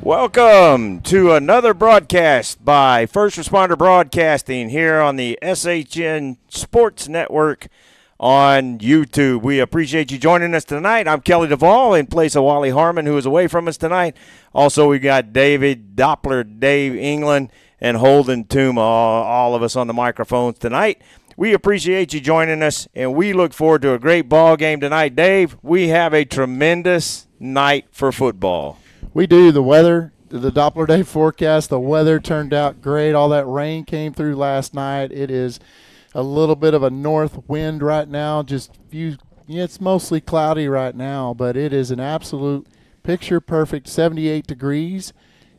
Welcome to another broadcast by First Responder Broadcasting here on the SHN Sports Network on YouTube. We appreciate you joining us tonight. I'm Kelly DeVoll in place of Wally Harmon, who is away from us tonight. Also, we got David Doppler, Dave England, and Holden Tuma, all of us on the microphones tonight. We appreciate you joining us, and we look forward to a great ball game tonight. Dave, we have a tremendous night for football. We do. The weather, the Doppler day forecast, the weather turned out great. All that rain came through last night. It is a little bit of a north wind right now. It's mostly cloudy right now, but it is an absolute picture-perfect 78 degrees,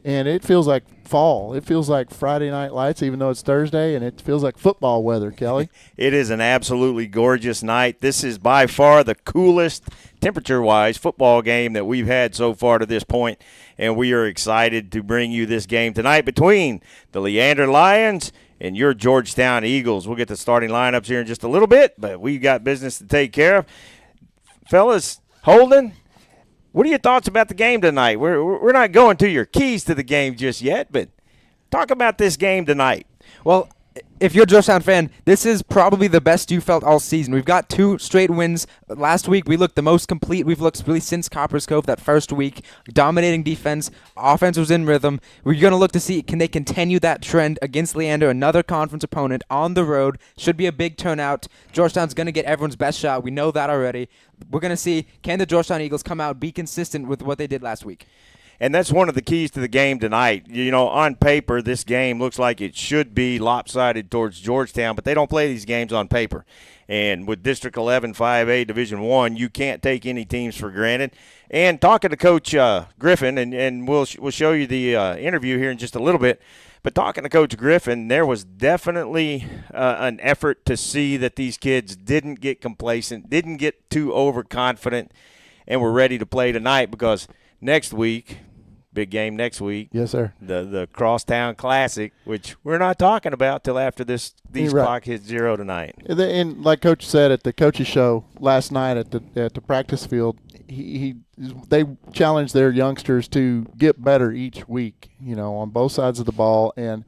and it feels like fall. It feels like Friday Night Lights, even though it's Thursday, and it feels like football weather, Kelly. It is an absolutely gorgeous night. This is by far the coolest, temperature-wise, football game that we've had so far to this point, and we are excited to bring you this game tonight between the Leander Lions and your Georgetown Eagles. We'll get the starting lineups here in just a little bit, but we've got business to take care of. Fellas, Holden, what are your thoughts about the game tonight? We're not going to your keys to the game just yet, but talk about this game tonight. Well, if you're a Georgetown fan, this is probably the best you felt all season. We've got 2 straight wins. Last week, we looked the most complete we've looked really since Copper's Cove that first week. Dominating defense. Offense was in rhythm. We're going to look to see, can they continue that trend against Leander, another conference opponent on the road. Should be a big turnout. Georgetown's going to get everyone's best shot. We know that already. We're going to see, can the Georgetown Eagles come out, be consistent with what they did last week? And that's one of the keys to the game tonight. You know, on paper, this game looks like it should be lopsided towards Georgetown, but they don't play these games on paper. And with District 11, 5A, Division I, you can't take any teams for granted. And talking to Coach Griffin, and we'll show you the interview here in just a little bit, but talking to Coach Griffin, there was definitely an effort to see that these kids didn't get complacent, didn't get too overconfident, and were ready to play tonight because next week – big game next week. Yes, sir. The Crosstown Classic, which we're not talking about till after these clock hits 0 tonight. And like Coach said at the coaches show last night at the practice field, they challenged their youngsters to get better each week, on both sides of the ball. And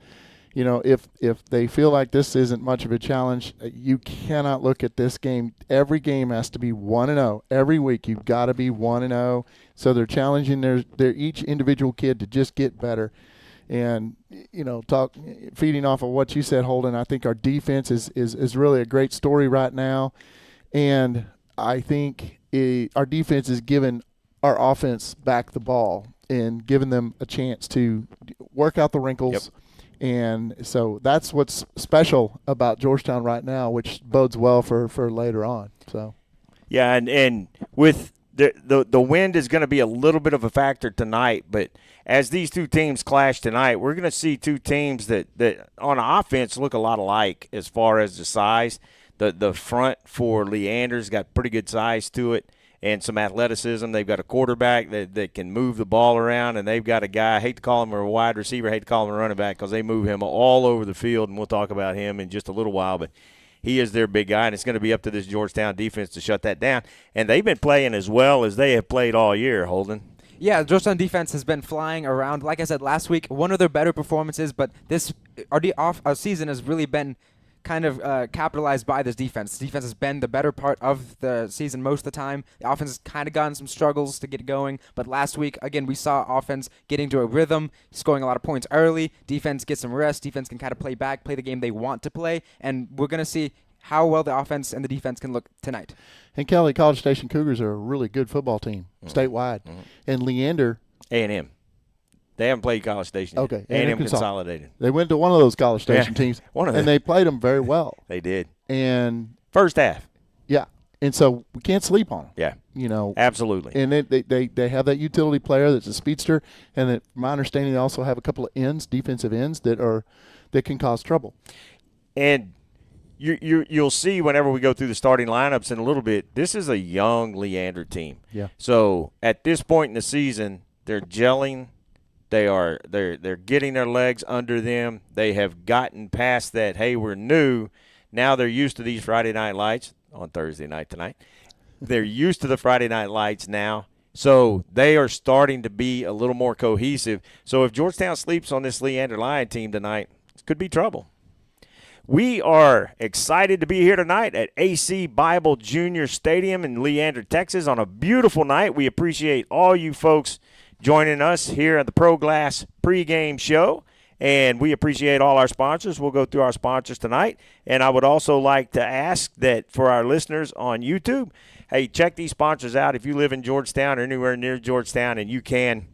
if they feel like this isn't much of a challenge, you cannot look at this game. Every game has to be 1-0. Every week you've got to be 1-0. So they're challenging their each individual kid to just get better. And, feeding off of what you said, Holden, I think our defense is really a great story right now. And I think our defense is giving our offense back the ball and giving them a chance to work out the wrinkles. Yep. And so that's what's special about Georgetown right now, which bodes well for later on. So, yeah, and with the wind is going to be a little bit of a factor tonight, but as these two teams clash tonight, we're going to see two teams that on offense look a lot alike as far as the size. The front for Leander's got pretty good size to it and some athleticism. They've got a quarterback that can move the ball around, and they've got a guy, I hate to call him a wide receiver, I hate to call him a running back because they move him all over the field, and we'll talk about him in just a little while, but he is their big guy, and it's going to be up to this Georgetown defense to shut that down. And they've been playing as well as they have played all year, Holden. Yeah, the Georgetown defense has been flying around. Like I said last week, one of their better performances, but our season has really been kind of capitalized by this defense. The defense has been the better part of the season most of the time. The offense has kind of gotten some struggles to get going, but last week, again, we saw offense getting to a rhythm, scoring a lot of points early. Defense gets some rest. Defense can kind of play the game they want to play, and we're going to see how well the offense and the defense can look tonight. And Kelly, College Station Cougars are a really good football team statewide. Mm-hmm. And Leander. A&M. They haven't played College Station yet. Okay. A&M Consolidated. They went to one of those College Station teams, and they played them very well. They did. And first half. Yeah. And so we can't sleep on them. Yeah. Absolutely. And they have that utility player that's a speedster, and that, from my understanding, they also have a couple of defensive ends that can cause trouble. And you'll see whenever we go through the starting lineups in a little bit, this is a young Leander team. Yeah. So at this point in the season, they're gelling. They're getting their legs under them. They have gotten past that, hey, we're new. Now they're used to these Friday night lights on Thursday night tonight. They're used to the Friday night lights now. So they are starting to be a little more cohesive. So if Georgetown sleeps on this Leander Lion team tonight, it could be trouble. We are excited to be here tonight at AC Bible Junior Stadium in Leander, Texas on a beautiful night. We appreciate all you folks joining us here at the Pro Glass pregame show, and we appreciate all our sponsors. We'll go through our sponsors tonight, and I would also like to ask that for our listeners on YouTube, hey, check these sponsors out. If you live in Georgetown or anywhere near Georgetown and you can,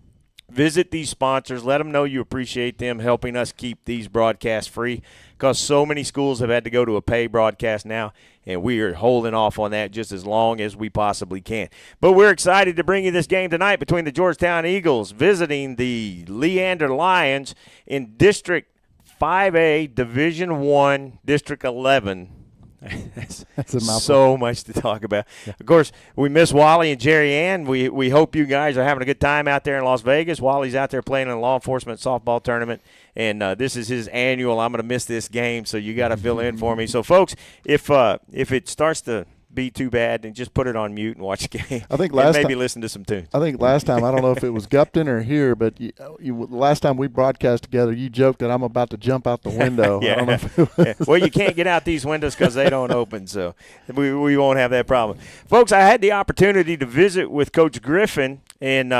visit these sponsors. Let them know you appreciate them helping us keep these broadcasts free, because so many schools have had to go to a pay broadcast now, and we are holding off on that just as long as we possibly can. But we're excited to bring you this game tonight between the Georgetown Eagles visiting the Leander Lions in District 5A, Division I, District 11. That's a mouthful. So much to talk about. Yeah. Of course, we miss Wally and Jerry Ann. We hope you guys are having a good time out there in Las Vegas. Wally's out there playing in a law enforcement softball tournament, and this is his annual. I'm going to miss this game, so you got to fill in for me. So, folks, if it starts to be too bad, then just put it on mute and watch the game. I think maybe listen to some tunes. I think last time, I don't know if it was Gupton or here, but last time we broadcast together, you joked that I'm about to jump out the window. Yeah. I don't know if it was. Yeah. Well, you can't get out these windows because they don't open, so we won't have that problem. Folks, I had the opportunity to visit with Coach Griffin and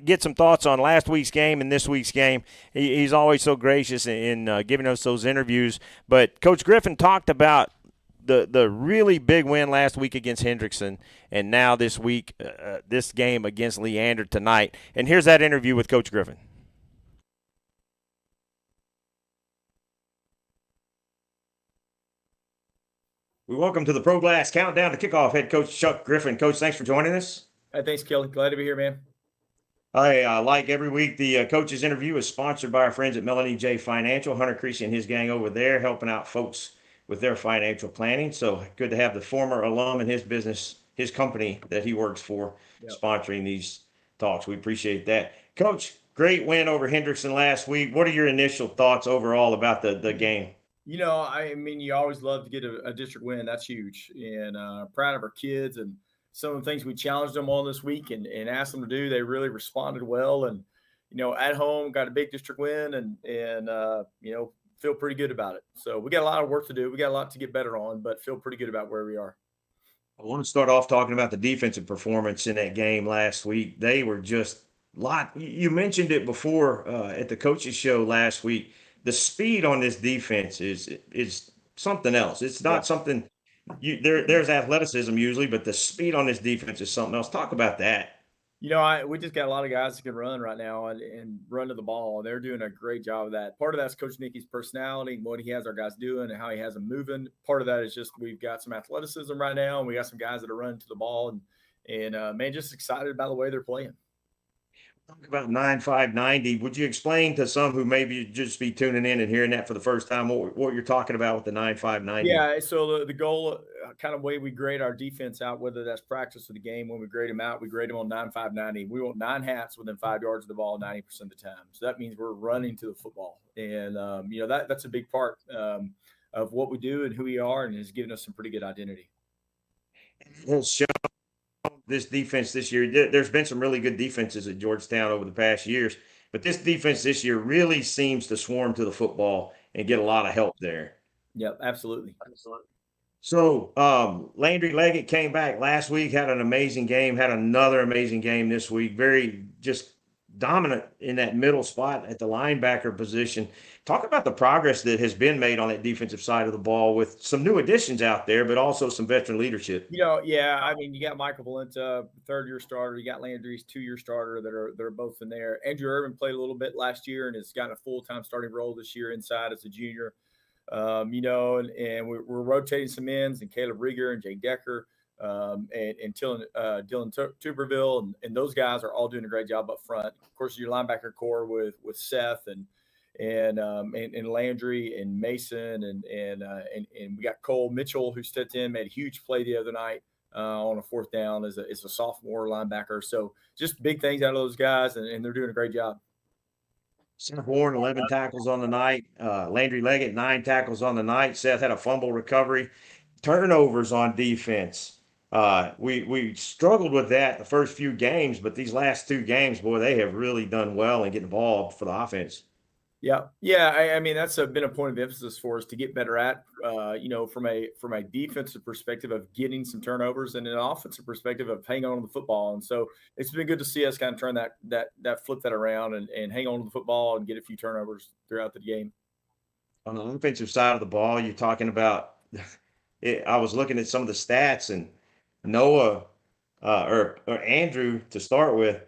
get some thoughts on last week's game and this week's game. He's always so gracious in giving us those interviews. But Coach Griffin talked about the really big win last week against Hendrickson, and now this week, this game against Leander tonight. And here's that interview with Coach Griffin. We welcome to the Pro Glass Countdown to Kickoff head coach Chuck Griffin. Coach, thanks for joining us. Hey, thanks, Kelly. Glad to be here, man. Like every week, the coach's interview is sponsored by our friends at Melanie J. Financial. Hunter Creasy and his gang over there helping out folks with their financial planning. So good to have the former alum in his business, his company that he works for, sponsoring these talks. We appreciate that. Coach, great win over Hendrickson last week. What are your initial thoughts overall about the game? You know, I mean, you always love to get a district win. That's huge. And proud of our kids and some of the things we challenged them on this week and asked them to do. They really responded well. And, you know, at home, got a big district win and you know, feel pretty good about it. So we got a lot of work to do. We got a lot to get better on, but feel pretty good about where we are. I want to start off talking about the defensive performance in that game last week. They were just you mentioned it before at the coaches show last week. The speed on this defense is something else. It's not something there's athleticism usually, but the speed on this defense is something else. Talk about that. You know, we just got a lot of guys that can run right now and run to the ball. They're doing a great job of that. Part of that's Coach Nicky's personality, what he has our guys doing and how he has them moving. Part of that is just we've got some athleticism right now, and we got some guys that are running to the ball. And man, just excited about the way they're playing. Talk about 9.590. Would you explain to some who maybe just be tuning in and hearing that for the first time what you're talking about with the 9.590? Yeah, so the goal, kind of way we grade our defense out, whether that's practice or the game, when we grade them out, we grade them on 9.590. We want 9 hats within 5 yards of the ball 90% of the time. So that means we're running to the football. And, you know, that's a big part of what we do and who we are, and has given us some pretty good identity. Well, this defense this year, there's been some really good defenses at Georgetown over the past years, but this defense this year really seems to swarm to the football and get a lot of help there. Yep, absolutely. So Landry Leggett came back last week, had an amazing game, had another amazing game this week, very just dominant in that middle spot at the linebacker position. Talk about the progress that has been made on that defensive side of the ball with some new additions out there, but also some veteran leadership. You know, yeah, I mean, you got Michael Valenta, third-year starter. You got Landry's 2-year starter that are both in there. Andrew Irvin played a little bit last year and has gotten a full-time starting role this year inside as a junior. You know, and we're rotating some ends, and Caleb Rieger and Jay Decker and Dylan Tuberville, and those guys are all doing a great job up front. Of course, your linebacker core with Seth and Landry and Mason and we got Cole Mitchell, who stepped in, made a huge play the other night on a 4th down as a sophomore linebacker. So just big things out of those guys, and they're doing a great job. Seth Warren, 11 tackles on the night. Landry Leggett, 9 tackles on the night. Seth had a fumble recovery. Turnovers on defense. We struggled with that the first few games, but these last 2 games, boy, they have really done well and get involved for the offense. Yeah, yeah. I mean, that's been a point of emphasis for us to get better at. From a defensive perspective of getting some turnovers, and an offensive perspective of hanging on to the football. And so it's been good to see us kind of turn that flip that around and hang on to the football and get a few turnovers throughout the game. On the offensive side of the ball, you're talking about. I was looking at some of the stats, and Noah or Andrew to start with.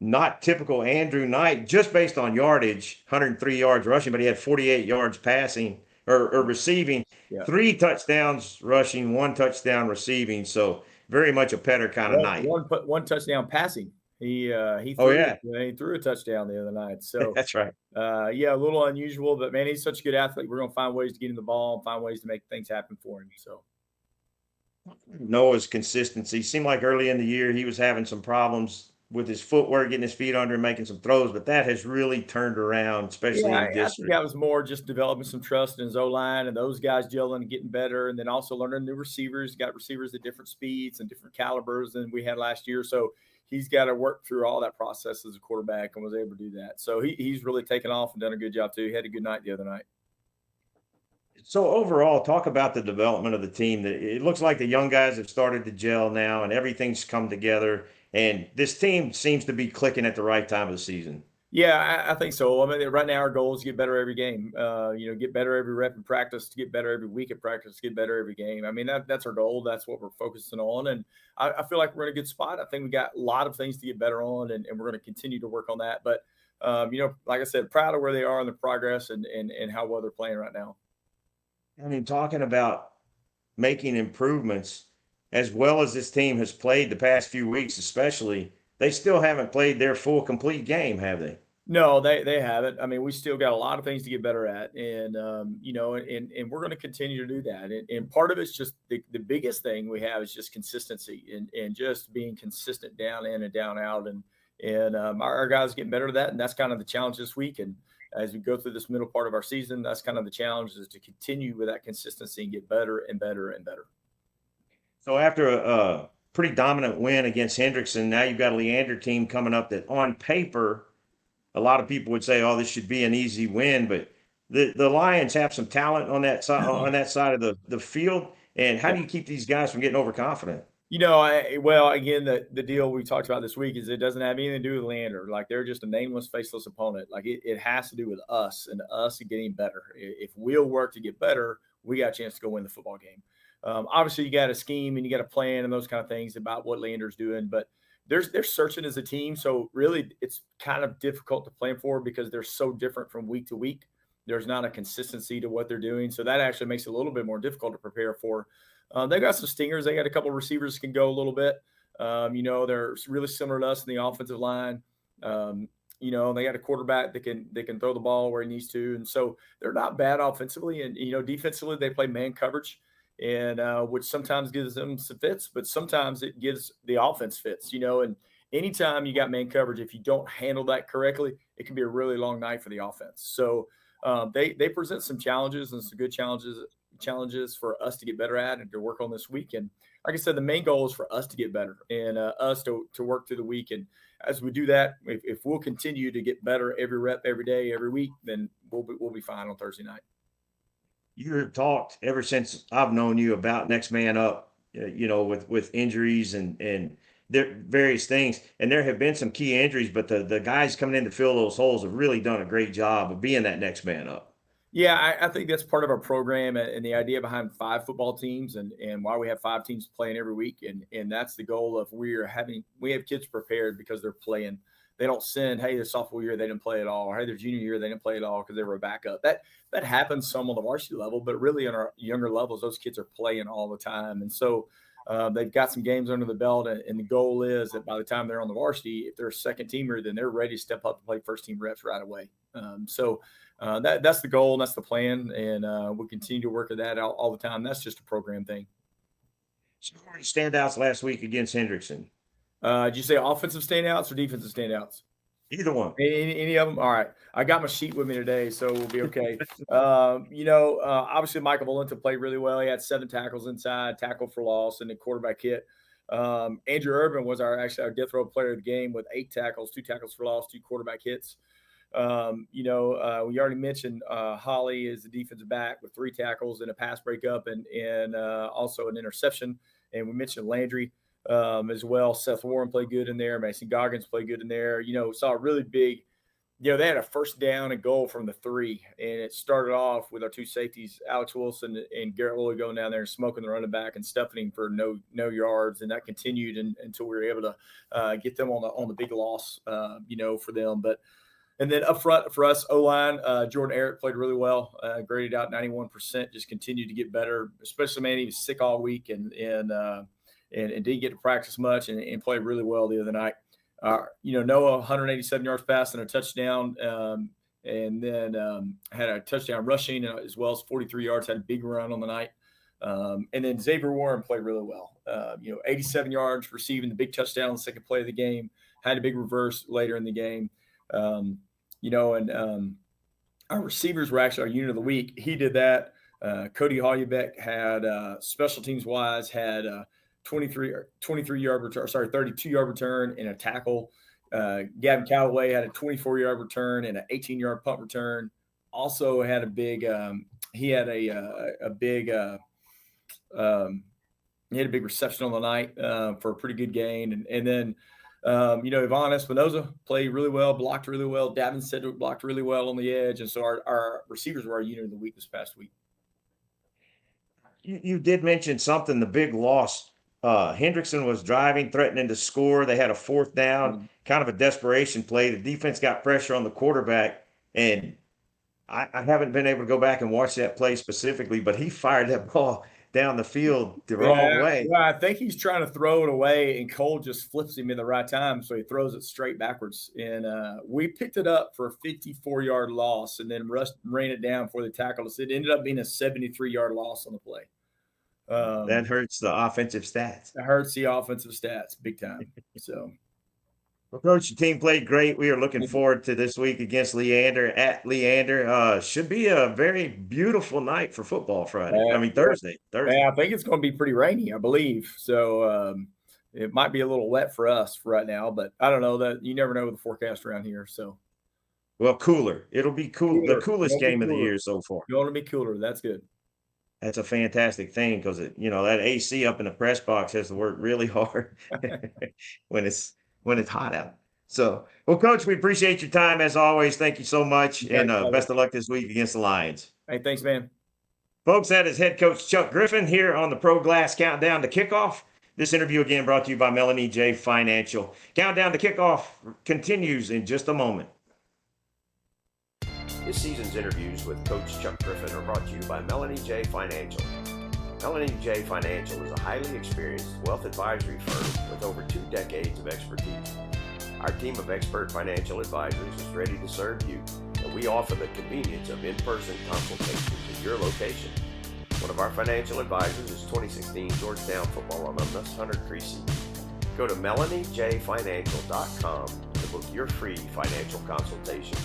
Not typical Andrew Knight, just based on yardage, 103 yards rushing, but he had 48 yards passing or receiving, Yeah. 3 touchdowns rushing, 1 touchdown receiving. So very much a Petter kind of night. One touchdown passing. He Oh, threw, yeah. he threw a touchdown the other night. So That's right. yeah, a little unusual, but man, he's such a good athlete. We're gonna find ways to get him the ball and find ways to make things happen for him. So Noah's consistency seemed like early in the year he was having some problems with his footwork, getting his feet under and making some throws, but that has really turned around, especially yeah, in I think district. that was more just developing some trust in his O line and those guys gelling and getting better, and then also learning new receivers. Got receivers at different speeds and different calibers than we had last year. So he's got to work through all that process as a quarterback and was able to do that. So he's really taken off and done a good job too. He had a good night the other night. So overall, talk about the development of the team. It looks like the young guys have started to gel now, and everything's come together. And this team seems to be clicking at the right time of the season. Yeah, I think so. I mean, right now our goal is to get better every game. Get better every rep in practice, to get better every week at practice, to get better every game. I mean, that's our goal. That's what we're focusing on, and I feel like we're in a good spot. I think we got a lot of things to get better on, and we're going to continue to work on that. But like I said, proud of where they are in the progress and how well they're playing right now. I mean, talking about making improvements, as well as this team has played the past few weeks, especially, they still haven't played their full complete game, have they? No, they haven't. I mean, we still got a lot of things to get better at, and and we're going to continue to do that. And part of it's just the biggest thing we have is just consistency and just being consistent down in and down out, and our guys getting better at that, and that's kind of the challenge this week. And as we go through this middle part of our season, that's kind of the challenge, is to continue with that consistency and get better and better and better. So after a pretty dominant win against Hendrickson, now you've got a Leander team coming up that on paper, a lot of people would say, "Oh, this should be an easy win," but the Lions have some talent on that side of the field. And how do you keep these guys from getting overconfident? Again, the deal we talked about this week is it doesn't have anything to do with Leander. Like, they're just a nameless, faceless opponent. Like, it has to do with us and us getting better. If we'll work to get better, we got a chance to go win the football game. Obviously, you got a scheme and you got a plan and those kind of things about what Leander's doing, but they're searching as a team. So really, it's kind of difficult to plan for because they're so different from week to week. There's not a consistency to what they're doing. So that actually makes it a little bit more difficult to prepare for. They got some stingers. They got a couple of receivers that can go a little bit. They're really similar to us in the offensive line. They got a quarterback that can throw the ball where he needs to. And so they're not bad offensively. And, defensively, they play man coverage, and which sometimes gives them some fits, but sometimes it gives the offense fits, and anytime you got man coverage, if you don't handle that correctly, it can be a really long night for the offense. So they present some challenges and some good challenges for us to get better at and to work on this week. And like I said, the main goal is for us to get better and us to work through the week. And as we do that, if we'll continue to get better every rep, every day, every week, then we'll be fine on Thursday night. You've talked ever since I've known you about next man up, with injuries and there various things. And there have been some key injuries, but the guys coming in to fill those holes have really done a great job of being that next man up. Yeah, I think that's part of our program and the idea behind 5 football teams and why we have 5 teams playing every week. And that's the goal of we have kids prepared because they're playing. They don't send, hey, their sophomore year they didn't play at all, or hey, their junior year they didn't play at all because they were a backup. That happens some on the varsity level, but really on our younger levels, those kids are playing all the time. And so they've got some games under the belt, and the goal is that by the time they're on the varsity, if they're a second teamer, then they're ready to step up and play first team reps right away. That's the goal and that's the plan, and we'll continue to work at that all the time. That's just a program thing. So standouts last week against Hendrickson. Did you say offensive standouts or defensive standouts? Either one. Any of them? All right. I got my sheet with me today, so we'll be okay. Obviously Michael Valenta played really well. He had 7 tackles inside, tackle for loss, and a quarterback hit. Andrew Urban was our death row player of the game with 8 tackles, 2 tackles for loss, 2 quarterback hits. We already mentioned Holly is the defensive back with 3 tackles and a pass breakup and also an interception. And we mentioned Landry as well. Seth Warren played good in there. Mason Goggins played good in there. Saw a really big, they had a first down and goal from the 3. And it started off with our 2 safeties, Alex Wilson and Garrett Lilly, going down there and smoking the running back and stuffing him for no yards. And that continued until we were able to get them on the big loss, for them. And then up front for us, O-line, Jordan Eric played really well, graded out 91%, just continued to get better, especially, man, he was sick all week and didn't get to practice much and played really well the other night. Noah, 187 yards passing and a touchdown, and then had a touchdown rushing as well as 43 yards, had a big run on the night. And then Xavier Warren played really well, 87 yards receiving the big touchdown on the second play of the game, had a big reverse later in the game. Our receivers were actually our unit of the week. He did that. Cody Hollybeck had special teams wise had 32-yard return and a tackle. Gavin Callaway had a 24-yard return and an 18-yard punt return. Also had a big big reception on the night for a pretty good gain. And then Ivan Espinoza played really well, blocked really well. Davin Sedgwick blocked really well on the edge. And so our receivers were our unit of the week this past week. You did mention something, the big loss. Hendrickson was driving, threatening to score. They had a 4th down, kind of a desperation play. The defense got pressure on the quarterback, and I haven't been able to go back and watch that play specifically, but he fired that ball down the field the wrong way. Well, I think he's trying to throw it away, and Cole just flips him in the right time, so he throws it straight backwards. And we picked it up for a 54-yard loss and then ran it down for the tackle. It ended up being a 73-yard loss on the play. That hurts the offensive stats. It hurts the offensive stats big time. So, well, Coach, your team played great. We are looking forward to this week against Leander at Leander. Should be a very beautiful night for football Thursday. Yeah, I think it's going to be pretty rainy, I believe. So it might be a little wet for us right now, but I don't know. That you never know with the forecast around here. So, well, cooler. It'll be cool. The coolest game of the year so far. Going to be cooler. That's good. That's a fantastic thing because that AC up in the press box has to work really hard when it's hot out. So, well, Coach, we appreciate your time as always. Thank you so much, and best of luck this week against the Lions. Hey, thanks, man. Folks, that is head coach Chuck Griffin here on the Pro Glass Countdown to Kickoff. This interview again brought to you by Melanie J. Financial. Countdown to Kickoff continues in just a moment. This season's interviews with Coach Chuck Griffin are brought to you by Melanie J. Financial. Melanie J. Financial is a highly experienced wealth advisory firm with over 2 decades of expertise. Our team of expert financial advisors is ready to serve you, and we offer the convenience of in-person consultations at your location. One of our financial advisors is 2016 Georgetown football alumnus Hunter Creasy. Go to MelanieJFinancial.com to book your free financial consultations.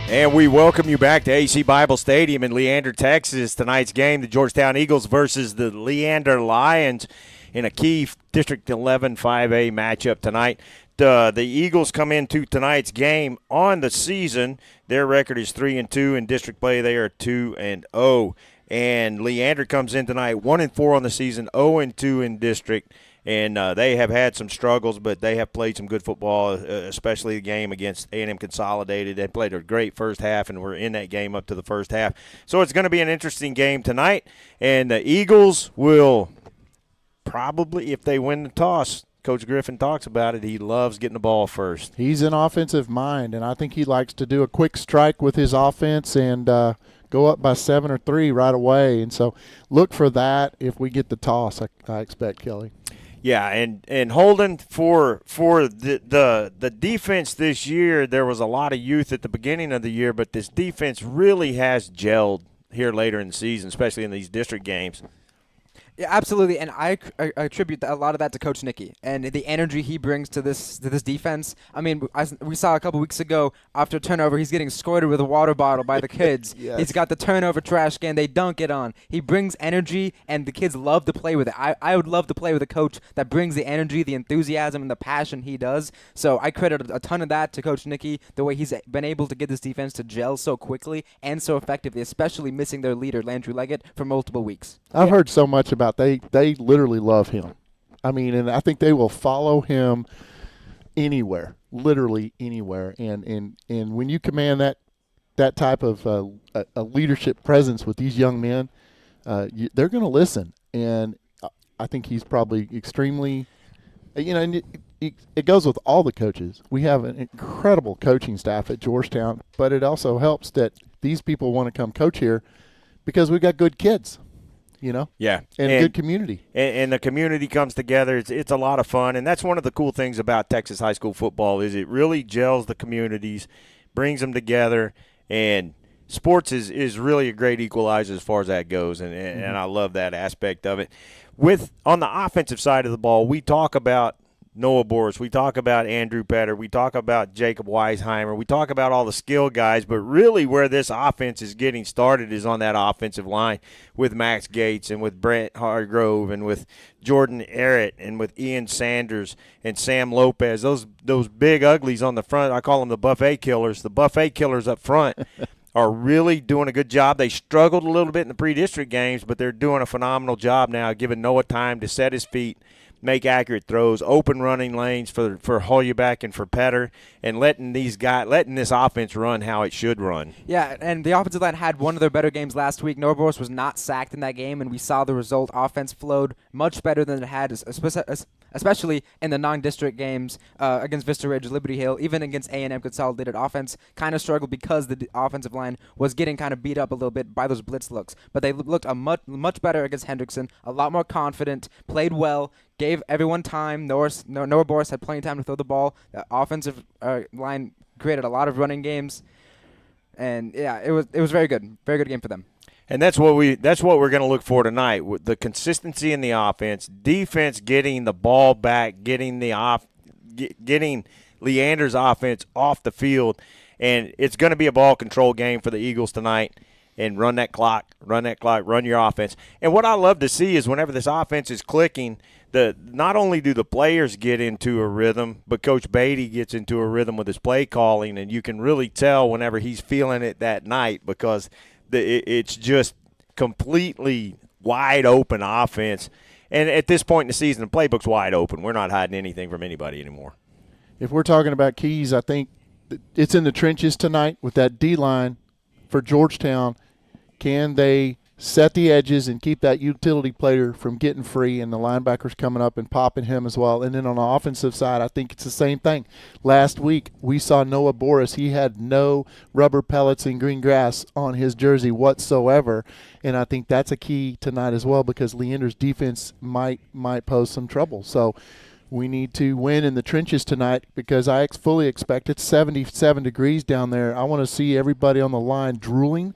And we welcome you back to AC Bible Stadium in Leander, Texas. Tonight's game, the Georgetown Eagles versus the Leander Lions in a key District 11 5A matchup tonight. The Eagles come into tonight's game on the season. Their record is 3-2 in district play. They are 2-0. And Leander comes in tonight 1-4 on the season, 0-2 in district. And they have had some struggles, but they have played some good football, especially the game against A&M Consolidated. They played a great first half, and we're in that game up to the first half. So it's going to be an interesting game tonight. And the Eagles will probably, if they win the toss, Coach Griffin talks about it, he loves getting the ball first. He's an offensive mind, and I think he likes to do a quick strike with his offense and go up by 7 or 3 right away. And so look for that if we get the toss, I expect, Kelly. Yeah, and Holden, for the defense this year, there was a lot of youth at the beginning of the year, but this defense really has gelled here later in the season, especially in these district games. Yeah, absolutely, and I attribute a lot of that to Coach Nicky and the energy he brings to this defense. I mean, we saw a couple weeks ago after turnover, he's getting squirted with a water bottle by the kids. Yes. He's got the turnover trash can. They dunk it on. He brings energy, and the kids love to play with it. I would love to play with a coach that brings the energy, the enthusiasm, and the passion he does. So I credit a ton of that to Coach Nicky, the way he's been able to get this defense to gel so quickly and so effectively, especially missing their leader, Landry Leggett, for multiple weeks. I've heard so much about they literally love him. I mean, and I think they will follow him anywhere, literally anywhere. And when you command that type of a leadership presence with these young men, they're going to listen. And I think he's probably extremely, and it goes with all the coaches. We have an incredible coaching staff at Georgetown, but it also helps that these people want to come coach here because we've got good kids. Yeah, and a good community, and the community comes together. It's a lot of fun, and that's one of the cool things about Texas high school football is it really gels the communities, brings them together, and sports is really a great equalizer as far as that goes, and I love that aspect of it. On the offensive side of the ball, we talk about Noah Boris, we talk about Andrew Petter, we talk about Jacob Weisheimer, we talk about all the skill guys, but really where this offense is getting started is on that offensive line with Max Gates and with Brent Hargrove and with Jordan Arrett and with Ian Sanders and Sam Lopez. Those big uglies on the front, I call them the buffet killers. The buffet killers up front are really doing a good job. They struggled a little bit in the pre-district games, but they're doing a phenomenal job now, giving Noah time to set his feet, make accurate throws, open running lanes for Holyeback and for Petter, and letting this offense run how it should run. Yeah, and the offensive line had one of their better games last week. Noah Boris was not sacked in that game, and we saw the result. Offense flowed much better than it had, especially in the non-district games against Vista Ridge, Liberty Hill, even against A&M Consolidated. Offense kind of struggled because the offensive line was getting kind of beat up a little bit by those blitz looks. But they looked much better against Hendrickson, a lot more confident, played well, gave everyone time. Noah Boris had plenty of time to throw the ball. The offensive line created a lot of running games, and yeah, it was very good game for them. And that's what we're going to look for tonight. With the consistency in the offense, defense getting the ball back, getting Leander's offense off the field, and it's going to be a ball control game for the Eagles tonight. And run that clock, run your offense. And what I love to see is whenever this offense is clicking, not only do the players get into a rhythm, but Coach Beatty gets into a rhythm with his play calling, and you can really tell whenever he's feeling it that night because it's just completely wide open offense. And at this point in the season, the playbook's wide open. We're not hiding anything from anybody anymore. If we're talking about keys, I think it's in the trenches tonight with that D-line for Georgetown. Can they set the edges and keep that utility player from getting free and the linebackers coming up and popping him as well? And then on the offensive side, I think it's the same thing. Last week, we saw Noah Boris. He had no rubber pellets and green grass on his jersey whatsoever, and I think that's a key tonight as well because Leander's defense might pose some trouble. So we need to win in the trenches tonight because I fully expect it's 77 degrees down there. I want to see everybody on the line drooling,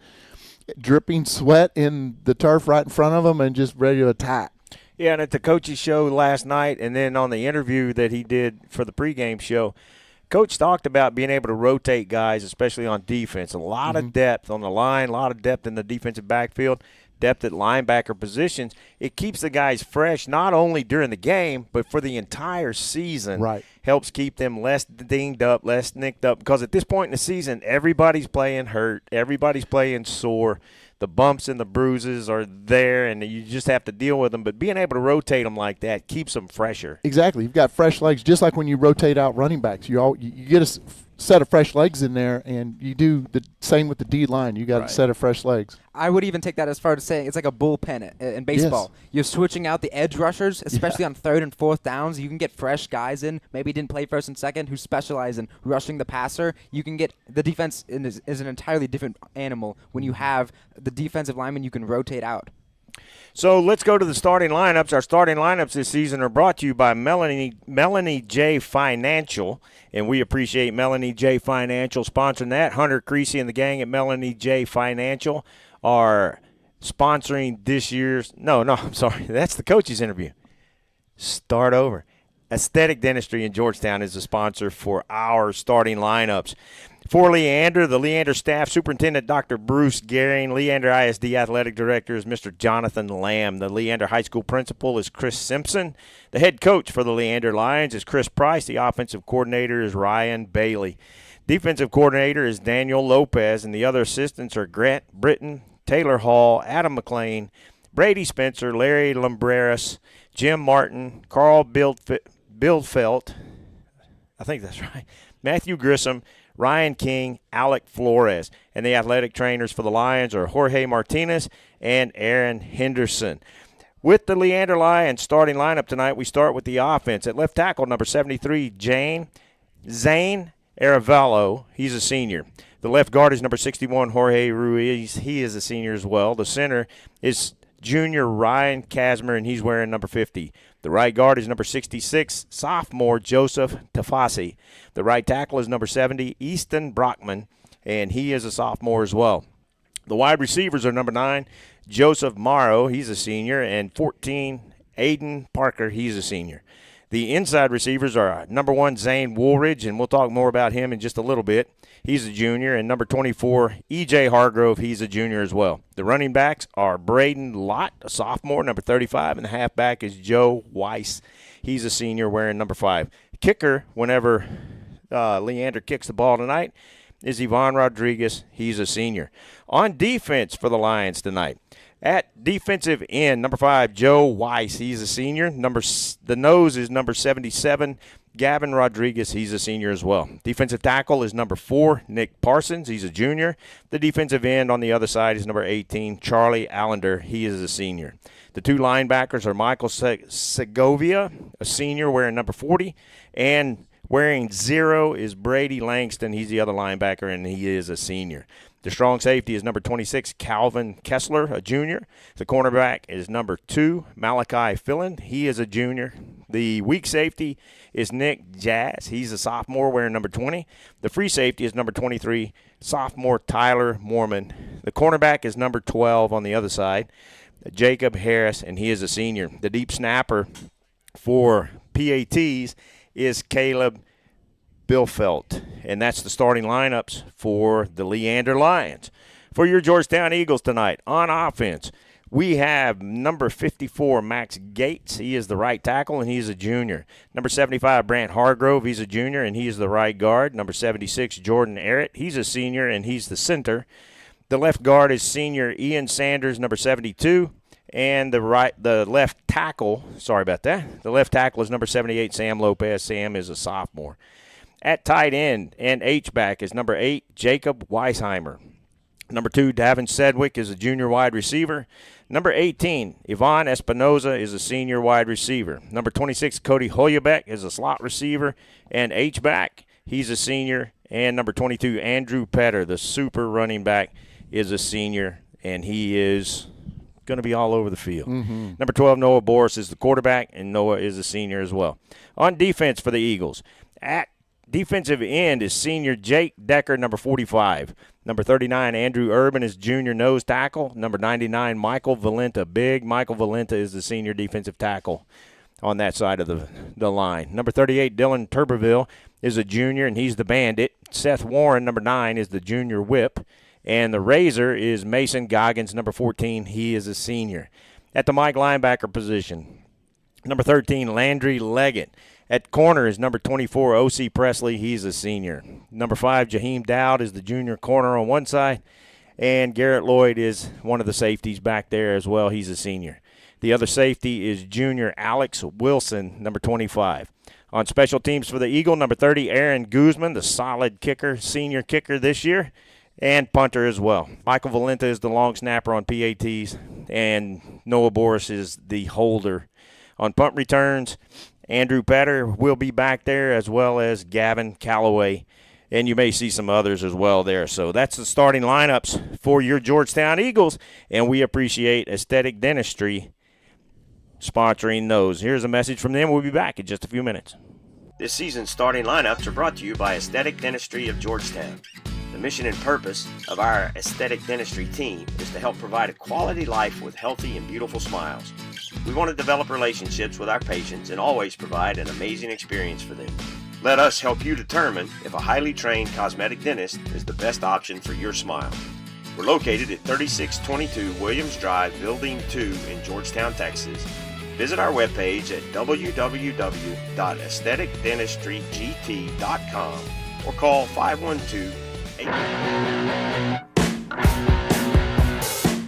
dripping sweat in the turf right in front of them and just ready to attack. Yeah, and at the coach's show last night and then on the interview that he did for the pregame show, Coach talked about being able to rotate guys, especially on defense. A lot of depth on the line, a lot of depth in the defensive backfield, depth at linebacker positions. It keeps the guys fresh not only during the game but for the entire season. Right. Helps keep them less dinged up, less nicked up because at this point in the season, everybody's playing hurt. Everybody's playing sore. The bumps and the bruises are there, and you just have to deal with them. But being able to rotate them like that keeps them fresher. Exactly. You've got fresh legs, just like when you rotate out running backs. You get a set of fresh legs in there, and you do the same with the D-line. You got a set of fresh legs. I would even take that as far as saying it's like a bullpen in baseball. Yes. You're switching out the edge rushers, especially on third and fourth downs. You can get fresh guys in, maybe didn't play first and second, who specialize in rushing the passer. You can get the defense is an entirely different animal when you have the defensive lineman you can rotate out. So let's go to the starting lineups. Our starting lineups this season are brought to you by Melanie J. Financial, and we appreciate Melanie J. Financial sponsoring that. Hunter Creasy and the gang at Melanie J. Financial are sponsoring this year's – no, I'm sorry. That's the coach's interview. Start over. Aesthetic Dentistry in Georgetown is the sponsor for our starting lineups. For Leander, the Leander staff, Superintendent Dr. Bruce Gehring. Leander ISD Athletic Director is Mr. Jonathan Lamb. The Leander High School Principal is Chris Simpson. The head coach for the Leander Lions is Chris Price. The offensive coordinator is Ryan Bailey. Defensive coordinator is Daniel Lopez, and the other assistants are Grant Britton, Taylor Hall, Adam McLean, Brady Spencer, Larry Lumbreras, Jim Martin, Carl Bildfelt, I think that's right, Matthew Grissom, Ryan King, Alec Flores. And the athletic trainers for the Lions are Jorge Martinez and Aaron Henderson. With the Leander Lions starting lineup tonight, we start with the offense. At left tackle, number 73, Zane Aravello. He's a senior. The left guard is number 61, Jorge Ruiz. He is a senior as well. The center is junior Ryan Kasmer, and he's wearing number 50. The right guard is number 66, sophomore Joseph Tafasi. The right tackle is number 70, Easton Brockman, and he is a sophomore as well. The wide receivers are number 9, Joseph Morrow, he's a senior, and 14, Aiden Parker, he's a senior. The inside receivers are number 1, Zane Woolridge, and we'll talk more about him in just a little bit. He's a junior. And number 24, E.J. Hargrove, he's a junior as well. The running backs are Braden Lott, a sophomore, number 35, and the halfback is Joe Weiss. He's a senior wearing number 5. Kicker, whenever Leander kicks the ball tonight, is Ivan Rodriguez. He's a senior. On defense for the Lions tonight, at defensive end, number 5, Joe Weiss. He's a senior. The nose is number 77, Gavin Rodriguez. He's a senior as well. Defensive tackle is number 4, Nick Parsons. He's a junior. The defensive end on the other side is number 18, Charlie Allender. He is a senior. The 2 linebackers are Michael Segovia, a senior wearing number 40, and wearing 0 is Brady Langston. He's the other linebacker, and he is a senior. The strong safety is number 26, Calvin Kessler, a junior. The cornerback is number 2, Malachi Fillen. He is a junior. The weak safety is Nick Jazz. He's a sophomore wearing number 20. The free safety is number 23, sophomore Tyler Mormon. The cornerback is number 12 on the other side, Jacob Harris, and he is a senior. The deep snapper for PATs is Caleb Billfelt, and that's the starting lineups for the Leander Lions. For your Georgetown Eagles tonight, on offense, we have number 54, Max Gates. He is the right tackle, and he's a junior. Number 75, Brant Hargrove. He's a junior, and he's the right guard. Number 76, Jordan Arrett. He's a senior, and he's the center. The left guard is senior Ian Sanders, number 72. And the left tackle, the left tackle is number 78, Sam Lopez. Sam is a sophomore. At tight end and H-back is number 8, Jacob Weisheimer. Number 2, Davin Sedgwick is a junior wide receiver. Number 18, Yvonne Espinoza is a senior wide receiver. Number 26, Cody Hoyabek is a slot receiver. And H-back, he's a senior. And number 22, Andrew Petter, the super running back, is a senior, and he is going to be all over the field. Mm-hmm. Number 12, Noah Boris is the quarterback, and Noah is a senior as well. On defense for the Eagles, at defensive end is senior Jake Decker, number 45. Number 39, Andrew Urban is junior nose tackle. Number 99, Michael Valenta. Big Michael Valenta is the senior defensive tackle on that side of the line. Number 38, Dylan Tuberville is a junior, and he's the bandit. Seth Warren, number 9, is the junior whip. And the Razor is Mason Goggins, number 14. He is a senior. At the Mike linebacker position, number 13, Landry Leggett. At corner is number 24, O.C. Presley. He's a senior. Number 5, Jaheim Dowd is the junior corner on one side. And Garrett Lloyd is one of the safeties back there as well. He's a senior. The other safety is junior Alex Wilson, number 25. On special teams for the Eagle, number 30, Aaron Guzman, the solid kicker, senior kicker this year, and punter as well. Michael Valenta is the long snapper on PATs, and Noah Boris is the holder. On punt returns, Andrew Petter will be back there, as well as Gavin Calloway. and you may see some others as well there. So that's the starting lineups for your Georgetown Eagles, and we appreciate Aesthetic Dentistry sponsoring those. Here's a message from them. We'll be back in just a few minutes. This season's starting lineups are brought to you by Aesthetic Dentistry of Georgetown. The mission and purpose of our Aesthetic Dentistry team is to help provide a quality life with healthy and beautiful smiles. We want to develop relationships with our patients and always provide an amazing experience for them. Let us help you determine if a highly trained cosmetic dentist is the best option for your smile. We're located at 3622 Williams Drive, Building 2 in Georgetown, Texas. Visit our webpage at www.aestheticdentistrygt.com or call 512-8.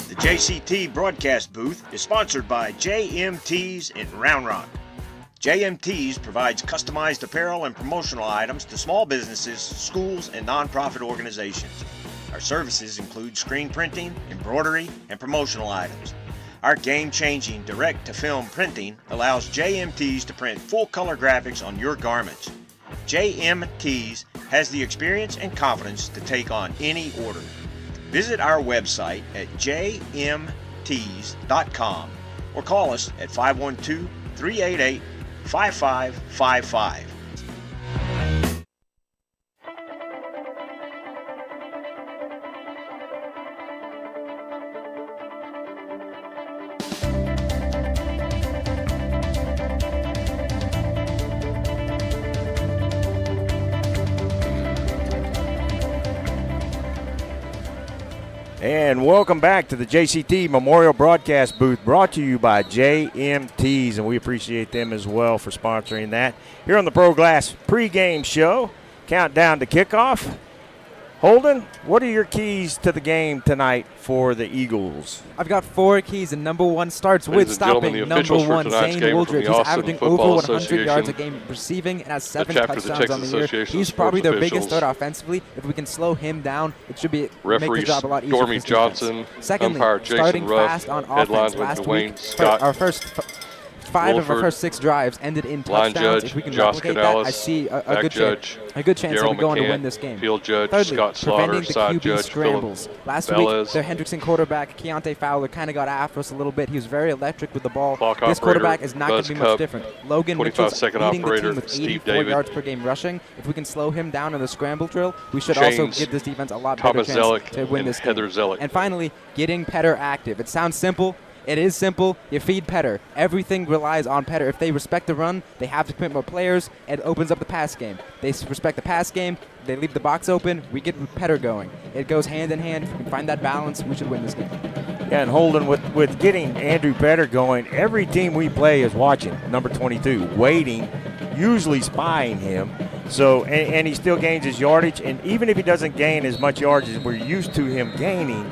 The JCT broadcast booth is sponsored by JMT's in Round Rock. JMT's provides customized apparel and promotional items to small businesses, schools, and nonprofit organizations. Our services include screen printing, embroidery, and promotional items. Our game-changing direct-to-film printing allows JMT's to print full-color graphics on your garments. JMT's has the experience and confidence to take on any order. Visit our website at jmts.com or call us at 512-388-5555. And welcome back to the JCT Memorial Broadcast Booth, brought to you by JMTs, and we appreciate them as well for sponsoring that. Here on the Pro Glass pregame show, countdown to kickoff. Holden, what are your keys to the game tonight for the Eagles? I've got 4 keys, and number 1 starts with stopping number 1, Zane Wooldridge. He's averaging over 100 yards a game receiving and has 7 touchdowns on the year. He's probably their biggest threat offensively. If we can slow him down, it should be make the job a lot easier. Stormy Johnson, secondly, umpire starting Jason Ruff, fast on offense last week. Our first 5 of our first 6 drives ended in touchdowns. If we can replicate that, I see a good chance that we're going to win this game. Field judge, Thirdly, Scott Slaughter, preventing the side QB judge, scrambles. Last week, their Hendrickson quarterback, Keontae Fowler, kind of got after us a little bit. He was very electric with the ball. This quarterback is not going to be much different. Logan Mitchell's leading the team with 84 yards per game rushing. If we can slow him down in the scramble drill, we should also give this defense a lot better chance to win this game. And finally, getting Petter active. It sounds simple. It is simple. You feed Petter. Everything relies on Petter. If they respect the run, they have to commit more players. It opens up the pass game. They respect the pass game. They leave the box open. We get Petter going. It goes hand in hand. If we can find that balance, we should win this game. Yeah, and Holden, with getting Andrew Petter going, every team we play is watching number 22, waiting, usually spying him. So, and he still gains his yardage. And even if he doesn't gain as much yardage as we're used to him gaining,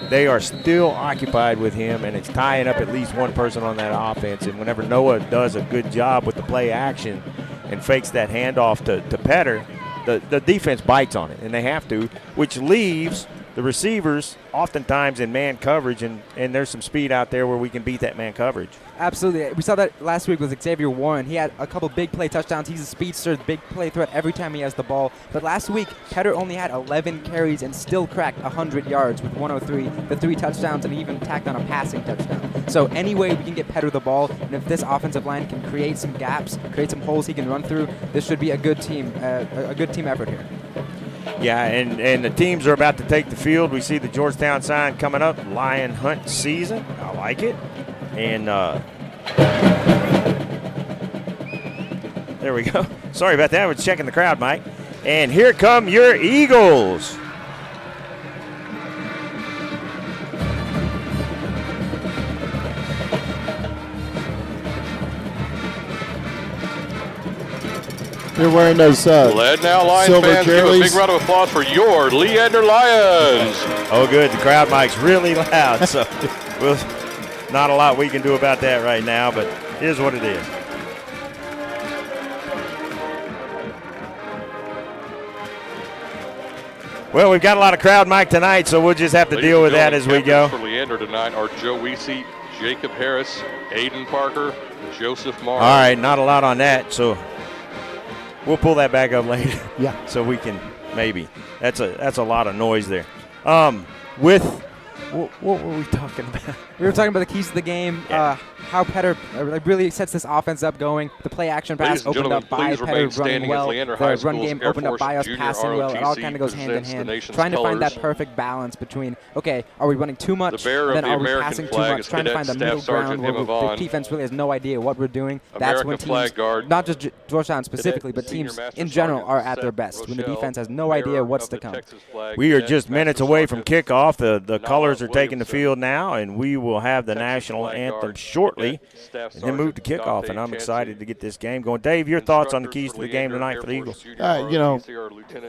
they are still occupied with him, and it's tying up at least one person on that offense. And whenever Noah does a good job with the play action and fakes that handoff to Petter, the defense bites on it, and they have to, which leaves the receivers oftentimes in man coverage, and there's some speed out there where we can beat that man coverage. Absolutely. We saw that last week with Xavier Warren. He had a couple big play touchdowns. He's a speedster, big play threat every time he has the ball. But last week, Petter only had 11 carries and still cracked 100 yards with 103, the 3 touchdowns, and even tacked on a passing touchdown. So any way we can get Petter the ball, and if this offensive line can create some gaps, create some holes he can run through, this should be a good team effort here. Yeah, and the teams are about to take the field. We see the Georgetown sign coming up, Lion Hunt season. I like it. And there we go. Sorry about that. I was checking the crowd, Mike. And here come your Eagles. They're wearing those Led now, Lions silver fans, jerseys. give a big round of applause for your Leander Lions. Oh, good. The crowd mic's really loud, so not a lot we can do about that right now, but here's what it is. Well, we've got a lot of crowd mic tonight, so we'll just have to deal with that as we go. For Leander tonight are Joe Weesey, Jacob Harris, Aiden Parker, Joseph Morris. All right, not a lot on that, so we'll pull that back up later. Yeah. So we can maybe. That's a lot of noise there. What were we talking about? We were talking about the keys to the game, how Petter really sets this offense up going. The play-action pass opened up by Petter running well. The run game opened up by us passing well. It all kind of goes hand in hand. Trying to find that perfect balance between, okay, are we running too much? Then are we passing too much? Trying to find the middle ground where the defense really has no idea what we're doing. That's when teams, not just Georgetown specifically, but teams in general are at their best, when the defense has no idea what's to come. We are just minutes away from kickoff. The colors are taking the field now, and we will have the national anthem shortly and then move to kickoff, and I'm excited to get this game going. Dave, your thoughts on the keys to the game tonight for the Eagles?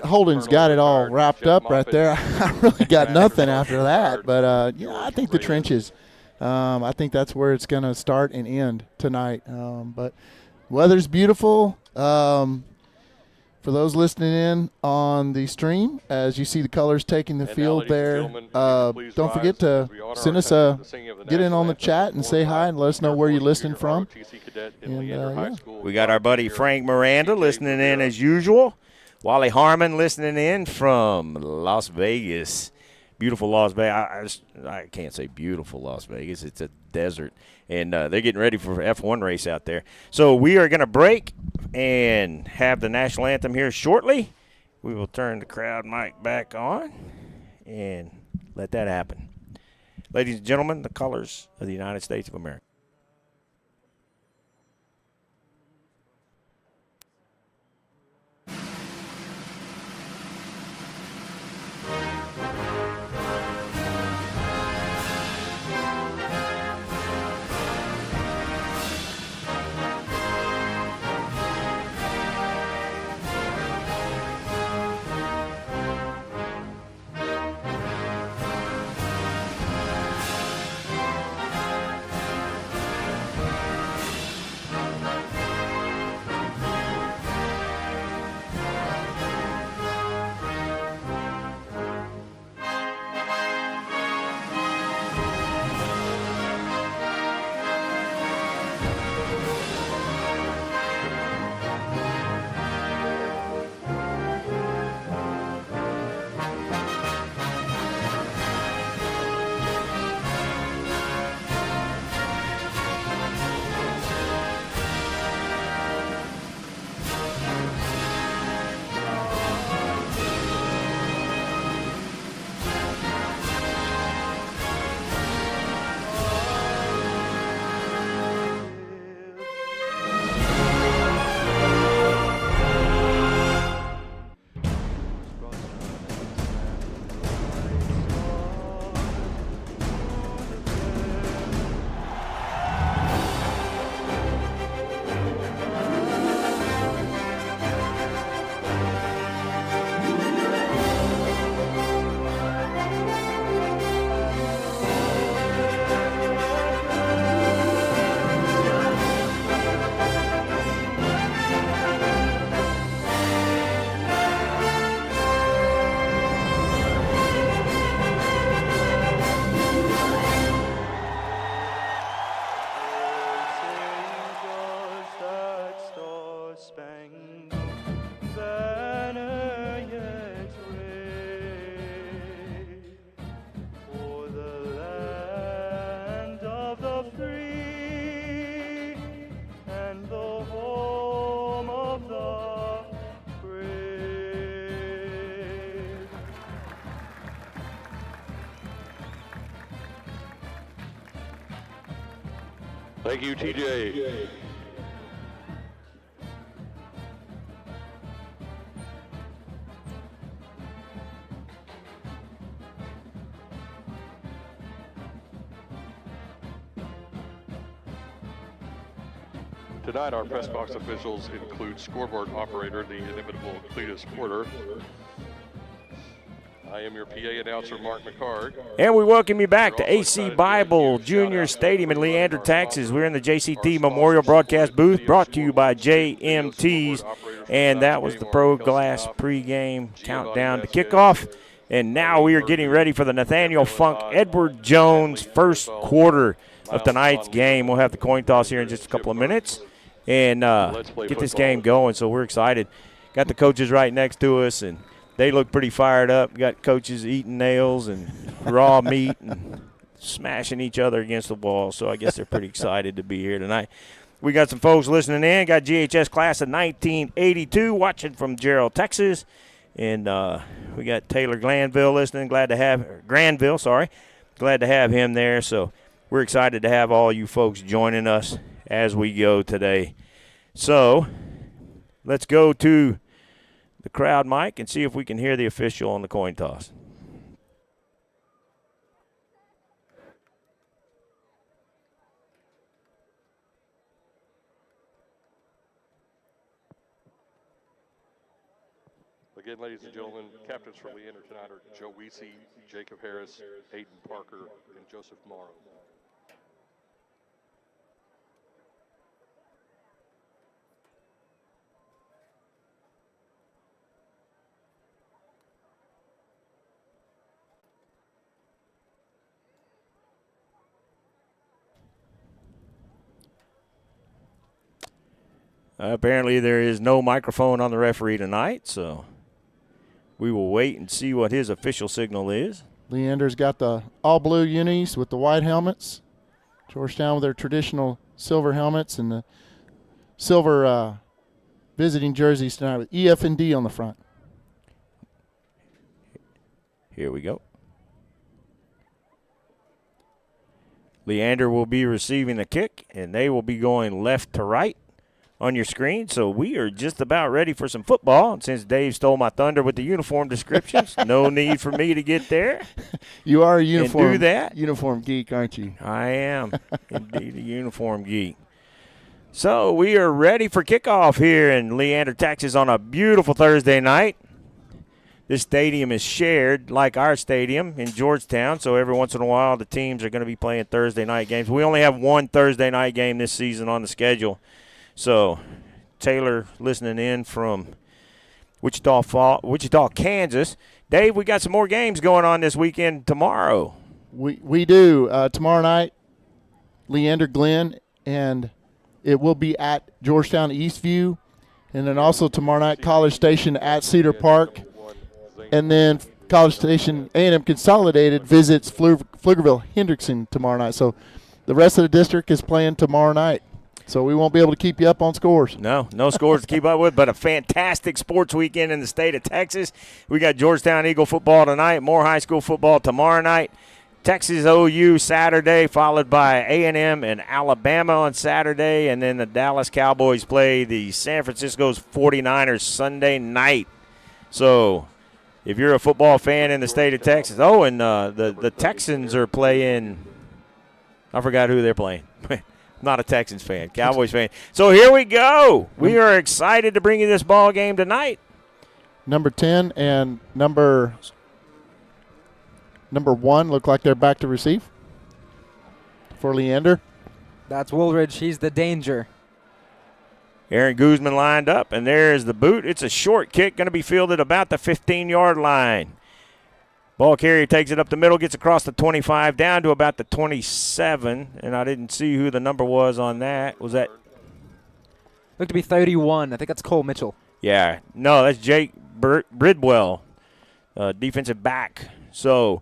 Holden's got it all wrapped up right there. I really got nothing after that, but I think the trenches. I think that's where it's going to start and end tonight. But weather's beautiful. For those listening in on the stream, as you see the colors taking the field there, don't forget to send us get in on the chat and say hi and let us know where you're listening from. And, we got our buddy Frank Miranda listening in as usual. Wally Harmon listening in from Las Vegas. Beautiful Las Vegas. I can't say beautiful Las Vegas. It's a desert. And they're getting ready for F1 race out there. So we are going to break and have the national anthem here shortly. We will turn the crowd mic back on and let that happen. Ladies and gentlemen, the colors of the United States of America. Thank you, TJ. Tonight, our press box officials include scoreboard operator, the inimitable Cletus Porter. I am your PA announcer, Mark McCard. And we welcome you back to AC Bible Junior Stadium in Leander, Texas. We're in the JCT Memorial Broadcast booth, brought to you by JMTs. And that was the Pro Glass pregame countdown to kickoff. And now we are getting ready for the Nathaniel Funk Edward Jones first quarter of tonight's game. We'll have the coin toss here in just a couple of minutes and get this game going. So we're excited. Got the coaches right next to us, and they look pretty fired up. Got coaches eating nails and raw meat and smashing each other against the wall. So I guess they're pretty excited to be here tonight. We got some folks listening in. Got GHS class of 1982 watching from Gerald, Texas. And we got Taylor Glanville listening. Glad to have him there. So we're excited to have all you folks joining us as we go today. So let's go to the crowd mic and see if we can hear the official on the coin toss. Again, ladies and gentlemen, captains for Leander tonight are Joe Weesey, Jacob Harris, Aiden Parker, and Joseph Morrow. Apparently there is no microphone on the referee tonight, so we will wait and see what his official signal is. Leander's got the all-blue unis with the white helmets. Georgetown with their traditional silver helmets and the silver visiting jerseys tonight with EF and D on the front. Here we go. Leander will be receiving the kick, and they will be going left to right on your screen. So we are just about ready for some football. And since Dave stole my thunder with the uniform descriptions, no need for me to get there. You are a uniform, do that. Uniform geek, aren't you? I am indeed a uniform geek. So we are ready for kickoff here in Leander, Texas on a beautiful Thursday night. This stadium is shared like our stadium in Georgetown, so every once in a while the teams are going to be playing Thursday night games. We only have one Thursday night game this season on the schedule. So Taylor listening in from Wichita, Kansas. Dave, we got some more games going on this weekend tomorrow. We do. Tomorrow night, Leander Glen, and it will be at Georgetown Eastview. And then also tomorrow night, College Station at Cedar Park. And then College Station A&M Consolidated visits Pflugerville-Hendrickson tomorrow night. So the rest of the district is playing tomorrow night. So we won't be able to keep you up on scores. No scores to keep up with, but a fantastic sports weekend in the state of Texas. We got Georgetown Eagle football tonight, more high school football tomorrow night, Texas OU Saturday, followed by A&M and Alabama on Saturday, and then the Dallas Cowboys play the San Francisco 49ers Sunday night. So if you're a football fan in the state of Texas, the Texans are playing, I forgot who they're playing. Not a Texans fan, Cowboys fan. So here we go. We are excited to bring you this ball game tonight. Number 10 and number 1 look like they're back to receive for Leander. That's Woolridge. He's the danger. Aaron Guzman lined up, and there's the boot. It's a short kick, going to be fielded about the 15-yard line. Ball carrier takes it up the middle, gets across the 25, down to about the 27, and I didn't see who the number was on that. Was that? Looked to be 31. I think that's Cole Mitchell. Yeah. No, that's Jake Bridwell, defensive back. So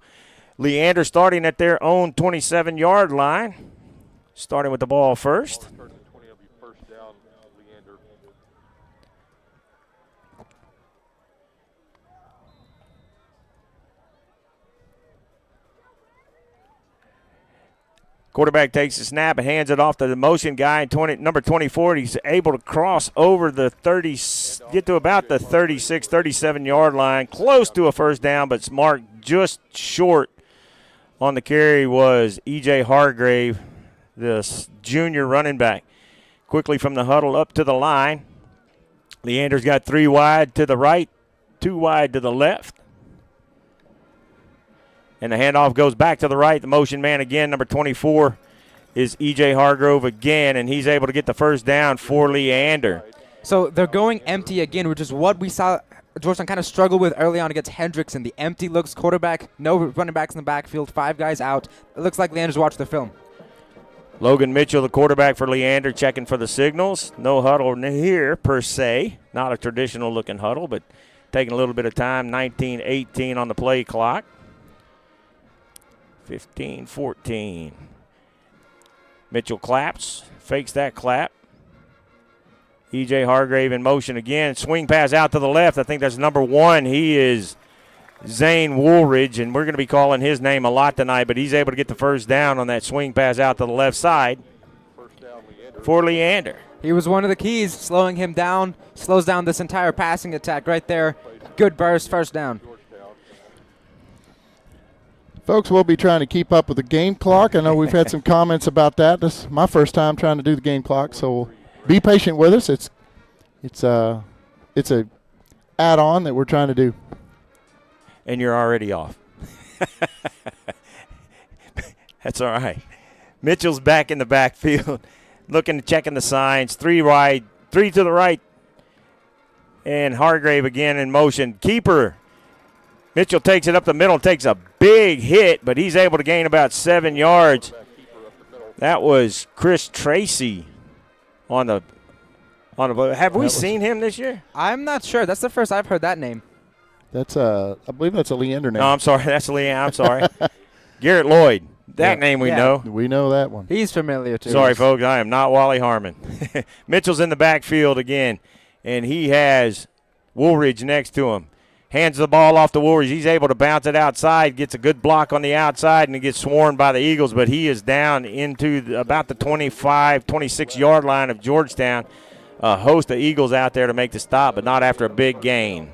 Leander starting at their own 27-yard line, starting with the ball first. Quarterback takes the snap and hands it off to the motion guy. Number 24, he's able to cross over the 30, get to about the 36, 37-yard line, close to a first down, but marked just short on the carry was E.J. Hargrave, the junior running back. Quickly from the huddle up to the line. Leander's got 3 wide to the right, 2 wide to the left. And the handoff goes back to the right. The motion man again, number 24, is E.J. Hargrove again, and he's able to get the first down for Leander. So they're going empty again, which is what we saw Georgetown kind of struggle with early on against Hendrickson. The empty looks quarterback, no running backs in the backfield, 5 guys out. It looks like Leander's watched the film. Logan Mitchell, the quarterback for Leander, checking for the signals. No huddle here per se. Not a traditional-looking huddle, but taking a little bit of time. 19-18 on the play clock. 15-14. Mitchell claps, fakes that clap. E.J. Hargrave in motion again. Swing pass out to the left. I think that's number 1. He is Zane Woolridge, and we're going to be calling his name a lot tonight, but he's able to get the first down on that swing pass out to the left side for Leander. He was one of the keys, slowing him down, slows down this entire passing attack right there. Good burst, first down. Folks, we'll be trying to keep up with the game clock. I know we've had some comments about that. This is my first time trying to do the game clock, so be patient with us. It's a add-on that we're trying to do. And you're already off. That's all right. Mitchell's back in the backfield, checking the signs. 3 wide, 3 to the right, and Hargrave again in motion. Keeper. Mitchell takes it up the middle, takes a big hit, but he's able to gain about 7 yards. That was Chris Tracy on the. Have we seen him this year? I'm not sure. That's the first I've heard that name. That's I believe that's a Leander name. No, I'm sorry. That's Leander. I'm sorry. Garrett Lloyd. That name we know. We know that one. He's familiar too. Sorry, folks. I am not Wally Harmon. Mitchell's in the backfield again, and he has Woolridge next to him. Hands the ball off to Woolridge. He's able to bounce it outside, gets a good block on the outside, and he gets swarmed by the Eagles, but he is down into about the 25, 26-yard line of Georgetown. A host of Eagles out there to make the stop, but not after a big gain.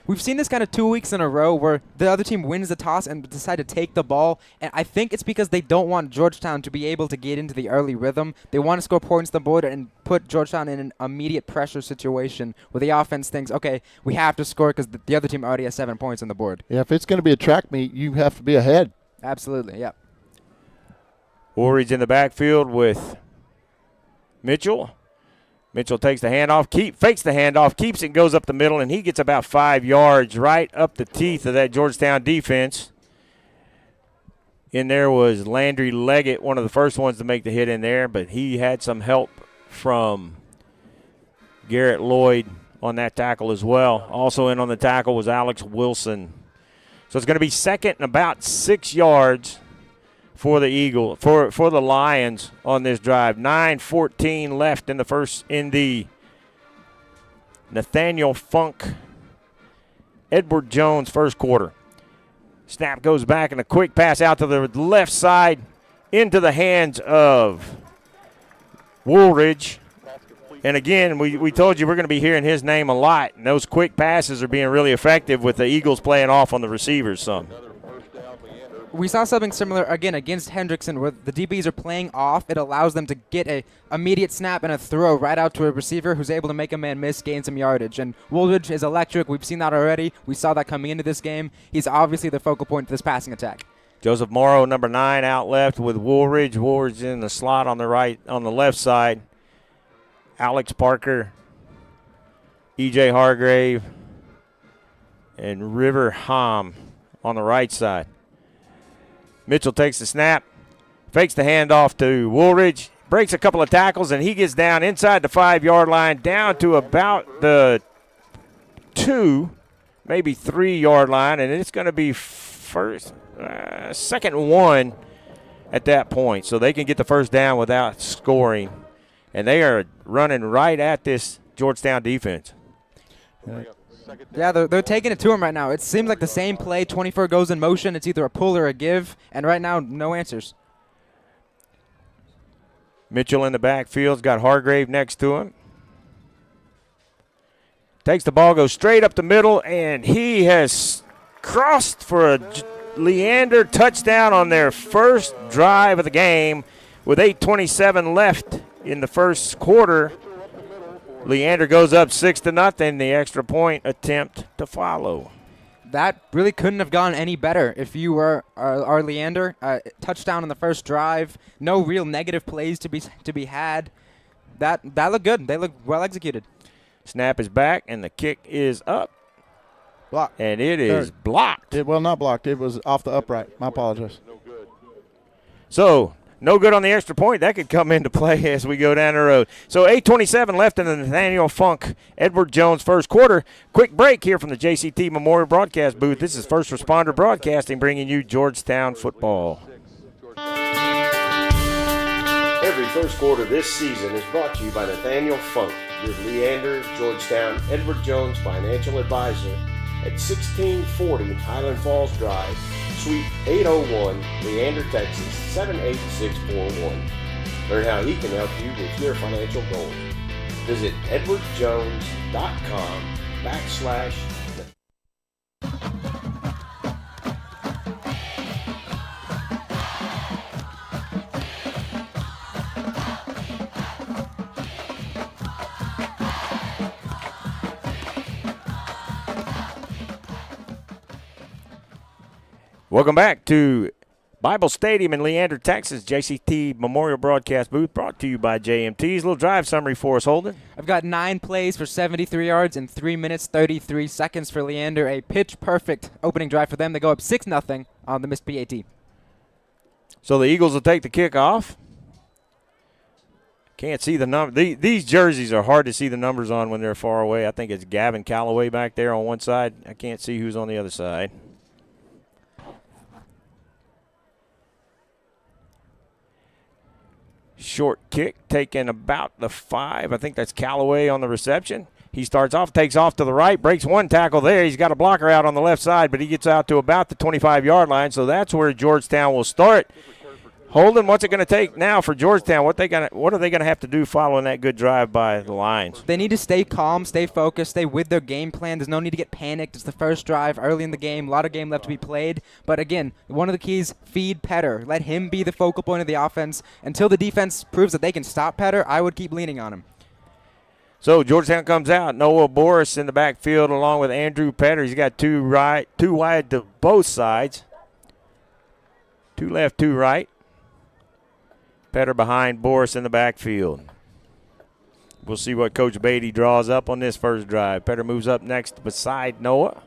We've seen this kind of 2 weeks in a row where the other team wins the toss and decide to take the ball, and I think it's because they don't want Georgetown to be able to get into the early rhythm. They want to score points on the board and put Georgetown in an immediate pressure situation where the offense thinks, okay, we have to score because the other team already has 7 points on the board. Yeah, if it's going to be a track meet, you have to be ahead. Absolutely, yeah. Woolridge in the backfield with Mitchell. Mitchell takes the handoff, fakes the handoff, keeps it, goes up the middle, and he gets about 5 yards right up the teeth of that Georgetown defense. In there was Landry Leggett, one of the first ones to make the hit in there, but he had some help from Garrett Lloyd on that tackle as well. Also in on the tackle was Alex Wilson. So it's going to be second and about 6 yards for the Lions on this drive. 9:14 left in the Nathaniel Funk Edward Jones first quarter. Snap goes back and a quick pass out to the left side into the hands of Woolridge. And again, we told you we're going to be hearing his name a lot, and those quick passes are being really effective with the Eagles playing off on the receivers some. We saw something similar, again, against Hendrickson, where the DBs are playing off. It allows them to get a immediate snap and a throw right out to a receiver who's able to make a man miss, gain some yardage. And Woolridge is electric. We've seen that already. We saw that coming into this game. He's obviously the focal point of this passing attack. Joseph Morrow, number 9, out left with Woolridge. Woolridge in the slot on the left side. Alex Parker, E.J. Hargrave, and River Hom on the right side. Mitchell takes the snap, fakes the handoff to Woolridge, breaks a couple of tackles, and he gets down inside the 5-yard line, down to about the 2, maybe 3-yard line, and it's going to be second and 1 at that point. So they can get the first down without scoring, and they are running right at this Georgetown defense. Yeah, they're taking it to him right now. It seems like the same play. 24 goes in motion. It's either a pull or a give, and right now, no answers. Mitchell in the backfield's got Hargrave next to him. Takes the ball, goes straight up the middle, and he has crossed for a Leander touchdown on their first drive of the game with 8:27 left in the first quarter. Leander goes up 6-0. The extra point attempt to follow. That really couldn't have gone any better if you were our Leander. Touchdown on the first drive. No real negative plays to be had. That looked good. They looked well executed. Snap is back, and the kick is up. Blocked. And it is blocked. Not blocked. It was off the upright. My apologies. So No good on the extra point. That could come into play as we go down the road. So 8:27 left in the Nathaniel Funk Edward Jones first quarter. Quick break here from the JCT Memorial Broadcast booth. This is First Responder Broadcasting bringing you Georgetown football. Every first quarter this season is brought to you by Nathaniel Funk, your Leander, Georgetown, Edward Jones financial advisor at 1640 Highland Falls Drive, Suite 801, Leander, Texas, 78641. Learn how he can help you with your financial goals. Visit edwardjones.com/. Welcome back to Bible Stadium in Leander, Texas. JCT Memorial Broadcast booth brought to you by JMT's. Little drive summary for us, Holden. I've got 9 plays for 73 yards in 3 minutes, 33 seconds for Leander. A pitch-perfect opening drive for them. They go up 6-0 on the missed PAT. So the Eagles will take the kickoff. Can't see the number. These jerseys are hard to see the numbers on when they're far away. I think it's Gavin Calloway back there on one side. I can't see who's on the other side. Short kick taken about the 5. I think that's Callaway on the reception. He starts off, takes off to the right, breaks one tackle there. He's got a blocker out on the left side, but he gets out to about the 25-yard line, so that's where Georgetown will start. Holden, what's it going to take now for Georgetown? What are they going to have to do following that good drive by the Lions? They need to stay calm, stay focused, stay with their game plan. There's no need to get panicked. It's the first drive early in the game. A lot of game left to be played. But again, one of the keys, feed Petter. Let him be the focal point of the offense. Until the defense proves that they can stop Petter, I would keep leaning on him. So Georgetown comes out. Noah Boris in the backfield along with Andrew Petter. He's got two wide to both sides. 2 left, 2 right. Petter behind Boris in the backfield. We'll see what Coach Beatty draws up on this first drive. Petter moves up next beside Noah.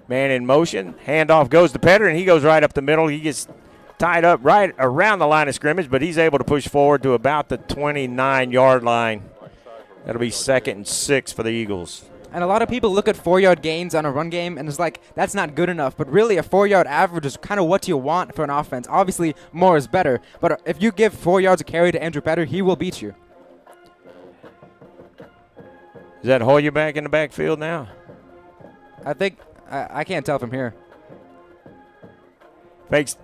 Man in motion. Handoff goes to Petter, and he goes right up the middle. He gets tied up right around the line of scrimmage, but he's able to push forward to about the 29-yard line. That'll be 2nd and 6 for the Eagles. And a lot of people look at 4-yard gains on a run game and it's like, that's not good enough. But really, a 4-yard average is kind of what you want for an offense. Obviously, more is better. But if you give 4 yards a carry to Andrew Petter, he will beat you. Is that Hoyer back in the backfield now? I think, I can't tell from here.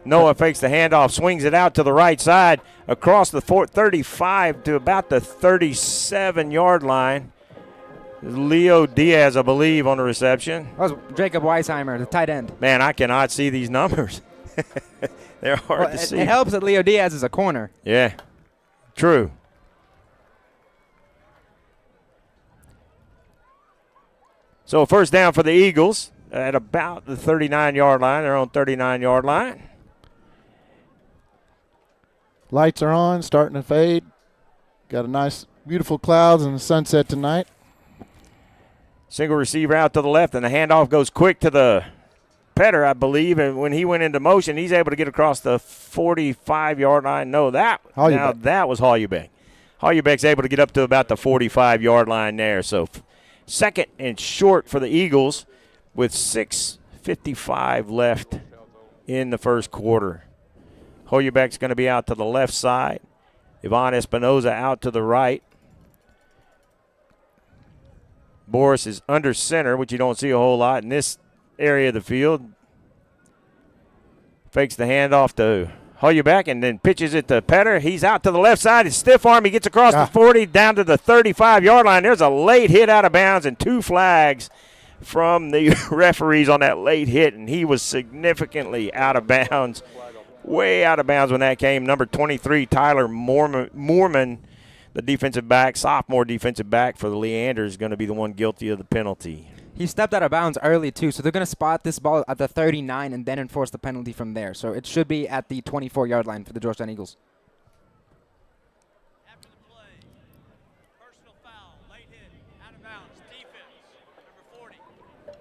Noah fakes the handoff, swings it out to the right side across the 35 to about the 37-yard line. Leo Diaz, I believe, on the reception. That was Jacob Weisheimer, the tight end. Man, I cannot see these numbers. They're hard to see. It helps that Leo Diaz is a corner. Yeah, true. So first down for the Eagles at about the 39-yard line. They're on 39-yard line. Lights are on, starting to fade. Got a nice, beautiful clouds and the sunset tonight. Single receiver out to the left, and the handoff goes quick to the Petter, I believe. And when he went into motion, he's able to get across the 45-yard line. No, that was Hollybeck. Hollybeck's able to get up to about the 45-yard line there. So 2nd and short for the Eagles with 6:55 left in the first quarter. Hollybeck's going to be out to the left side. Ivan Espinoza out to the right. Boris is under center, which you don't see a whole lot in this area of the field. Fakes the handoff to Hollybeck and then pitches it to Petter. He's out to the left side. It's stiff arm. He gets across the 40 down to the 35-yard line. There's a late hit out of bounds and 2 flags from the referees on that late hit, and he was significantly out of bounds, way out of bounds when that came. Number 23, Tyler Moorman, the defensive back, sophomore defensive back for the Leander, is going to be the one guilty of the penalty. He stepped out of bounds early, too, so they're going to spot this ball at the 39 and then enforce the penalty from there. So it should be at the 24-yard line for the Georgetown Eagles. After the play, personal foul, late hit, out of bounds, defense, number 40,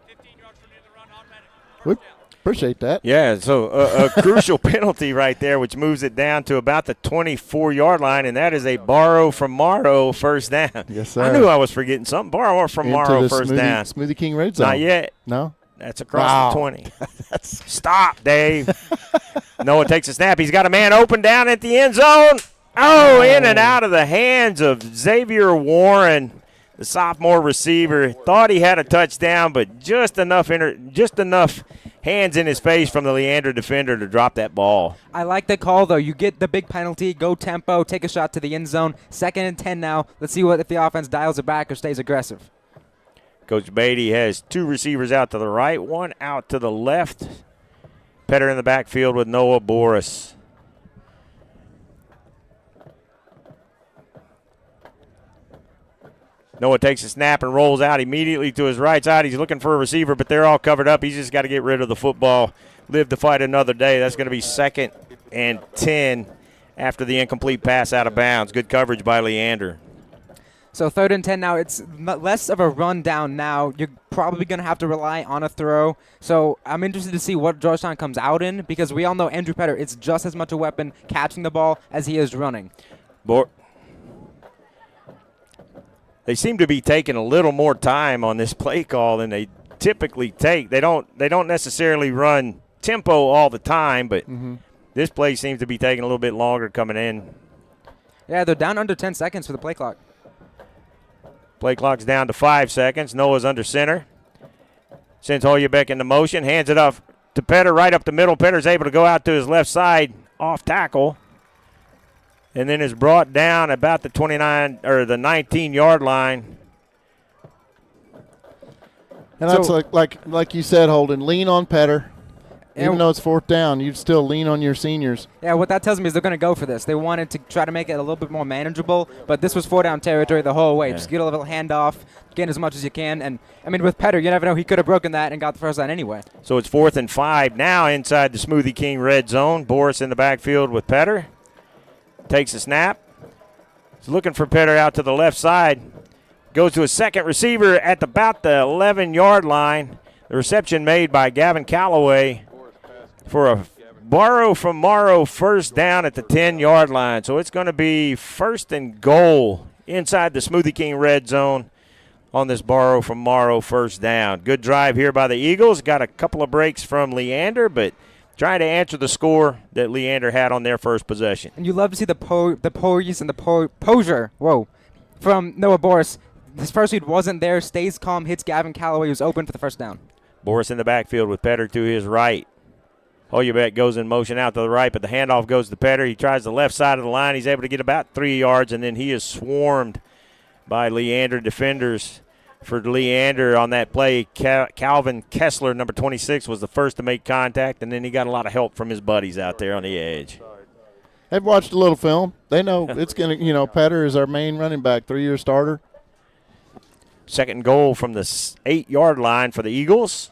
15 yards from the end of the run, automatic, first down. Appreciate that. Yeah, so a crucial penalty right there, which moves it down to about the 24-yard line, and that is a borrow from Morrow first down. Yes, sir. I knew I was forgetting something. Borrow from Morrow first down. Smoothie King red zone. Not yet. No? That's across the 20. Stop, Dave. Noah takes a snap. He's got a man open down at the end zone. Oh, in and out of the hands of Xavier Warren, the sophomore receiver. Thought he had a touchdown, but just enough hands in his face from the Leander defender to drop that ball. I like the call, though. You get the big penalty, go tempo, take a shot to the end zone. 2nd and 10 now. Let's see if the offense dials it back or stays aggressive. Coach Beatty has 2 receivers out to the right, 1 out to the left. Petter in the backfield with Noah Boris. Noah takes a snap and rolls out immediately to his right side. He's looking for a receiver, but they're all covered up. He's just got to get rid of the football, live to fight another day. That's going to be 2nd and 10 after the incomplete pass out of bounds. Good coverage by Leander. So 3rd and 10 now. It's less of a run down now. You're probably going to have to rely on a throw. So I'm interested to see what Georgetown comes out in, because we all know Andrew Petter, it's just as much a weapon catching the ball as he is running. They seem to be taking a little more time on this play call than they typically take. They don't necessarily run tempo all the time, but this play seems to be taking a little bit longer coming in. Yeah, they're down under 10 seconds for the play clock. Play clock's down to 5 seconds. Noah's under center. Sends Hoyebeck into motion. Hands it off to Petter right up the middle. Petter's able to go out to his left side off tackle. And then is brought down about the 29 or the 19-yard line. And that's like you said, Holden, lean on Petter. Even though it's 4th down, you'd still lean on your seniors. Yeah, what that tells me is they're going to go for this. They wanted to try to make it a little bit more manageable, but this was 4-down territory the whole way. Yeah. Just get a little handoff, get as much as you can. And, I mean, with Petter, you never know. He could have broken that and got the first down anyway. So it's 4th and 5 now inside the Smoothie King red zone. Boris in the backfield with Petter. Takes a snap. He's looking for Petter out to the left side. Goes to a second receiver at about the 11-yard line. The reception made by Gavin Calloway for a borrow from Morrow first down at the 10-yard line. So it's going to be 1st and goal inside the Smoothie King red zone on this borrow from Morrow first down. Good drive here by the Eagles. Got a couple of breaks from Leander, but trying to answer the score that Leander had on their first possession. And you love to see the poise and the posure, from Noah Boris. His first read wasn't there, stays calm, hits Gavin Calloway, who's open for the first down. Boris in the backfield with Petter to his right. Hoyebeck goes in motion out to the right, but the handoff goes to Petter. He tries the left side of the line. He's able to get about 3 yards, and then he is swarmed by Leander defenders. For Leander on that play, Calvin Kessler, number 26, was the first to make contact, and then he got a lot of help from his buddies out there on the edge. They've watched a little film. They know it's going to, Petter is our main running back, 3-year starter. 2nd goal from the 8-yard line for the Eagles.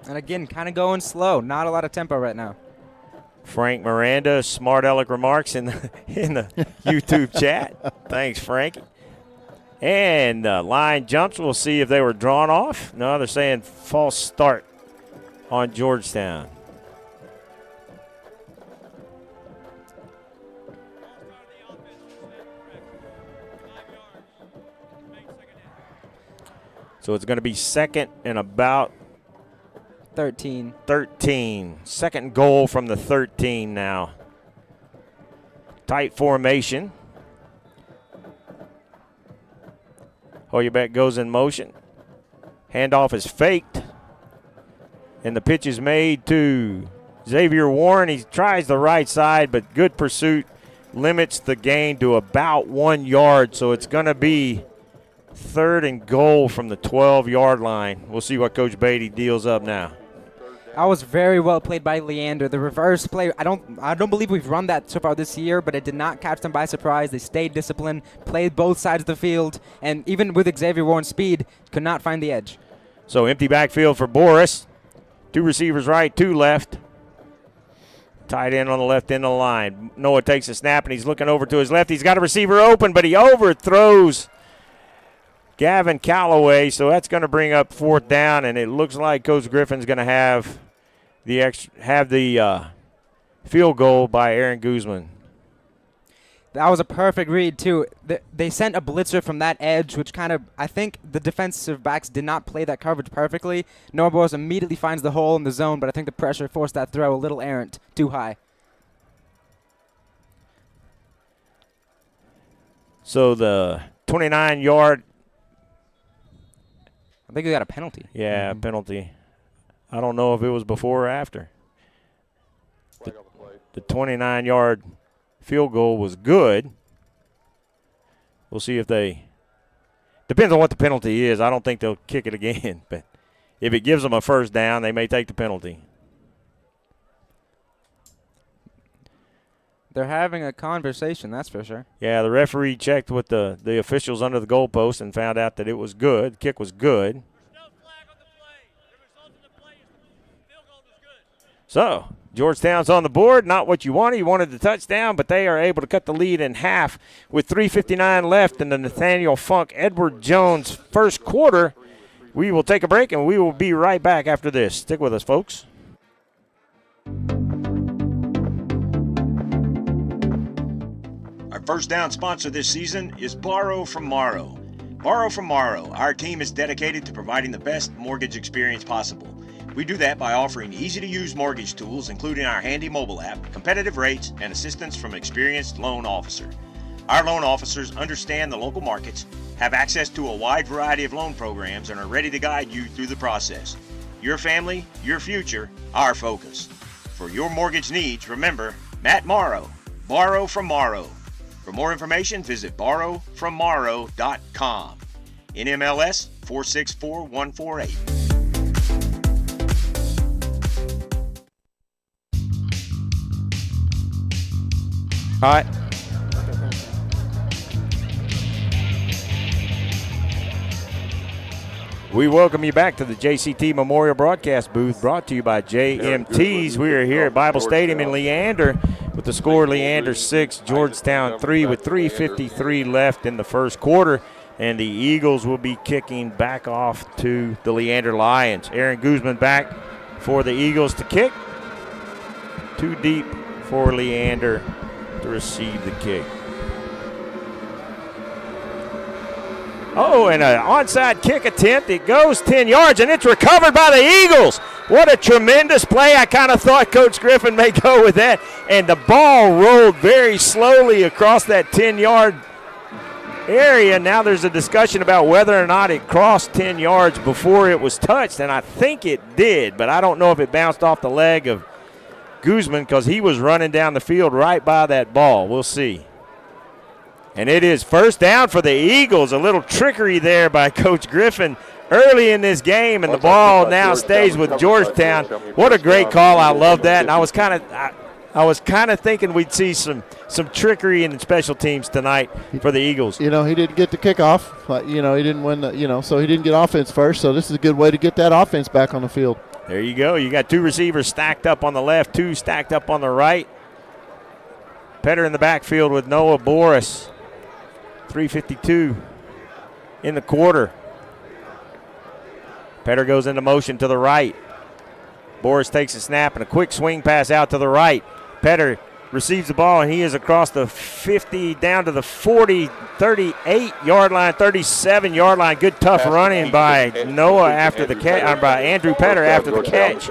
And again, kind of going slow. Not a lot of tempo right now. Frank Miranda, smart aleck remarks in the YouTube chat. Thanks, Frankie. And line jumps. We'll see if they were drawn off. No, they're saying false start on Georgetown. So it's going to be 2nd and about 13. 2nd goal from the 13 now. Tight formation. Hoyebeck goes in motion. Handoff is faked. And the pitch is made to Xavier Warren. He tries the right side, but good pursuit limits the gain to about 1 yard. So it's going to be 3rd and goal from the 12-yard line. We'll see what Coach Beatty deals up now. That was very well played by Leander. The reverse play, I don't believe we've run that so far this year, but it did not catch them by surprise. They stayed disciplined, played both sides of the field, and even with Xavier Warren's speed, could not find the edge. So empty backfield for Boris. 2 receivers right, 2 left. Tight end on the left end of the line. Noah takes a snap, and he's looking over to his left. He's got a receiver open, but he overthrows Gavin Calloway. So that's going to bring up 4th down, and it looks like Coach Griffin's going to have the field goal by Aaron Guzman. That was a perfect read, too. They sent a blitzer from that edge, which kind of, I think the defensive backs did not play that coverage perfectly. Noah Boris immediately finds the hole in the zone, but I think the pressure forced that throw a little errant, too high. So the 29-yard. I think we got a penalty. Yeah, penalty. I don't know if it was before or after. The 29-yard field goal was good. We'll see if they – depends on what the penalty is. I don't think they'll kick it again. But if it gives them a 1st down, they may take the penalty. They're having a conversation, that's for sure. Yeah, the referee checked with the officials under the goalpost and found out that it was good. The kick was good. No flag on the play. The result of the play is field goal was good. So, Georgetown's on the board. Not what you wanted. You wanted the touchdown, but they are able to cut the lead in half with 3:59 left in the Nathaniel Funk Edward Jones first quarter. We will take a break, and we will be right back after this. Stick with us, folks. Our first down sponsor this season is Borrow from Morrow. Borrow from Morrow, our team is dedicated to providing the best mortgage experience possible. We do that by offering easy-to-use mortgage tools, including our handy mobile app, competitive rates, and assistance from an experienced loan officer. Our loan officers understand the local markets, have access to a wide variety of loan programs, and are ready to guide you through the process. Your family, your future, our focus. For your mortgage needs, remember, Matt Morrow, Borrow from Morrow. For more information, visit borrowfrommorrow.com. NMLS 464148. All right. We welcome you back to the JCT Memorial Broadcast Booth, brought to you by JMTs. We are here at Bible Stadium in Leander with the score Leander 6, Georgetown 3 with 3:53 left in the first quarter. And the Eagles will be kicking back off to the Leander Lions. Aaron Guzman back for the Eagles to kick. Too deep for Leander to receive the kick. Oh, and an onside kick attempt. It goes 10 yards, and it's recovered by the Eagles. What a tremendous play. I kind of thought Coach Griffin may go with that. And the ball rolled very slowly across that 10-yard area. Now there's a discussion about whether or not it crossed 10 yards before it was touched, and I think it did, but I don't know if it bounced off the leg of Guzman because he was running down the field right by that ball. We'll see. And it is first down for the Eagles. A little trickery there by Coach Griffin early in this game, and the ball now stays with Georgetown. What a great call. I love that. And I was kind of thinking we'd see some trickery in the special teams tonight for the Eagles. You know, he didn't get the kickoff. But, he didn't win so he didn't get offense first. So this is a good way to get that offense back on the field. There you go. You got two receivers stacked up on the left, two stacked up on the right. Petter in the backfield with Noah Boris. 3:52 in the quarter. Petter goes into motion to the right. Boris takes a snap and a quick swing pass out to the right. Petter receives the ball, and he is across the 50 down to the 40, 38-yard line, 37-yard line. Good tough running by Noah after the catch, by Andrew Petter after the catch.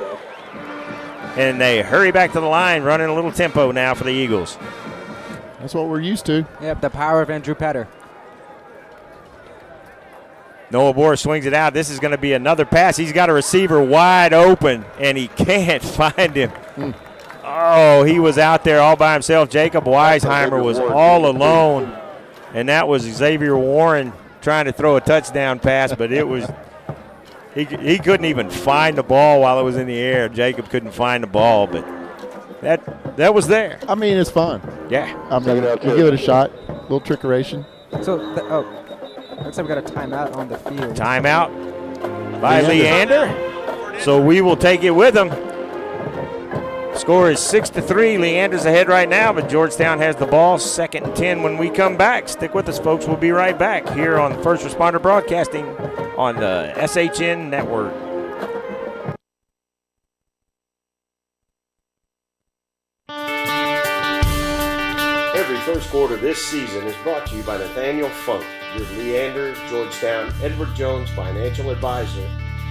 And they hurry back to the line, running a little tempo now for the Eagles. That's what we're used to. Yep, the power of Andrew Petter. Noah Boris swings it out. This is going to be another pass. He's got a receiver wide open, and he can't find him. Oh, he was out there all by himself. Jacob Weisheimer was all alone, and that was Xavier Warren trying to throw a touchdown pass, but it was he couldn't even find the ball while it was in the air. Jacob couldn't find the ball, but that was there. I mean, it's fun. Yeah. I mean, you give it a shot. A little trickeration. So, looks like we got a timeout on the field. Timeout by Leander. So we will take it with him. Score is 6-3. Leander's ahead right now, but Georgetown has the ball. 2nd and 10 when we come back. Stick with us, folks. We'll be right back here on First Responder Broadcasting on the SHN Network. Every first quarter this season is brought to you by Nathaniel Funk, your Leander, Georgetown, Edward Jones financial advisor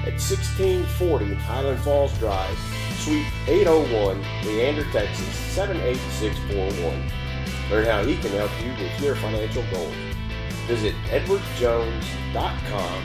at 1640 Highland Falls Drive, Suite 801, Leander, Texas 78641. Learn how he can help you with your financial goals. Visit edwardjones.com/.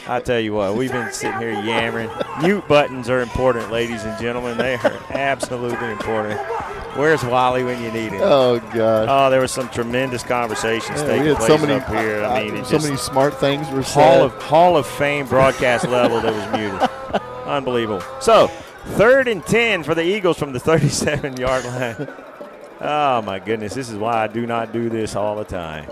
I tell you what, we've been sitting here yammering. Mute buttons are important, ladies and gentlemen. They are absolutely important. Where's Wally when you need him? Oh, God. Oh, there was some tremendous conversations taking place up here. I mean, so many smart things were said. Hall of Fame broadcast level that was muted. Unbelievable. So, 3rd and 10 for the Eagles from the 37-yard line. Oh, my goodness. This is why I do not do this all the time.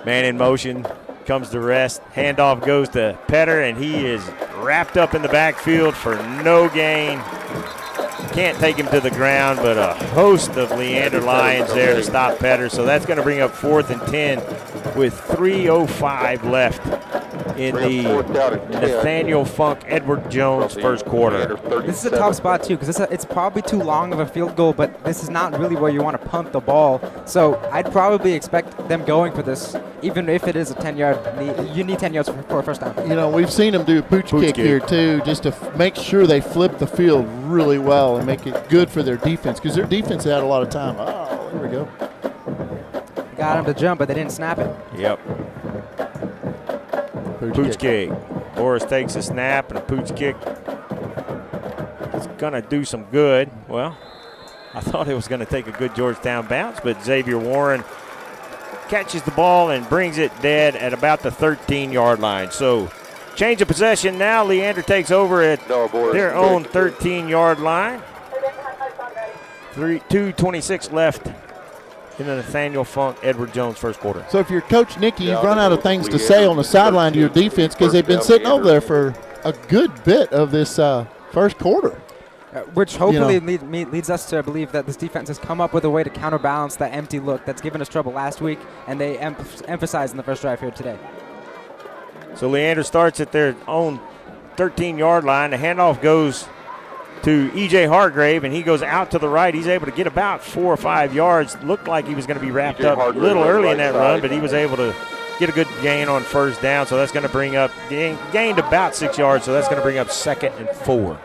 Man in motion, comes to rest. Handoff goes to Petter, and he is wrapped up in the backfield for no gain. Can't take him to the ground, but a host of Leander Lions there to stop Petter. So that's going to bring up 4th and 10 with 3:05 left in the Nathaniel Funk Edward Jones first quarter. This is a tough spot too, because it's probably too long of a field goal, but this is not really where you want to punt the ball. So I'd probably expect them going for this, even if it is a 10-yard. You need 10 yards for a first down. You know, we've seen them do a pooch kick here too, just to make sure they flip the field really well and make it good for their defense, because their defense had a lot of time. Oh, there we go. Got him to jump, but they didn't snap it. Yep. Pooch kick. Boris takes a snap, and a pooch kick is going to do some good. Well, I thought it was going to take a good Georgetown bounce, but Xavier Warren catches the ball and brings it dead at about the 13-yard line. So change of possession now. Leander takes over at their own 13-yard line. 2:26 left in the Nathaniel Funk Edward Jones first quarter. So if you're Coach Nicky, you've run out of things to say on the sideline to your defense, because they've been sitting over there for a good bit of this first quarter. Which hopefully leads us to believe that this defense has come up with a way to counterbalance that empty look that's given us trouble last week, and they emphasized in the first drive here today. So Leander starts at their own 13-yard line. The handoff goes to E.J. Hargrave, and he goes out to the right. He's able to get about 4 or 5 yards. Looked like he was going to be wrapped up a little early in that run, but he was able to get a good gain on first down. So that's going to bring up, gained about 6 yards, so that's going to bring up 2nd and 4.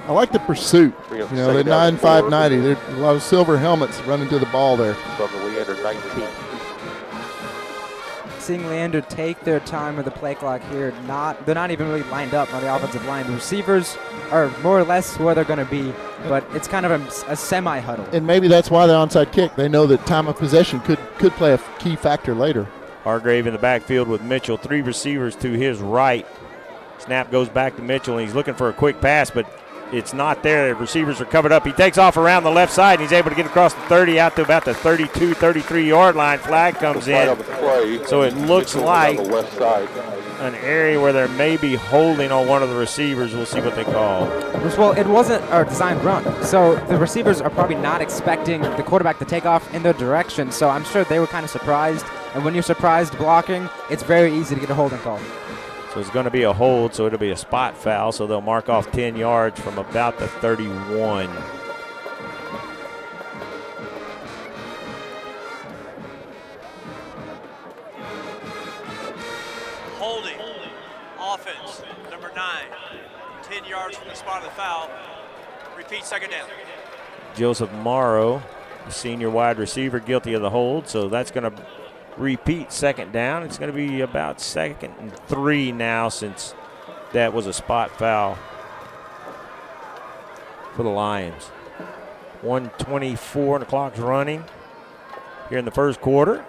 I like the pursuit. Bring up You know, they're second down 9.590. There's a lot of silver helmets running to the ball there. From the Leander 19. Seeing Leander take their time with the play clock here, they're not even really lined up on the offensive line. The receivers are more or less where they're going to be, but it's kind of a semi-huddle. And maybe that's why the onside kick. They know that time of possession could play a key factor later. Hargrave in the backfield with Mitchell. 3 receivers to his right. Snap goes back to Mitchell, and he's looking for a quick pass, but it's not there. The receivers are covered up. He takes off around the left side, and he's able to get across the 30 out to about the 32, 33-yard line. Flag comes in. So it looks like an area where there may be holding on one of the receivers. We'll see what they call. Well, it wasn't a designed run, so the receivers are probably not expecting the quarterback to take off in their direction, so I'm sure they were kind of surprised. And when you're surprised blocking, it's very easy to get a holding call. So it's going to be a hold, so it'll be a spot foul, so they'll mark off 10 yards from about the 31. Holding. Offense. Number 9. 10 yards from the spot of the foul. Repeat, second down. Joseph Morrow, the senior wide receiver, guilty of the hold, so that's going to repeat second down. It's going to be about 2nd and 3 now, since that was a spot foul for the Lions. 1:24 and the clock's running here in the first quarter.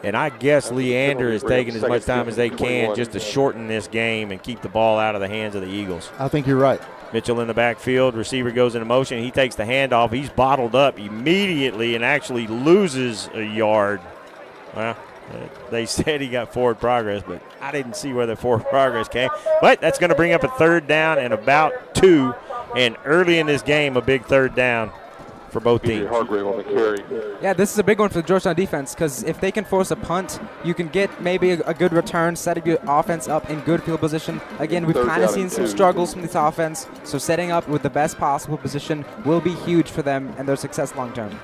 And I guess Leander is taking as much time as they can just to shorten this game and keep the ball out of the hands of the Eagles. I think you're right. Mitchell in the backfield. Receiver goes into motion. He takes the handoff. He's bottled up immediately and actually loses a yard. Well, they said he got forward progress, but I didn't see where the forward progress came. But that's going to bring up a 3rd down and about 2. And early in this game, a big 3rd down for both teams. Hargrave on the carry. Yeah, this is a big one for the Georgetown defense, because if they can force a punt, you can get maybe a good return, setting your offense up in good field position. Again, we've kind of seen some struggles from this offense, so setting up with the best possible position will be huge for them and their success long term.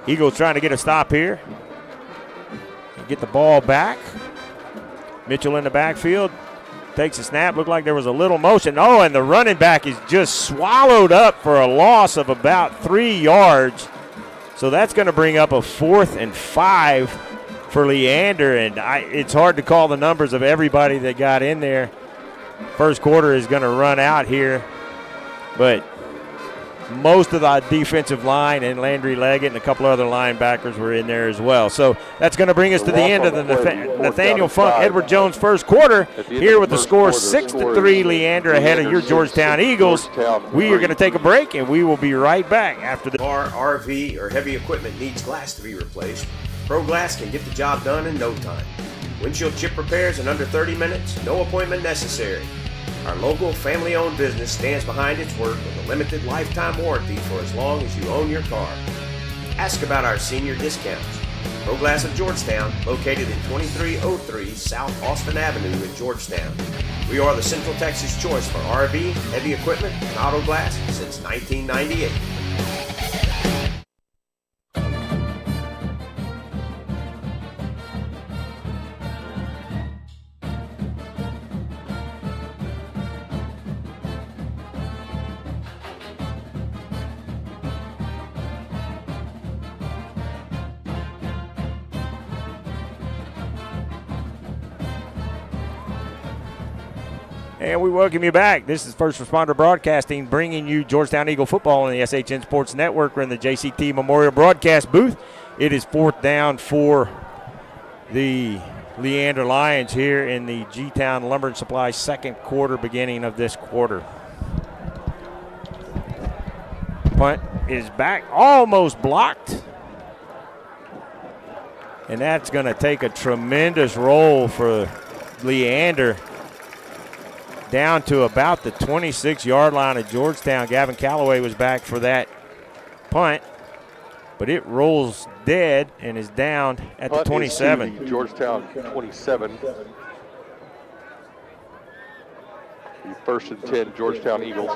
Eagles trying to get a stop here. Get the ball back. Mitchell in the backfield. Takes a snap. Looked like there was a little motion. Oh, and the running back is just swallowed up for a loss of about 3 yards. So that's going to bring up a 4th and 5 for Leander. And it's hard to call the numbers of everybody that got in there. First quarter is going to run out here. But most of the defensive line and Landry Leggett and a couple other linebackers were in there as well. So that's going to bring us to the end of the Nathaniel Funk Edward Jones first quarter here with the score 6-3. Leander ahead of your Georgetown Eagles. We are going to take a break, and we will be right back after the Car, RV, or heavy equipment needs glass to be replaced, Pro Glass can get the job done in no time. Windshield chip repairs in under 30 minutes, no appointment necessary. Our local family-owned business stands behind its work with a limited lifetime warranty for as long as you own your car. Ask about our senior discounts. Pro Glass of Georgetown, located in 2303 South Austin Avenue in Georgetown. We are the Central Texas choice for RV, heavy equipment, and auto glass since 1998. And we welcome you back. This is First Responder Broadcasting, bringing you Georgetown Eagle football on the SHN Sports Network. We're in the JCT Memorial Broadcast booth. It is 4th down for the Leander Lions here in the G-Town Lumber and Supply second quarter, beginning of this quarter. Punt is back, almost blocked. And that's going to take a tremendous roll for Leander. Down to about the 26-yard line of Georgetown. Gavin Calloway was back for that punt, but it rolls dead and is down at the 27. Georgetown 27. The 1st and 10 Georgetown Eagles.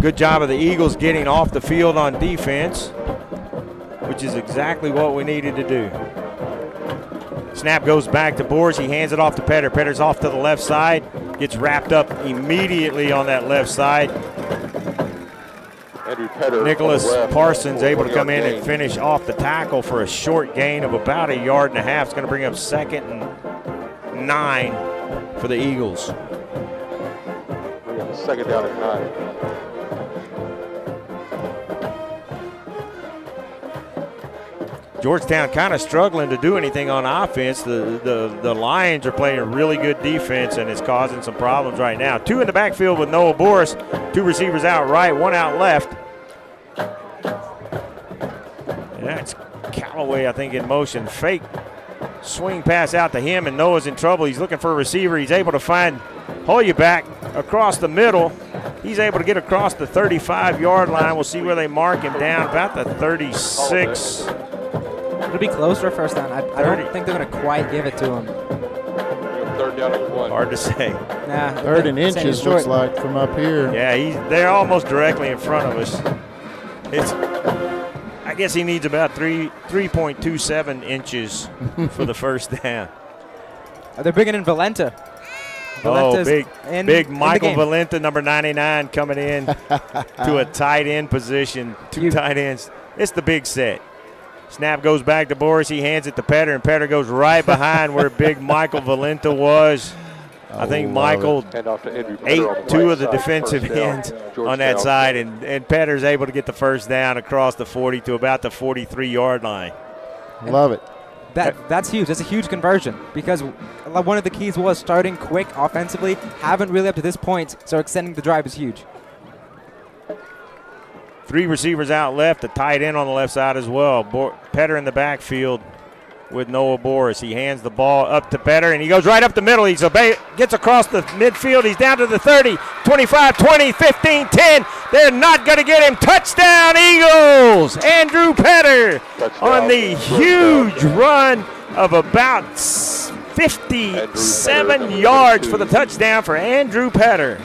Good job of the Eagles getting off the field on defense, which is exactly what we needed to do. Snap goes back to Boers. He hands it off to Petter. Petter's off to the left side. Gets wrapped up immediately on that left side. Nicholas Parsons able to come in and finish off the tackle for a short gain of about 1.5 yards. It's going to bring up 2nd and 9 for the Eagles. We have a 2nd down and 9. Georgetown kind of struggling to do anything on offense. The Lions are playing a really good defense, and it's causing some problems right now. 2 in the backfield with Noah Boris. 2 receivers out right, 1 out left. And that's Callaway, I think, in motion. Fake swing pass out to him, and Noah's in trouble. He's looking for a receiver. He's able to find Holyeback across the middle. He's able to get across the 35-yard line. We'll see where they mark him down, about the 36. It'll be close for a first down. I don't think they're going to quite give it to him. 3rd down and 1. Hard to say. Nah, 3rd and inches looks like from up here. Yeah, they're almost directly in front of us. I guess he needs about 3.27 inches for the first down. They're bringing in Valenta. Big Michael Valenta, number 99, coming in to a tight end position. 2 tight ends. It's the big set. Snap goes back to Boris. He hands it to Petter, and Petter goes right behind where big Michael Valenta was. I think Michael ate 2 of the defensive ends on that side, and Petter's able to get the first down across the 40 to about the 43-yard line. Love it. That's huge. That's a huge conversion because one of the keys was starting quick offensively. Haven't really up to this point, so extending the drive is huge. 3 receivers out left, a tight end on the left side as well. Petter in the backfield with Noah Boris. He hands the ball up to Petter, and he goes right up the middle. He gets across the midfield. He's down to the 30, 25, 20, 15, 10. They're not going to get him. Touchdown, Eagles! Andrew Petter on the huge run of about 57 yards for the touchdown for Andrew Petter.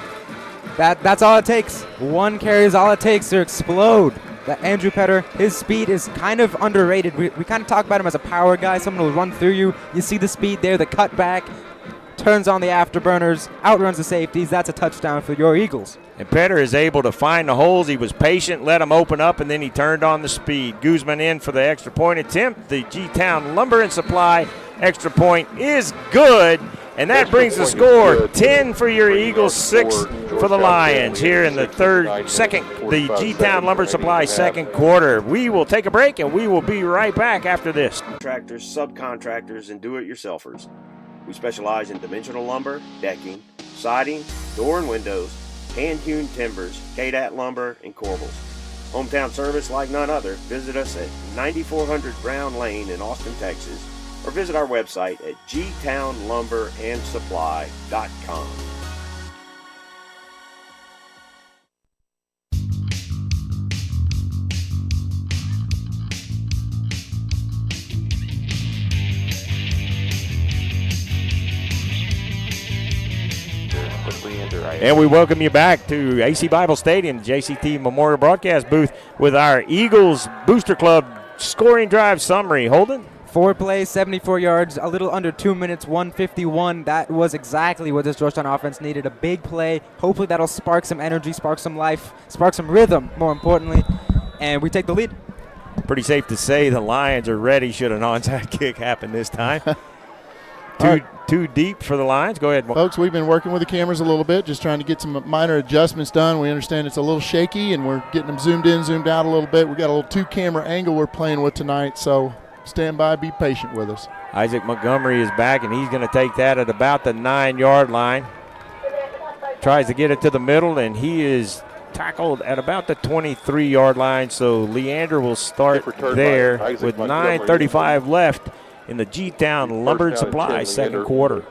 That's all it takes. 1 carry is all it takes to explode. That Andrew Petter, his speed is kind of underrated. We kind of talk about him as a power guy, someone who will run through you. You see the speed there, the cutback, turns on the afterburners, outruns the safeties. That's a touchdown for your Eagles. And Petter is able to find the holes. He was patient, let them open up, and then he turned on the speed. Guzman in for the extra point attempt. The G-Town Lumber and Supply extra point is good. And that brings the score 10 for your Eagles, 6 for the Lions here in the the G-Town Lumber Supply second quarter. We will take a break, and we will be right back after this. Contractors, subcontractors, and do-it-yourselfers. We specialize in dimensional lumber, decking, siding, door and windows, hand-hewn timbers, KDAT lumber, and corbels. Hometown service like none other. Visit us at 9400 Brown Lane in Austin, Texas, or visit our website at gtownlumberandsupply.com. And we welcome you back to AC Bible Stadium, JCT Memorial Broadcast booth with our Eagles Booster Club scoring drive summary. Holden? 4 plays, 74 yards, a little under 2 minutes, 151. That was exactly what this Georgetown offense needed, a big play. Hopefully that'll spark some energy, spark some life, spark some rhythm, more importantly, and we take the lead. Pretty safe to say the Lions are ready should an onside kick happen this time. Too deep for the Lions. Go ahead. Folks, we've been working with the cameras a little bit, just trying to get some minor adjustments done. We understand it's a little shaky, and we're getting them zoomed in, zoomed out a little bit. We've got a little 2-camera angle we're playing with tonight, so stand by, be patient with us. Isaac Montgomery is back, and he's going to take that at about the 9-yard line. Tries to get it to the middle, and he is tackled at about the 23-yard line. So Leander will start there with 9:35 left in the G-Town Lumber and Supply second quarter.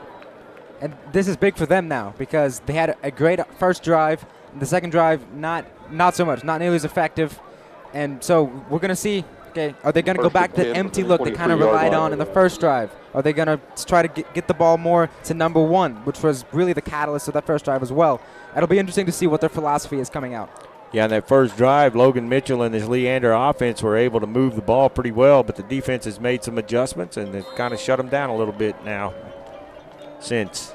And this is big for them now because they had a great first drive. The second drive, not so much, not nearly as effective. And so we're going to see, okay, are they going to go back to the empty look they kind of relied on in the first drive? Are they going to try to get the ball more to number 1, which was really the catalyst of that first drive as well? It'll be interesting to see what their philosophy is coming out. Yeah, on that first drive, Logan Mitchell and his Leander offense were able to move the ball pretty well, but the defense has made some adjustments and they've kind of shut them down a little bit now since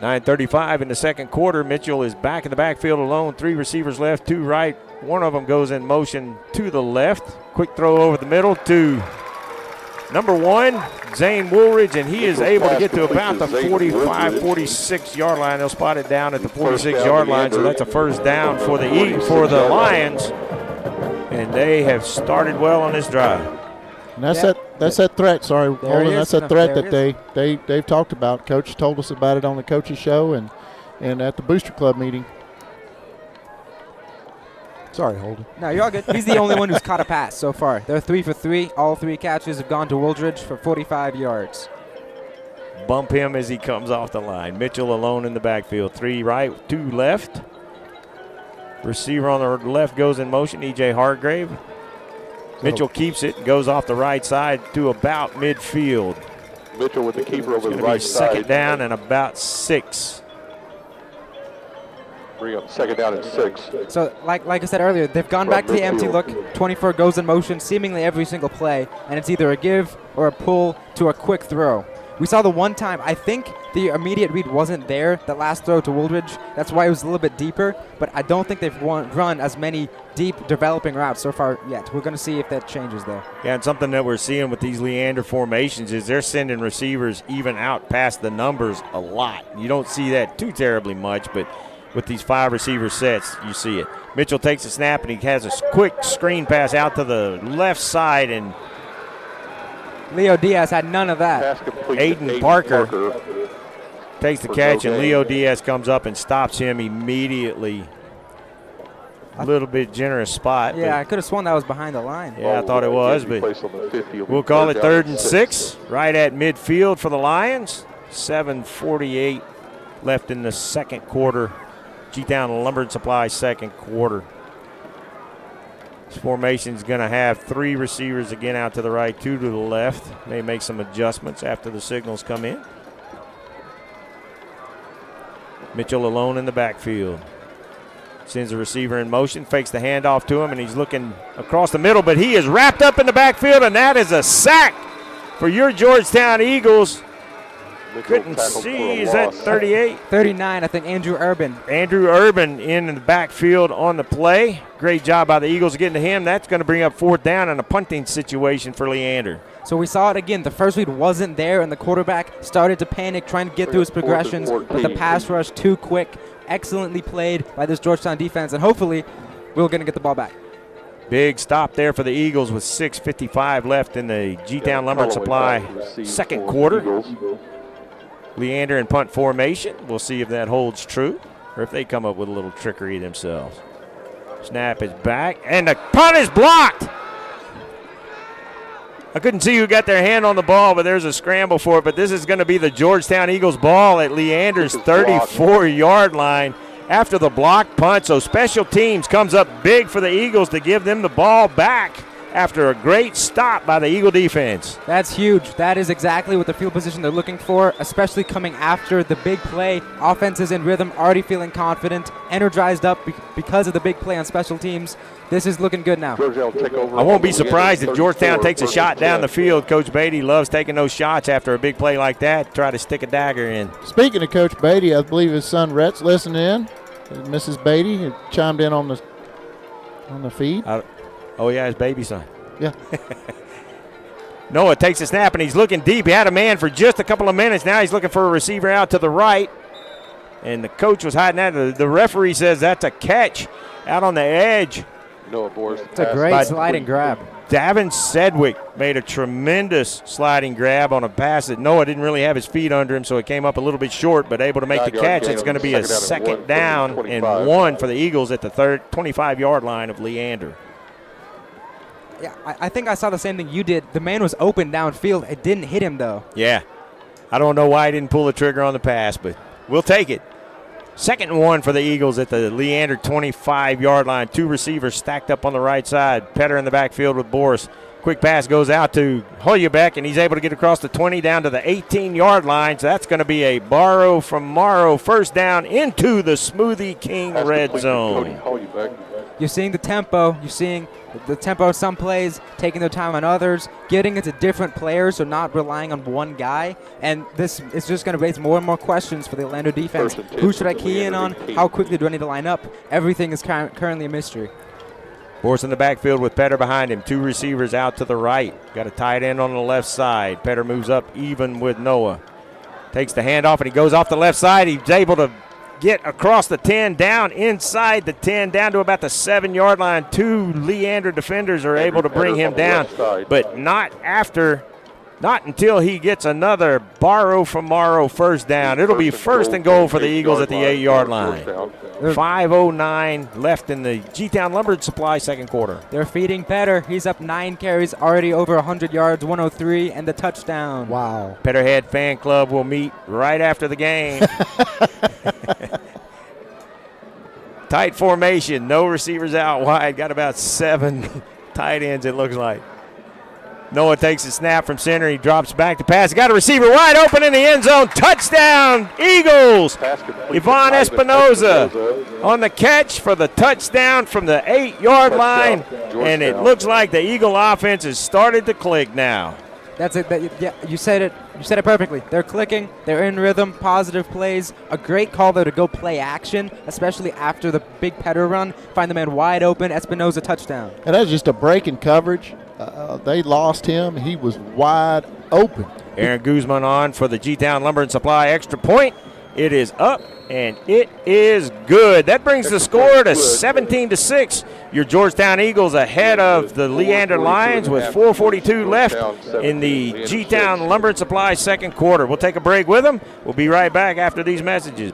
9:35 in the second quarter. Mitchell is back in the backfield alone. 3 receivers left, 2 right. One of them goes in motion to the left. Quick throw over the middle to number 1, Zane Woolridge, and he is able to get to about the 45, 46-yard line. They'll spot it down at the 46-yard line, so that's a first down for the Lions. And they have started well on this drive. And that's that threat. Sorry, Holden. That's that threat that they've talked about. Coach told us about it on the coaches show and at the Booster Club meeting. Sorry, Holden. No, you're all good. He's the only one who's caught a pass so far. They're 3 for 3. All 3 catches have gone to Wooldridge for 45 yards. Bump him as he comes off the line. Mitchell alone in the backfield. 3 right, 2 left. Receiver on the left goes in motion, E.J. Hargrave. Mitchell keeps it and goes off the right side to about midfield. Mitchell with the keeper over the right side. Second down and about 6. Bring up 2nd down and 6. So, like I said earlier, they've gone back to the empty look. 24 goes in motion seemingly every single play, and it's either a give or a pull to a quick throw. We saw the one time, I think the immediate read wasn't there, the last throw to Wooldridge. That's why it was a little bit deeper, but I don't think they've run as many deep developing routes so far yet. We're going to see if that changes, though. Yeah, and something that we're seeing with these Leander formations is they're sending receivers even out past the numbers a lot. You don't see that too terribly much, but with these 5 receiver sets, you see it. Mitchell takes a snap, and he has a quick screen pass out to the left side, and Leo Diaz had none of that. Aiden Parker takes the catch, and Leo Diaz comes up and stops him immediately. A little bit generous spot. Yeah, I could have sworn that was behind the line. Yeah, I thought it was, but we'll call it 3rd and 6, right at midfield for the Lions. 7:48 left in the second quarter. G-Town Lumber and Supply second quarter. This formation is going to have 3 receivers again out to the right, 2 to the left. May make some adjustments after the signals come in. Mitchell alone in the backfield. Sends the receiver in motion, fakes the handoff to him, and he's looking across the middle, but he is wrapped up in the backfield, and that is a sack for your Georgetown Eagles. Couldn't see. Is that 38? 39, I think, Andrew Urban. Andrew Urban in the backfield on the play. Great job by the Eagles getting to him. That's going to bring up 4th down and a punting situation for Leander. So we saw it again. The first read wasn't there, and the quarterback started to panic, trying to get through his progressions, but the pass rush too quick. Excellently played by this Georgetown defense, and hopefully we're going to get the ball back. Big stop there for the Eagles with 6:55 left in the G-Town Lumber and Supply second quarter. Leander in punt formation. We'll see if that holds true or if they come up with a little trickery themselves. Snap is back, and the punt is blocked. I couldn't see who got their hand on the ball, but there's a scramble for it. But this is going to be the Georgetown Eagles ball at Leander's 34-yard line after the block punt. So special teams comes up big for the Eagles to give them the ball back after a great stop by the Eagle defense. That's huge. That is exactly what the field position they're looking for, especially coming after the big play. Offense is in rhythm, already feeling confident, energized up because of the big play on special teams. This is looking good now. I won't be surprised if Georgetown takes a shot down the field. Coach Beatty loves taking those shots after a big play like that, try to stick a dagger in. Speaking of Coach Beatty, I believe his son Rhett's listening in. Mrs. Beatty chimed in on the feed. Oh, yeah, his baby son. Yeah. Noah takes a snap, and he's looking deep. He had a man for just a couple of minutes. Now he's looking for a receiver out to the right. And the coach was hiding that. The referee says that's a catch out on the edge. Noah Boers. It's a great sliding grab. Davin Sedgwick made a tremendous sliding grab on a pass that Noah didn't really have his feet under him, so it came up a little bit short, but able to make the catch. It's going to be a second down and 1 for the Eagles at the 25-yard line of Leander. Yeah, I think I saw the same thing you did. The man was open downfield. It didn't hit him, though. Yeah. I don't know why he didn't pull the trigger on the pass, but we'll take it. 2nd and 1 for the Eagles at the Leander 25-yard line. 2 receivers stacked up on the right side. Petter in the backfield with Boris. Quick pass goes out to Holybeck, and he's able to get across the 20 down to the 18-yard line. So that's going to be a borrow from Morrow first down into the Smoothie King red zone. You're seeing the tempo. You're seeing the tempo of some plays, taking their time on others, getting into different players, so not relying on one guy. And this is just going to raise more and more questions for the Leander defense. Who should I key in on? How quickly do I need to line up? Everything is currently a mystery. Force in the backfield with Petter behind him. 2 receivers out to the right. Got a tight end on the left side. Petter moves up even with Noah. Takes the handoff, and he goes off the left side. He's able to get across the 10, down inside the 10, down to about the 7-yard line. 2 Leander defenders are able to bring him down, but not until he gets another borrow from Morrow first down. It'll be first and goal for the Eagles at the 8-yard line. 5:09 left in the G-Town Lumber and Supply second quarter. They're feeding Petter. He's up 9 carries, already over 100 yards, 103, and the touchdown. Wow. Petterhead Fan Club will meet right after the game. Tight formation, no receivers out wide. Got about 7 tight ends, it looks like. Noah takes a snap from center. He drops back to pass. Got a receiver wide open in the end zone. Touchdown, Eagles. Yvonne Espinoza on the catch for the touchdown from the 8-yard line. And it looks like the Eagle offense has started to click now. That's it. Yeah, you said it. You said it perfectly. They're clicking. They're in rhythm. Positive plays. A great call, though, to go play action, especially after the big Petter run. Find the man wide open. Espinoza touchdown. And that's just a break in coverage. They lost him. He was wide open. Aaron Guzman on for the G-Town Lumber and Supply extra point. It is up, and it is good. That brings the score to 17-6. Your Georgetown Eagles ahead of the Leander Lions with 4:42 left in the G-Town Lumber and Supply second quarter. We'll take a break with them. We'll be right back after these messages.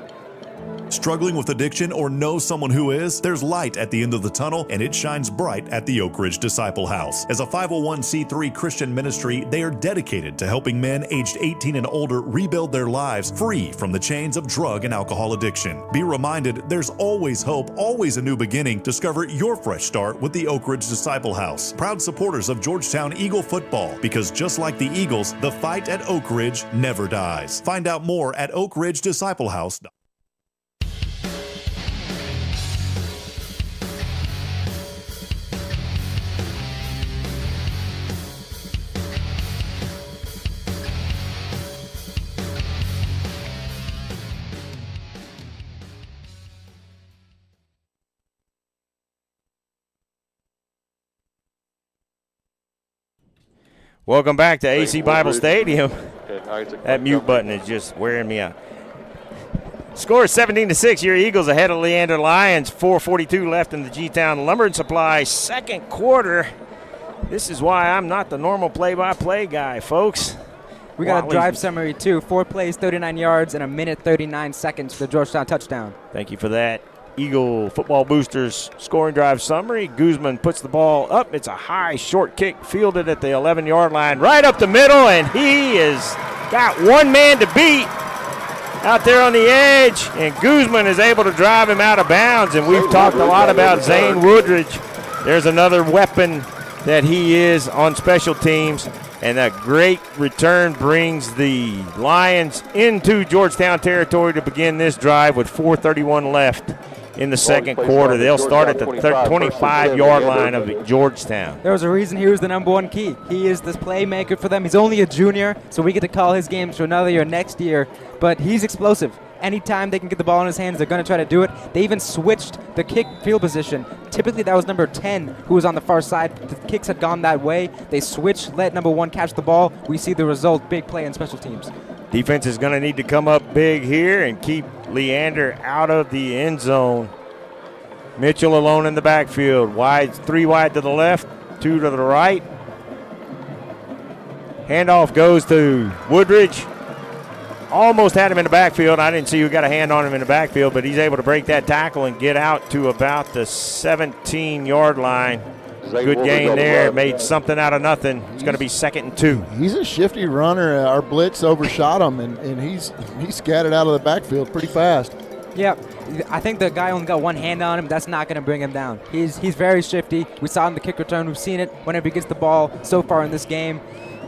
Struggling with addiction or know someone who is? There's light at the end of the tunnel, and it shines bright at the Oak Ridge Disciple House. As a 501c3 Christian ministry, they are dedicated to helping men aged 18 and older rebuild their lives free from the chains of drug and alcohol addiction. Be reminded, there's always hope, always a new beginning. Discover your fresh start with the Oak Ridge Disciple House. Proud supporters of Georgetown Eagle football, because just like the Eagles, the fight at Oak Ridge never dies. Find out more at oakridgedisciplehouse.com. Welcome back to AC Bible Stadium. That mute button is just wearing me out. Score is 17-6. Your Eagles ahead of Leander Lions. 4:42 left in the G-Town Lumber and Supply second quarter. This is why I'm not the normal play-by-play guy, folks. We got a drive summary, too. 4 plays, 39 yards, and a minute 39 seconds for the Georgetown touchdown. Thank you for that. Eagle Football Boosters scoring drive summary. Guzman puts the ball up. It's a high, short kick fielded at the 11-yard line, right up the middle, and he has got one man to beat out there on the edge, and Guzman is able to drive him out of bounds, and we've talked a lot about Zane Woodridge. There's another weapon that he is on special teams, and that great return brings the Lions into Georgetown territory to begin this drive with 4:31 left in the second quarter. They'll start at the 25-yard line of Georgetown. There was a reason he was the number 1 key. He is this playmaker for them. He's only a junior, so we get to call his games for another year next year, but he's explosive. Anytime they can get the ball in his hands, they're going to try to do it. They even switched the kick field position. Typically, that was number 10 who was on the far side. The kicks had gone that way. They switched, let number 1 catch the ball. We see the result, big play in special teams. Defense is going to need to come up big here and keep Leander out of the end zone. Mitchell alone in the backfield. Wide, 3 wide to the left, 2 to the right. Handoff goes to Woodridge. Almost had him in the backfield. I didn't see who got a hand on him in the backfield, but he's able to break that tackle and get out to about the 17-yard line. Good gain there. Made something out of nothing. It's going to be 2nd and 2. He's a shifty runner. Our blitz overshot him, and he scattered out of the backfield pretty fast. Yep. I think the guy only got one hand on him. That's not going to bring him down. He's very shifty. We saw it in the kick return. We've seen it whenever he gets the ball so far in this game.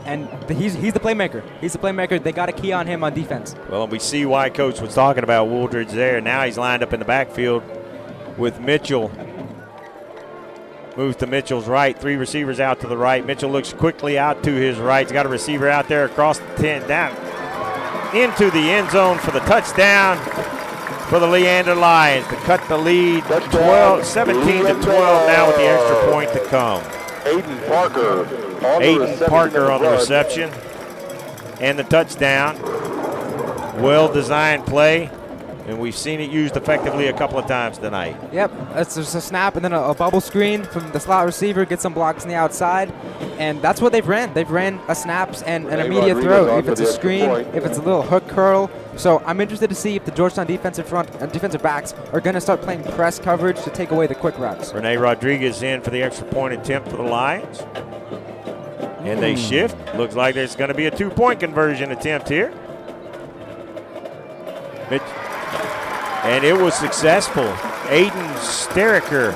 And he's the playmaker. He's the playmaker. They got to key on him on defense. Well, and we see why Coach was talking about Wooldridge there. Now he's lined up in the backfield with Mitchell. Moves to Mitchell's right. 3 receivers out to the right. Mitchell looks quickly out to his right. He's got a receiver out there across the 10, down into the end zone for the touchdown for the Leander Lions to cut the lead 17 to 12 now with the extra point to come. Aiden Parker on the reception and the touchdown. Well-designed play, and we've seen it used effectively a couple of times tonight. Yep, it's just a snap and then a bubble screen from the slot receiver, get some blocks on the outside, and that's what they've ran. They've ran a snaps and an immediate throw. If it's a screen, if it's a little hook curl. So I'm interested to see if the Georgetown defensive backs are going to start playing press coverage to take away the quick routes. Rene Rodriguez in for the extra point attempt for the Lions. And they shift. Looks like there's going to be a 2-point conversion attempt here. And it was successful. Aiden Stericker,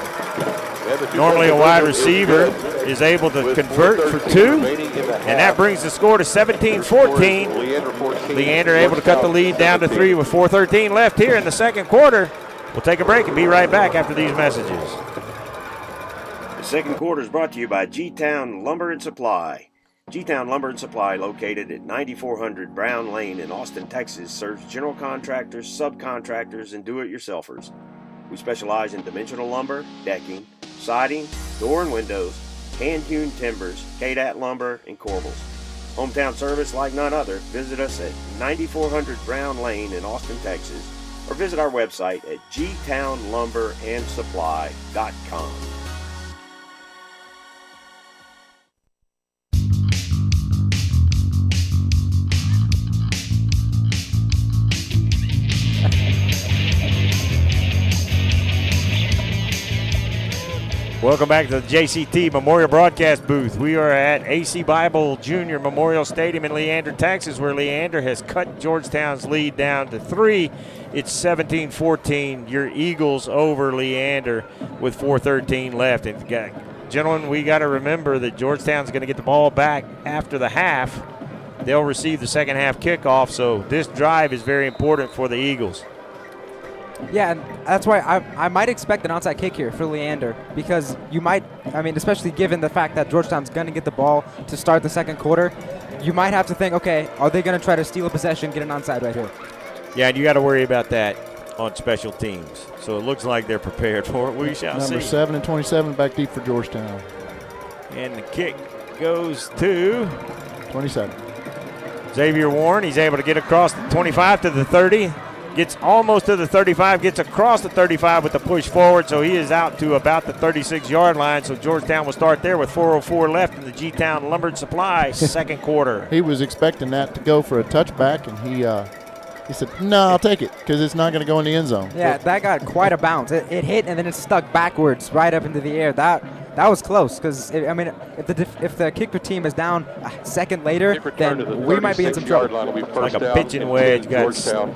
normally a wide receiver, is able to convert for 2. And that brings the score to 17-14. Leander able to cut the lead down to 3 with 4:13 left here in the second quarter. We'll take a break and be right back after these messages. The second quarter is brought to you by G-Town Lumber and Supply. G-Town Lumber and Supply, located at 9400 Brown Lane in Austin, Texas, serves general contractors, subcontractors, and do-it-yourselfers. We specialize in dimensional lumber, decking, siding, door and windows, hand-hewn timbers, KDAT lumber, and corbels. Hometown service like none other. Visit us at 9400 Brown Lane in Austin, Texas, or visit our website at gtownlumberandsupply.com. Welcome back to the JCT Memorial Broadcast Booth. We are at AC Bible Junior Memorial Stadium in Leander, Texas, where Leander has cut Georgetown's lead down to 3. It's 17-14. Your Eagles over Leander with 4:13 left. And gentlemen, we got to remember that Georgetown's going to get the ball back after the half. They'll receive the second half kickoff, so this drive is very important for the Eagles. Yeah, and that's why I might expect an onside kick here for Leander, because you might, especially given the fact that Georgetown's going to get the ball to start the second quarter, you might have to think, okay, are they going to try to steal a possession, get an onside right here? Yeah, and you got to worry about that on special teams. So it looks like they're prepared for it. We shall see. Number 7 and 27 back deep for Georgetown. And the kick goes to 27. Xavier Warren. He's able to get across the 25 to the 30. Gets almost to the 35, gets across the 35 with the push forward, so he is out to about the 36-yard line. So Georgetown will start there with 4:04 left in the G-Town Lumber and Supply second quarter. He was expecting that to go for a touchback, and he said, no, I'll take it because it's not going to go in the end zone. Yeah, that got quite a bounce. It hit, and then it stuck backwards right up into the air. That was close because, if the kicker team is down a second later, then we might be in some trouble. Like a pitching wedge got with some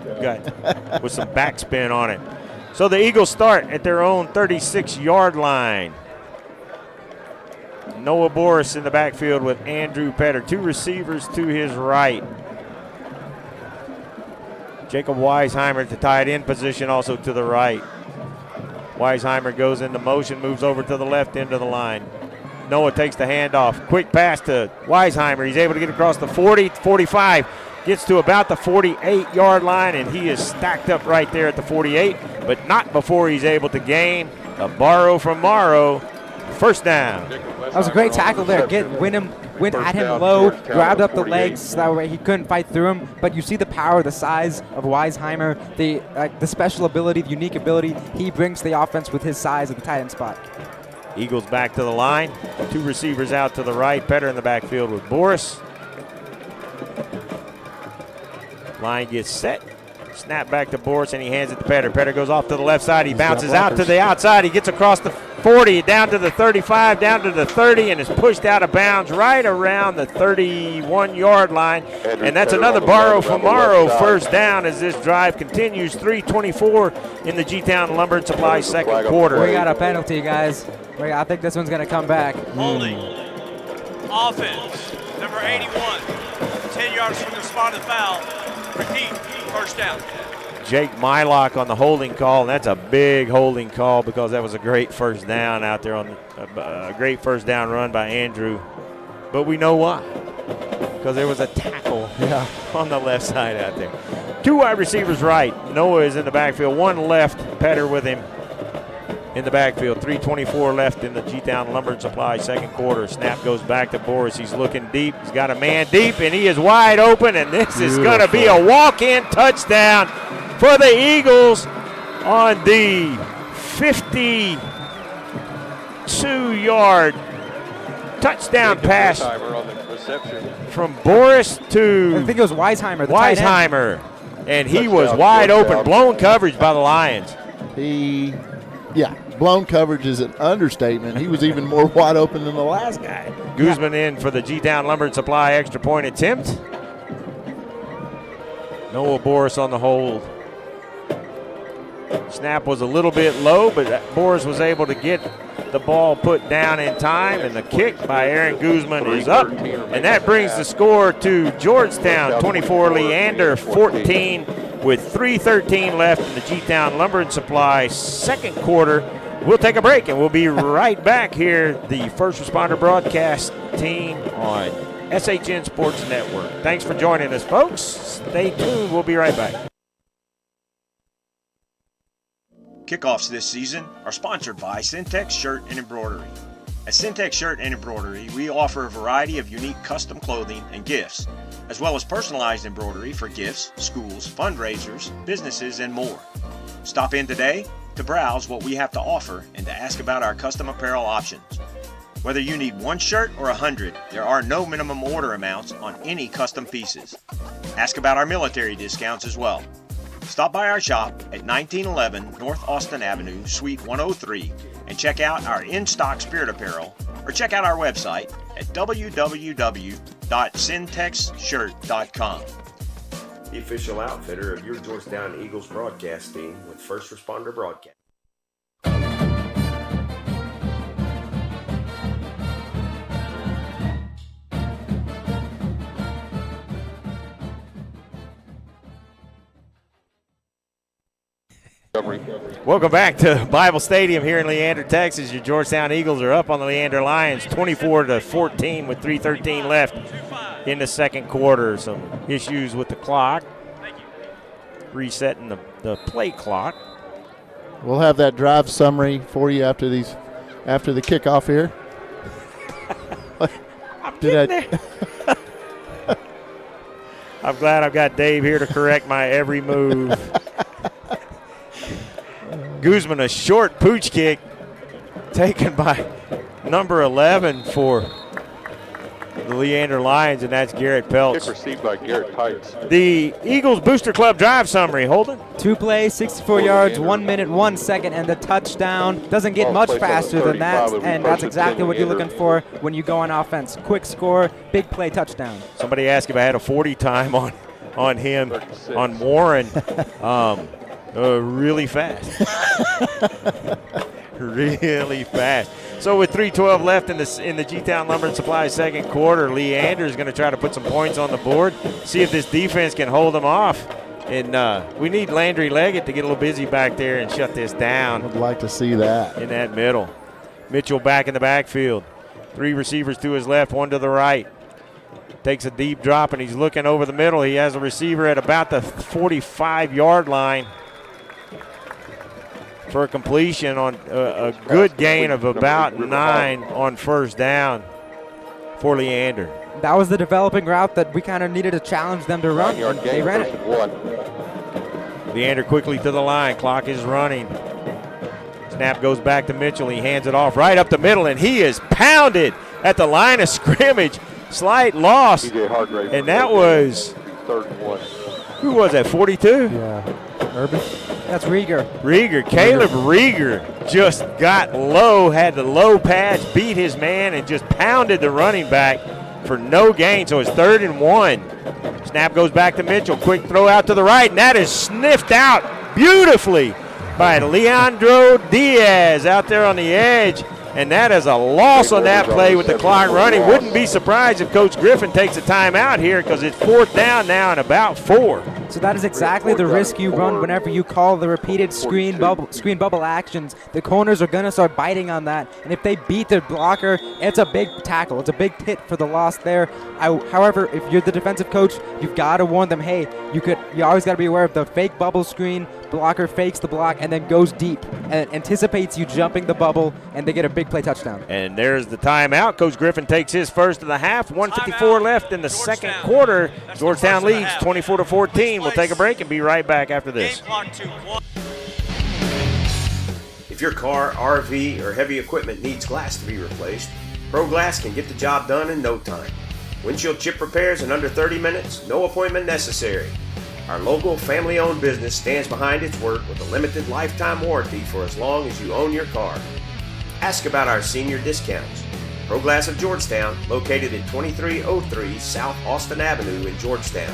backspin on it. So the Eagles start at their own 36-yard line. Noah Boris in the backfield with Andrew Petter. 2 receivers to his right. Jacob Weisheimer at the tight end position also to the right. Weisheimer goes into motion, moves over to the left end of the line. Noah takes the handoff. Quick pass to Weisheimer. He's able to get across the 40, 45. Gets to about the 48-yard line, and he is stacked up right there at the 48, but not before he's able to gain a borrow from Morrow. First down. That was a great tackle there. Went at him low, grabbed up the legs so that way he couldn't fight through him. But you see the power, the size of Weisheimer, the special ability, the unique ability he brings to the offense with his size at the tight end spot. Eagles back to the line. 2 receivers out to the right. Petter in the backfield with Boris. Line gets set. Snap back to Boris, and he hands it to Petter. Petter goes off to the left side. He bounces out to the outside. He gets across the 40, down to the 35, down to the 30, and is pushed out of bounds right around the 31-yard line. And that's another Barrow from Morrow first down as this drive continues. 3:24 in the G-Town Lumber and Supply second quarter. We got a penalty, guys. I think this one's going to come back. Holding. Offense, number 81. 10 yards from the spot of the foul. Repeat, first down. Jake Mylock on the holding call, and that's a big holding call because that was a great first down out there on a great first down run by Andrew. But we know why, because there was a tackle on the left side out there. 2 wide receivers right. Noah is in the backfield. 1 left, Petter with him in the backfield. 3:24 left in the G-Town Lumber and Supply second quarter. Snap goes back to Boris. He's looking deep. He's got a man deep, and he is wide open, and this is going to be a walk-in touchdown for the Eagles on the 52-yard touchdown pass from Boris to I think it was Weisheimer. The tight end. Weisheimer, and he was wide open. Blown coverage by the Lions. Blown coverage is an understatement. He was even more wide open than the last guy. Guzman in for the G-Town Lumber and Supply extra point attempt. Noah Boris on the hold. Snap was a little bit low, but Boris was able to get the ball put down in time, and the kick by Aaron Guzman is up, and that brings the score to Georgetown 24, Leander 14, with 3:13 left in the G-Town Lumber and Supply second quarter. We'll take a break, and we'll be right back here, the First Responder Broadcast team on SHN Sports Network. Thanks for joining us, folks. Stay tuned. We'll be right back. Kickoffs this season are sponsored by Syntex Shirt and Embroidery. At Syntex Shirt and Embroidery, we offer a variety of unique custom clothing and gifts, as well as personalized embroidery for gifts, schools, fundraisers, businesses, and more. Stop in today to browse what we have to offer and to ask about our custom apparel options. Whether you need 1 shirt or 100, there are no minimum order amounts on any custom pieces. Ask about our military discounts as well. Stop by our shop at 1911 North Austin Avenue, Suite 103, and check out our in-stock spirit apparel, or check out our website at www.syntexshirt.com. The official outfitter of your Georgetown Eagles broadcast team with First Responder Broadcast. Welcome back to Bible Stadium here in Leander, Texas. Your Georgetown Eagles are up on the Leander Lions 24-14 with 3:13 left in the second quarter. Some issues with the clock. Resetting the play clock. We'll have that drive summary for you after the kickoff here. I'm glad I've got Dave here to correct my every move. Guzman, a short pooch kick taken by number 11 for the Leander Lions, and that's Garrett Peltz. Kick received by Garrett Tights. The Eagles Booster Club drive summary, Holden. 2 plays, 64 yards, 1 minute, 1 second, and the touchdown. Doesn't get much faster than that, and that's exactly what you're looking for when you go on offense. Quick score, big play, touchdown. Somebody asked if I had a 40 time on him, 36. on Warren. Really fast. Really fast. So with 3:12 left in the G-Town Lumber and Supply second quarter, Leander is going to try to put some points on the board, see if this defense can hold them off. And we need Landry Leggett to get a little busy back there and shut this down. I'd like to see that. In that middle. Mitchell back in the backfield. 3 receivers to his left, 1 to the right. Takes a deep drop, and he's looking over the middle. He has a receiver at about the 45-yard line for a completion on a good gain of about 9 on first down for Leander. That was the developing route that we kind of needed to challenge them to run, and they ran it. Leander quickly to the line. Clock is running. Snap goes back to Mitchell. He hands it off right up the middle, and he is pounded at the line of scrimmage. Slight loss. And that was, 3rd and 1. who was that, 42? Yeah, Urban. That's Rieger. Caleb Rieger just got low, had the low pads, beat his man, and just pounded the running back for no gain. So it's 3rd and 1. Snap goes back to Mitchell. Quick throw out to the right, and that is sniffed out beautifully by Leandro Diaz out there on the edge. And that is a loss on that play with the clock running. Wouldn't be surprised if Coach Griffin takes a timeout here because it's 4th down now and about 4. So that is exactly the risk you run whenever you call the repeated screen bubble actions. The corners are going to start biting on that. And if they beat their blocker, it's a big tackle. It's a big hit for the loss there. However, if you're the defensive coach, you've got to warn them, hey, you always got to be aware of the fake bubble screen. Blocker fakes the block and then goes deep and anticipates you jumping the bubble, and they get a big play touchdown. And there's the timeout. Coach Griffin takes his first of the half. 1:54 left in the second quarter. Georgetown leads 24-14. We'll take a break and be right back after this. If your car, RV, or heavy equipment needs glass to be replaced, Pro Glass can get the job done in no time. Windshield chip repairs in under 30 minutes, no appointment necessary. Our local family-owned business stands behind its work with a limited lifetime warranty for as long as you own your car. Ask about our senior discounts. Pro Glass of Georgetown, located at 2303 South Austin Avenue in Georgetown.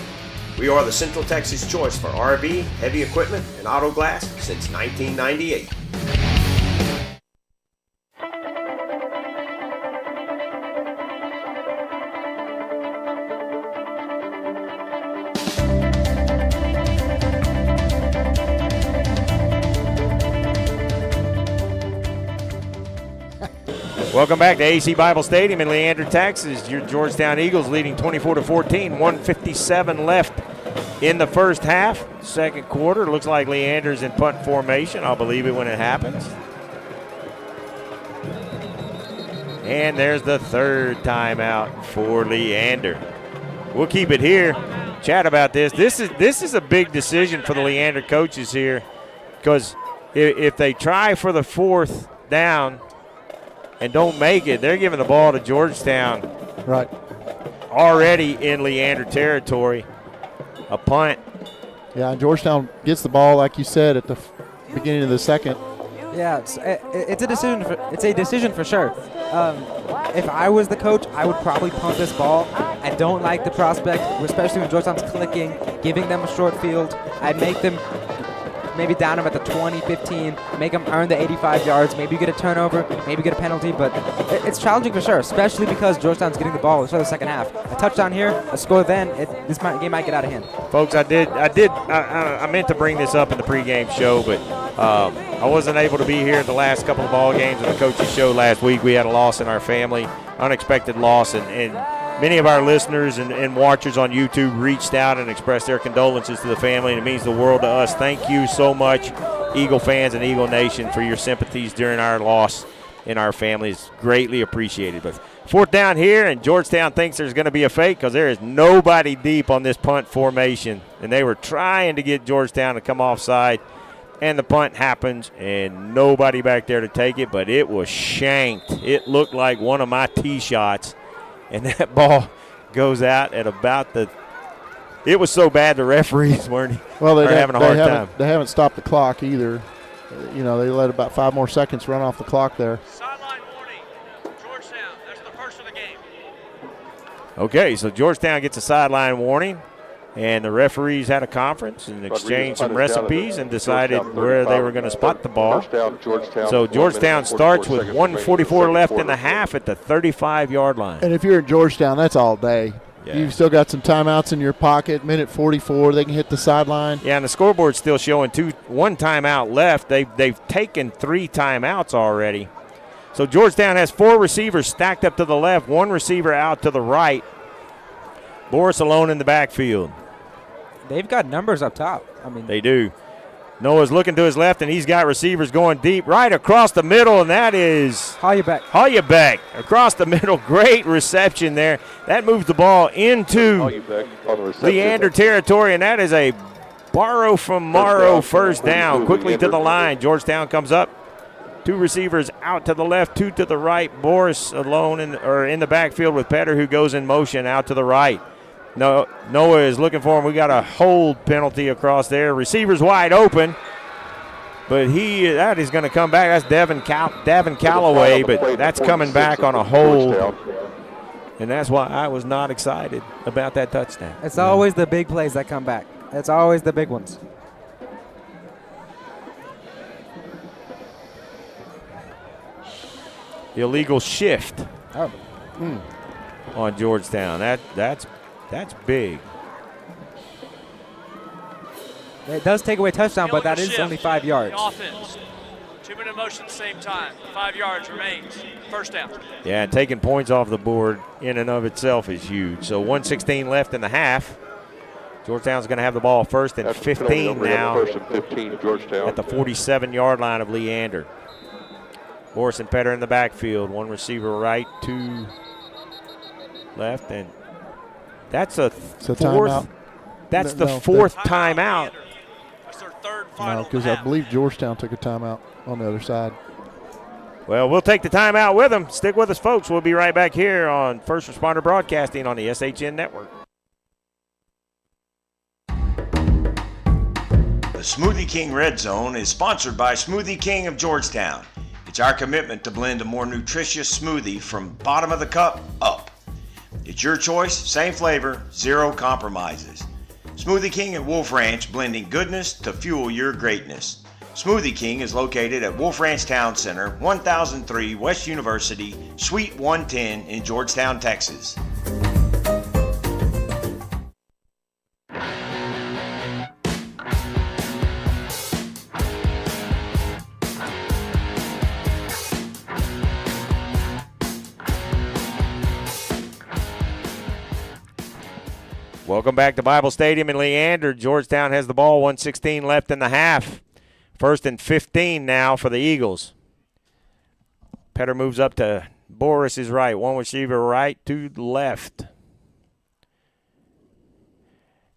We are the Central Texas choice for RV, heavy equipment, and auto glass since 1998. Welcome back to AC Bible Stadium in Leander, Texas. Your Georgetown Eagles leading 24-14. 1:57 left in the first half. Second quarter. Looks like Leander's in punt formation. I'll believe it when it happens. And there's the third timeout for Leander. We'll keep it here. Chat about this. This is a big decision for the Leander coaches here, because if they try for the 4th down and don't make it, they're giving the ball to Georgetown. Right. Already in Leander territory. A punt. Yeah, and Georgetown gets the ball, like you said, at the beginning of the second. Yeah, it's a decision. It's a decision for sure. If I was the coach, I would probably punt this ball. I don't like the prospect, especially when Georgetown's clicking, giving them a short field. I'd make them maybe down them at the 20, 15, make them earn the 85 yards. Maybe you get a turnover, maybe get a penalty, but it's challenging for sure, especially because Georgetown's getting the ball for the second half. A touchdown here, a score then, this game might get out of hand. Folks, I meant to bring this up in the pregame show, but I wasn't able to be here at the last couple of ball games of the coaches show last week. We had a loss in our family, unexpected loss, and many of our listeners and watchers on YouTube reached out and expressed their condolences to the family, and it means the world to us. Thank you so much, Eagle fans and Eagle Nation, for your sympathies during our loss in our families. Greatly appreciated. But 4th down here, and Georgetown thinks there's going to be a fake because there is nobody deep on this punt formation, and they were trying to get Georgetown to come offside, and the punt happens, and nobody back there to take it, but it was shanked. It looked like one of my tee shots. And that ball goes out at about the – it was so bad the referees weren't having a hard time. They haven't stopped the clock either. They let about 5 more seconds run off the clock there. Sideline warning. Georgetown, that's the first of the game. Okay, so Georgetown gets a sideline warning, and the referees had a conference and exchanged some recipes and decided where they were going to spot the ball. So Georgetown starts with 1:44 left in the half at the 35-yard line. And if you're in Georgetown, that's all day. Yeah. You've still got some timeouts in your pocket. Minute 44, they can hit the sideline. Yeah, and the scoreboard's still showing one timeout left. They've taken 3 timeouts already. So Georgetown has 4 receivers stacked up to the left, 1 receiver out to the right. Boris alone in the backfield. They've got numbers up top. They do. Noah's looking to his left, and he's got receivers going deep right across the middle, and that is Hoyebeck across the middle. Great reception there. That moves the ball into Leander territory, and that is a borrow from Morrow first down. Quickly to the line. Georgetown comes up. 2 receivers out to the left, 2 to the right. Boris alone in the backfield with Petter, who goes in motion out to the right. Noah is looking for him. We got a hold penalty across there. Receivers wide open. But that is going to come back. That's Davin Calloway, but that's coming back on a hold. And that's why I was not excited about that touchdown. It's always the big plays that come back. It's always the big ones. Illegal shift on Georgetown. That's big. It does take away a touchdown, but that is Shift. only 5 yards. The offense. 2-minute motion at the same time. 5 yards remains. First down. Yeah, and taking points off the board in and of itself is huge. So 1:16 left in the half. Georgetown's going to have the ball first and 15 now First and 15, Georgetown. at the 47-yard line of Leander. Boris and Petter in the backfield. One receiver right, two left, and that's a fourth. Timeout. That's No, the no, fourth timeout. That's their third No, final. because I believe Georgetown took a timeout on the other side. Well, we'll take the timeout with them. Stick with us, folks. We'll be right back here on First Responder Broadcasting on the SHN Network. The Smoothie King Red Zone is sponsored by Smoothie King of Georgetown. It's our commitment to blend a more nutritious smoothie from bottom of the cup up. It's your choice, same flavor, zero compromises. Smoothie King at Wolf Ranch, blending goodness to fuel your greatness. Smoothie King is located at Wolf Ranch Town Center, 1003 West University, Suite 110 in Georgetown, Texas. Welcome back to Bible Stadium in Leander. Georgetown has the ball, 1:16 left in the half. First and 15 now for the Eagles. Petter moves up to Boris's right. One receiver right, two left.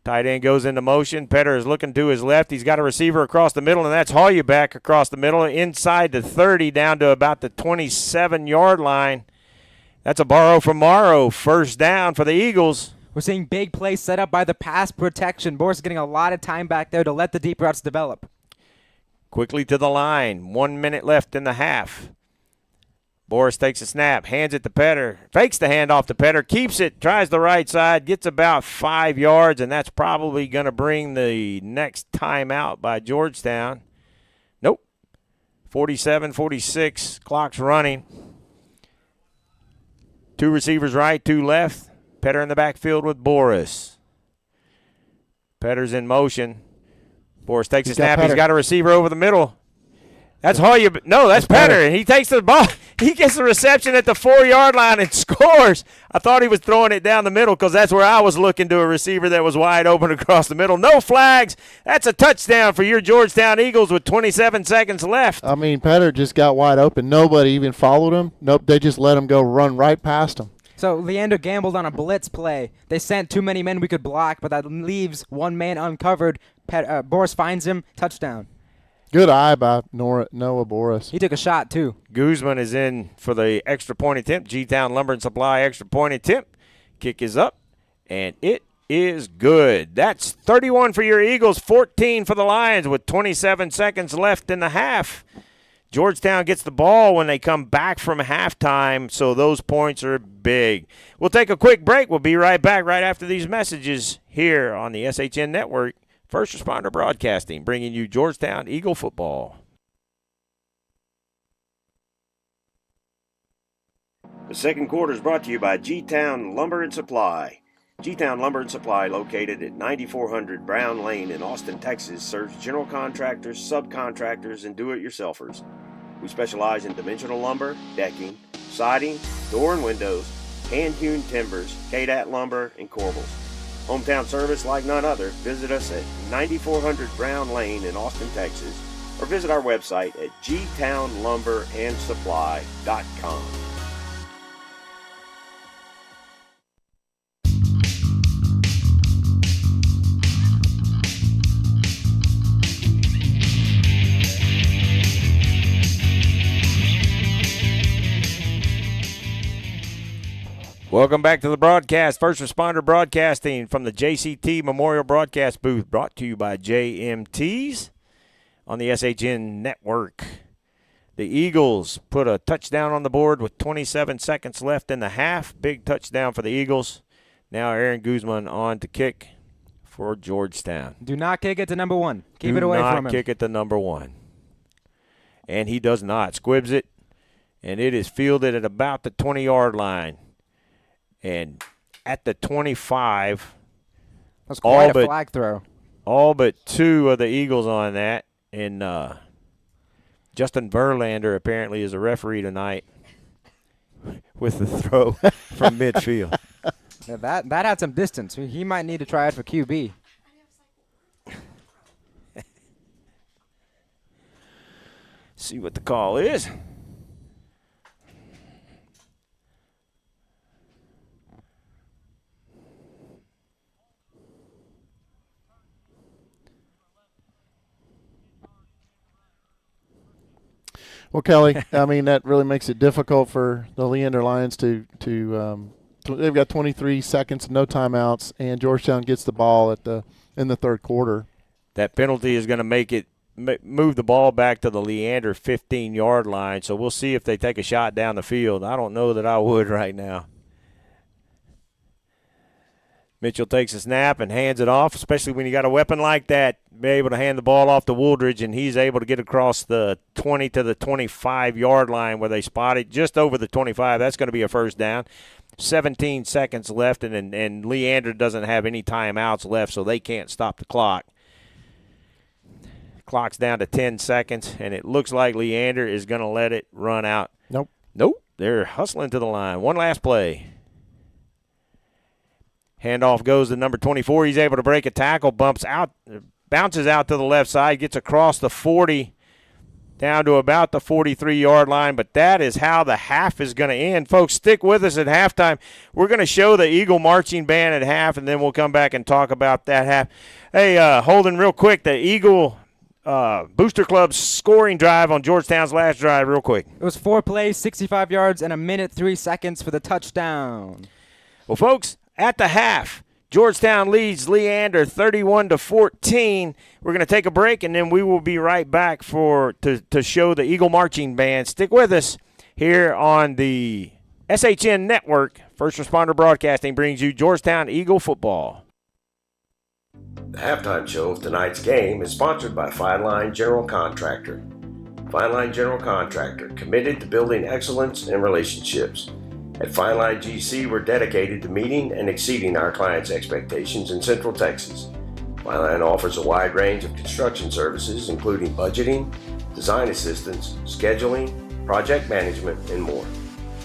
Tight end goes into motion. Petter is looking to his left. He's got a receiver across the middle, and that's Holyback across the middle, inside the 30, down to about the 27-yard line. That's a borrow from Morrow. First down for the Eagles. We're seeing big plays set up by the pass protection. Boris is getting a lot of time back there to let the deep routes develop. Quickly to the line. 1 minute left in the half. Boris takes a snap, hands it to Petter, fakes the handoff to Petter, keeps it, tries the right side, gets about 5 yards, and that's probably going to bring the next timeout by Georgetown. Nope. 47-46, clock's running. Two receivers right, two left. Petter in the backfield with Boris. Petter's in motion. Boris takes a snap. He's got a receiver over the middle. That's Holyback. No, that's Petter. And he takes the ball. He gets the reception at the 4-yard line and scores. I thought he was throwing it down the middle because that's where I was looking to a receiver that was wide open across the middle. No flags. That's a touchdown for your Georgetown Eagles with 27 seconds left. I mean, Petter just got wide open. Nobody even followed him. Nope, they just let him go run right past him. So Leander gambled on a blitz play. They sent too many men we could block, but that leaves one man uncovered. Boris finds him, touchdown. Good eye by Noah Boris. He took a shot, too. Guzman is in for the extra point attempt. G-Town Lumber and Supply extra point attempt. Kick is up, and it is good. That's 31 for your Eagles, 14 for the Lions with 27 seconds left in the half. Georgetown gets the ball when they come back from halftime, so those points are big. We'll take a quick break. We'll be right back right after these messages here on the SHN Network. First Responder Broadcasting, bringing you Georgetown Eagle football. The second quarter is brought to you by G-Town Lumber and Supply. G-Town Lumber and Supply, located at 9400 Brown Lane in Austin, Texas, serves general contractors, subcontractors, and do-it-yourselfers. We specialize in dimensional lumber, decking, siding, door and windows, hand-hewn timbers, KDAT lumber, and corbels. Hometown service like none other. Visit us at 9400 Brown Lane in Austin, Texas, or visit our website at gtownlumberandsupply.com. Welcome back to the broadcast. First Responder Broadcasting from the JCT Memorial Broadcast Booth, brought to you by JMTs. on the SHN Network. The Eagles put a touchdown on the board with 27 seconds left in the half. Big touchdown for the Eagles. Now Aaron Guzman on to kick for Georgetown. Do not kick it to number 1. Keep it away from him. Do not kick it to number 1. And he does not. Squibs it, and it is fielded at about the 20-yard line. And at the 25. That's quite a flag throw. All but 2 of the Eagles on that. And Justin Verlander apparently is a referee tonight with the throw from midfield. Yeah, that had some distance. He might need to try it for QB. See what the call is. Well, Kelly, I mean, that really makes it difficult for the Leander Lions to they've got 23 seconds, no timeouts, and Georgetown gets the ball in the third quarter. That penalty is going to make it move the ball back to the Leander 15-yard line, so we'll see if they take a shot down the field. I don't know that I would right now. Mitchell takes a snap and hands it off, especially when you got a weapon like that, be able to hand the ball off to Wooldridge, and he's able to get across the 20 to the 25-yard line where they spot it just over the 25. That's going to be a first down. 17 seconds left, and Leander doesn't have any timeouts left, so they can't stop the clock. Clock's down to 10 seconds, and it looks like Leander is going to let it run out. Nope. They're hustling to the line. One last play. Handoff goes to number 24. He's able to break a tackle, bounces out to the left side, gets across the 40, down to about the 43-yard line. But that is how the half is going to end. Folks, stick with us at halftime. We're going to show the Eagle marching band at half, and then we'll come back and talk about that half. Hey, Holden, real quick, the Eagle Booster Club's scoring drive on Georgetown's last drive, real quick. It was 4 plays, 65 yards, and 1:03 for the touchdown. Well, folks, at the half, Georgetown leads Leander 31-14. We're going to take a break, and then we will be right back to show the Eagle Marching Band. Stick with us here on the SHN Network. First Responder Broadcasting brings you Georgetown Eagle football. The halftime show of tonight's game is sponsored by Fine Line General Contractor. Fine Line General Contractor, committed to building excellence and relationships. At Fine Line GC, we're dedicated to meeting and exceeding our clients' expectations in Central Texas. Fine Line offers a wide range of construction services, including budgeting, design assistance, scheduling, project management, and more.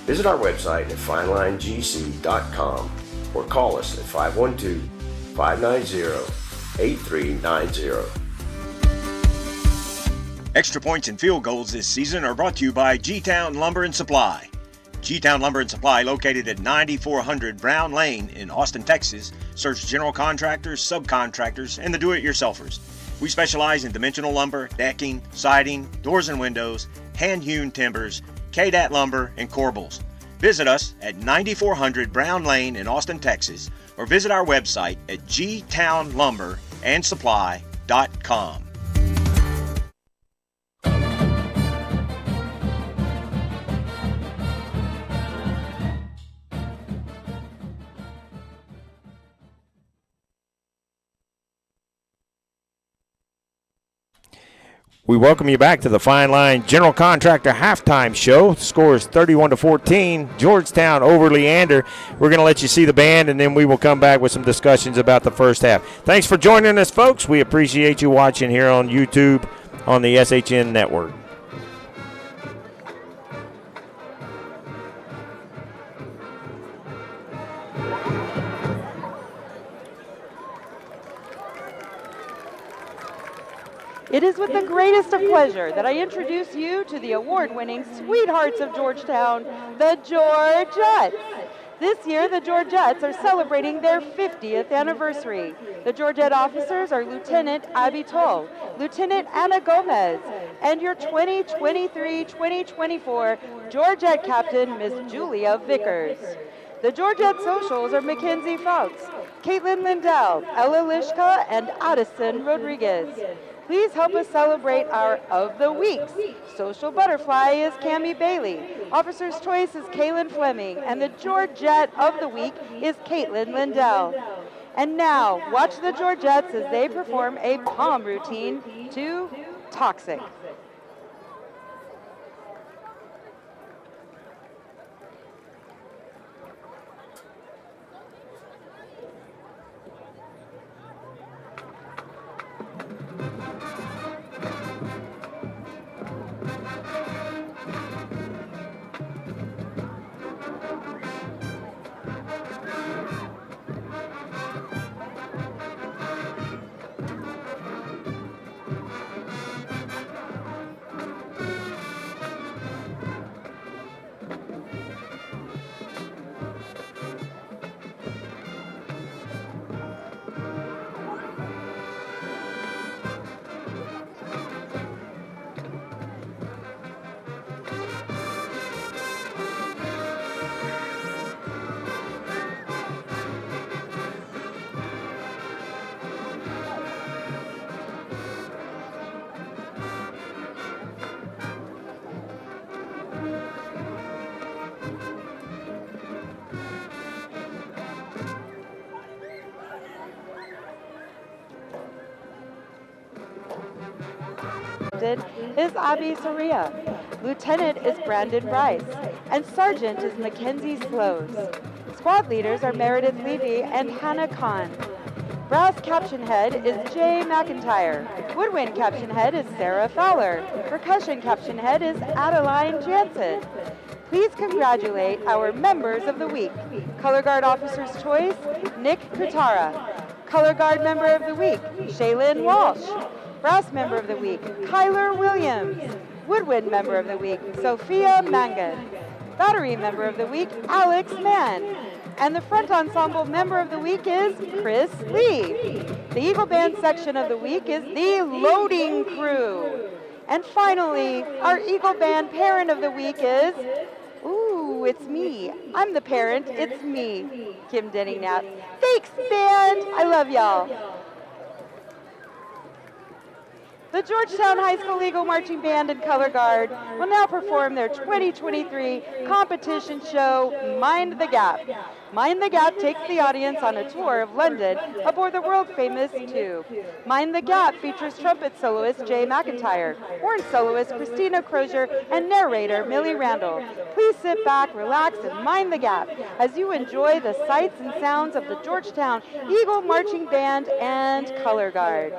Visit our website at finelinegc.com or call us at 512-590-8390. Extra points and field goals this season are brought to you by G-Town Lumber and Supply. G-Town Lumber and Supply, located at 9400 Brown Lane in Austin, Texas, serves general contractors, subcontractors, and the do-it-yourselfers. We specialize in dimensional lumber, decking, siding, doors and windows, hand-hewn timbers, KDAT lumber, and corbels. Visit us at 9400 Brown Lane in Austin, Texas, or visit our website at gtownlumberandsupply.com. We welcome you back to the Fine Line General Contractor halftime show. The score is 31-14. Georgetown over Leander. We're going to let you see the band, and then we will come back with some discussions about the first half. Thanks for joining us, folks. We appreciate you watching here on YouTube on the SHN Network. It is with the greatest of pleasure that I introduce you to the award-winning Sweethearts of Georgetown, the Georgettes. This year, the Georgettes are celebrating their 50th anniversary. The Georgette officers are Lieutenant Abby Toll, Lieutenant Anna Gomez, and your 2023-2024 Georgette Captain, Miss Julia Vickers. The Georgette socials are Mackenzie Fouts, Caitlin Lindell, Ella Lishka, and Addison Rodriguez. Please help us celebrate our of the weeks. Social Butterfly is Cammie Bailey. Officer's Choice is Kaylin Fleming. And the Georgette of the week is Caitlin Lindell. And now, watch the Georgettes as they perform a palm routine to Toxic. Is Abby Soria. Lieutenant is Brandon Rice. And Sergeant is Mackenzie Slows. Squad leaders are Meredith Levy and Hannah Kahn. Brass caption head is Jay McIntyre. Woodwind caption head is Sarah Fowler. Percussion caption head is Adeline Jansen. Please congratulate our members of the week. Color Guard Officer's Choice, Nick Kutara. Color Guard Member of the Week, Shaylin Walsh. Brass Member of the Week, Kyler Williams. Woodwind Member of the Week, Sophia Mangan. Battery Member of the Week, Alex Mann. And the Front Ensemble Member of the Week is Chris Lee. The Eagle Band section of the week is the Loading Crew. And finally, our Eagle Band Parent of the Week is, ooh, it's me. I'm the parent, it's me, Kim Denning-Knapp. Thanks, band. I love y'all. The Georgetown High School Eagle Marching Band and Color Guard will now perform their 2023 competition show, Mind the Gap. Mind the Gap takes the audience on a tour of London aboard the world-famous Tube. Mind the Gap features trumpet soloist Jay McIntyre, horn soloist Christina Crozier, and narrator Millie Randall. Please sit back, relax, and mind the gap as you enjoy the sights and sounds of the Georgetown Eagle Marching Band and Color Guard.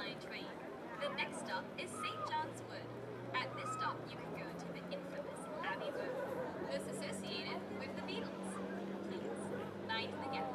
line train. The next stop is St. John's Wood. At this stop, you can go to the infamous Abbey Road, thus associated with the Beatles. Please, mind the gap.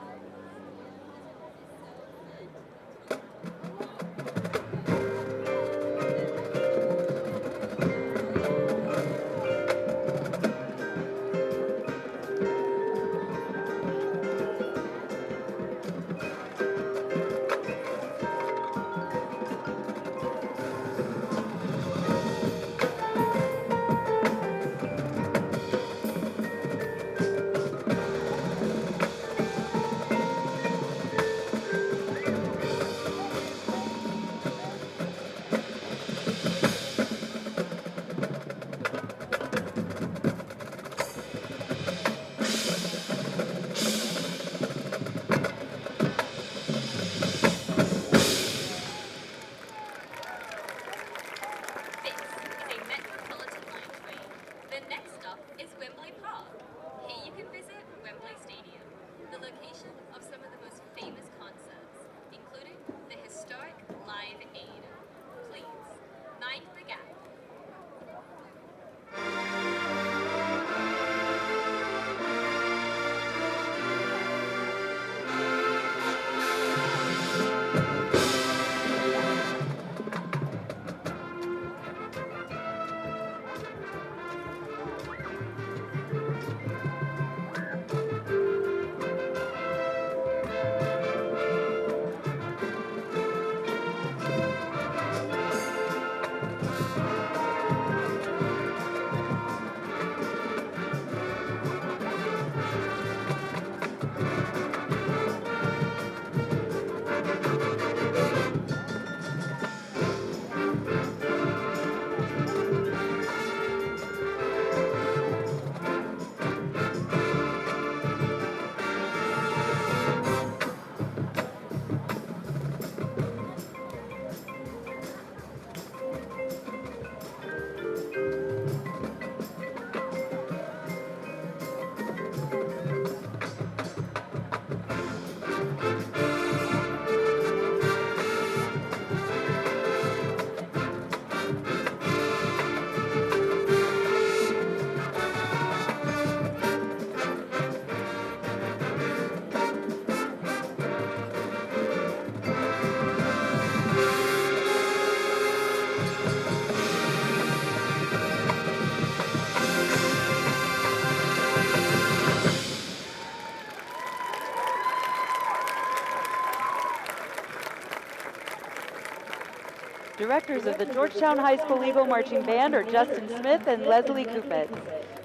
Directors of the Georgetown High School Eagle Marching Band are Justin Smith and Leslie Kupitz.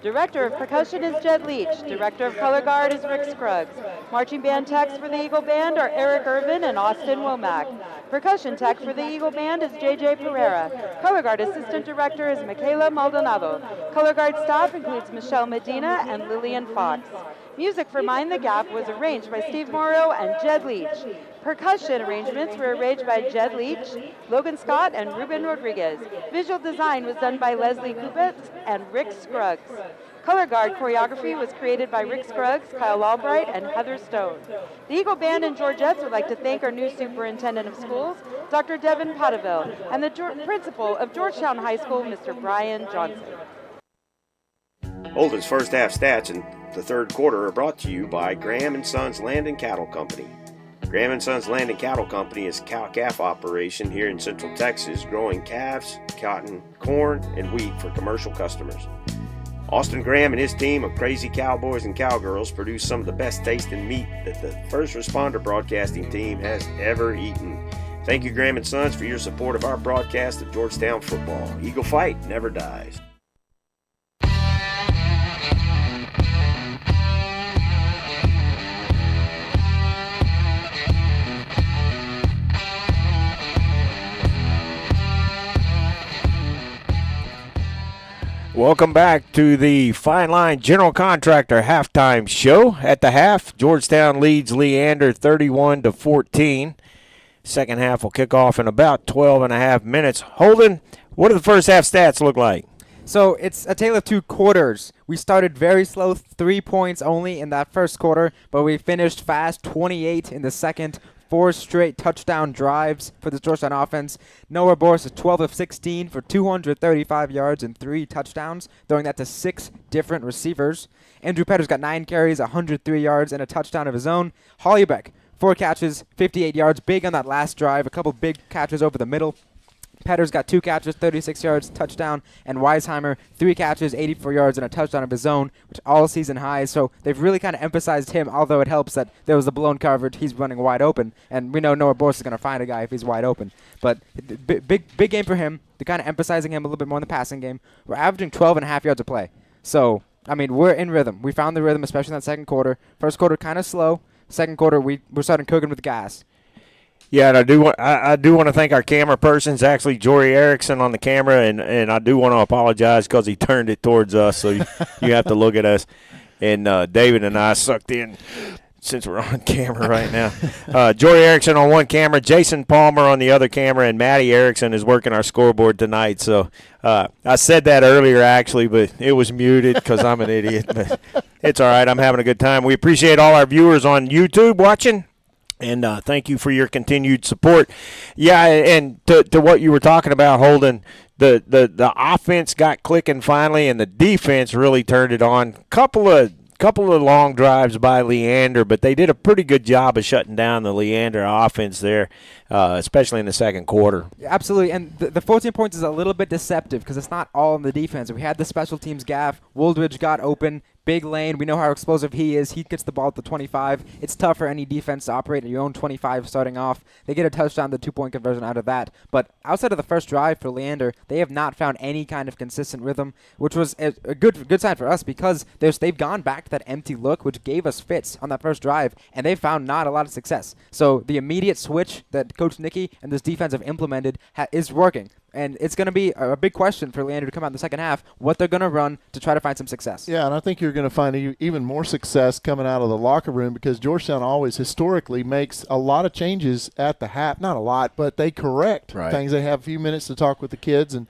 Director of Percussion is Jed Leach. Director of Color Guard is Rick Scruggs. Marching Band techs for the Eagle Band are Eric Irvin and Austin Womack. Percussion tech for the Eagle Band is JJ Pereira. Color Guard Assistant Director is Michaela Maldonado. Color Guard staff includes Michelle Medina and Lillian Fox. Music for Mind the Gap was arranged by Steve Morrow and Jed Leach. Percussion arrangements were arranged by Jed Leach, Logan Scott, and Ruben Rodriguez. Visual design was done by Leslie Kupitz and Rick Scruggs. Color Guard choreography was created by Rick Scruggs, Kyle Albright, and Heather Stone. The Eagle Band and Georgettes would like to thank our new Superintendent of Schools, Dr. Devin Potterville, and the Principal of Georgetown High School, Mr. Brian Johnson. Holden's first half stats in the third quarter are brought to you by Graham & Sons Land and Cattle Company. Graham & Sons Land and Cattle Company is a cow-calf operation here in Central Texas, growing calves, cotton, corn, and wheat for commercial customers. Austin Graham and his team of crazy cowboys and cowgirls produce some of the best tasting meat that the First Responder Broadcasting team has ever eaten. Thank you, Graham & Sons, for your support of our broadcast of Georgetown football. Eagle fight never dies. Welcome back to the Fine Line General Contractor halftime show. At the half, Georgetown leads Leander 31-14. Second half will kick off in about 12 and a half minutes. Holden, what do the first half stats look like? So it's a tale of two quarters. We started very slow, 3 points only in that first quarter, but we finished fast, 28 in the second, 4 straight touchdown drives for the Georgetown offense. Noah Boris is 12 of 16 for 235 yards and 3 touchdowns, throwing that to 6 different receivers. Andrew Petter's got 9 carries, 103 yards, and a touchdown of his own. Hollybeck, 4 catches, 58 yards, big on that last drive, a couple big catches over the middle. Petter's got 2 catches, 36 yards, touchdown, and Weisheimer, 3 catches, 84 yards, and a touchdown of his own, which all season highs. So they've really kind of emphasized him, although it helps that there was a blown coverage. He's running wide open, and we know Noah Boris is going to find a guy if he's wide open. But big game for him. They're kind of emphasizing him a little bit more in the passing game. We're averaging 12.5 yards a play. So, I mean, we're in rhythm. We found the rhythm, especially in that second quarter. First quarter kind of slow. Second quarter, we're starting cooking with gas. Yeah, and I do want to thank our camera persons, actually Jory Erickson on the camera, and I do want to apologize because he turned it towards us, so you have to look at us. And David and I sucked in since we're on camera right now. Jory Erickson on one camera, Jason Palmer on the other camera, and Matty Erickson is working our scoreboard tonight. So I said that earlier, actually, but it was muted because I'm an idiot. But it's all right. I'm having a good time. We appreciate all our viewers on YouTube watching. And thank you for your continued support. Yeah, and to what you were talking about, Holden, the offense got clicking finally, and the defense really turned it on. Couple of long drives by Leander, but they did a pretty good job of shutting down the Leander offense there, especially in the second quarter. Absolutely, and the 14 points is a little bit deceptive because it's not all in the defense. We had the special teams gaff. Wooldridge got open. Big lane. We know how explosive he is. He gets the ball at the 25. It's tough for any defense to operate at your own 25 starting off. They get a touchdown, the 2-point conversion out of that. But outside of the first drive for Leander, they have not found any kind of consistent rhythm, which was a good sign for us because they've gone back to that empty look, which gave us fits on that first drive, and they found not a lot of success. So the immediate switch that Coach Nicky and this defense have implemented is working. And it's going to be a big question for Leander to come out in the second half, what they're going to run to try to find some success. Yeah, and I think you're going to find even more success coming out of the locker room because Georgetown always historically makes a lot of changes at the half. Not a lot, but they correct things. They have a few minutes to talk with the kids. And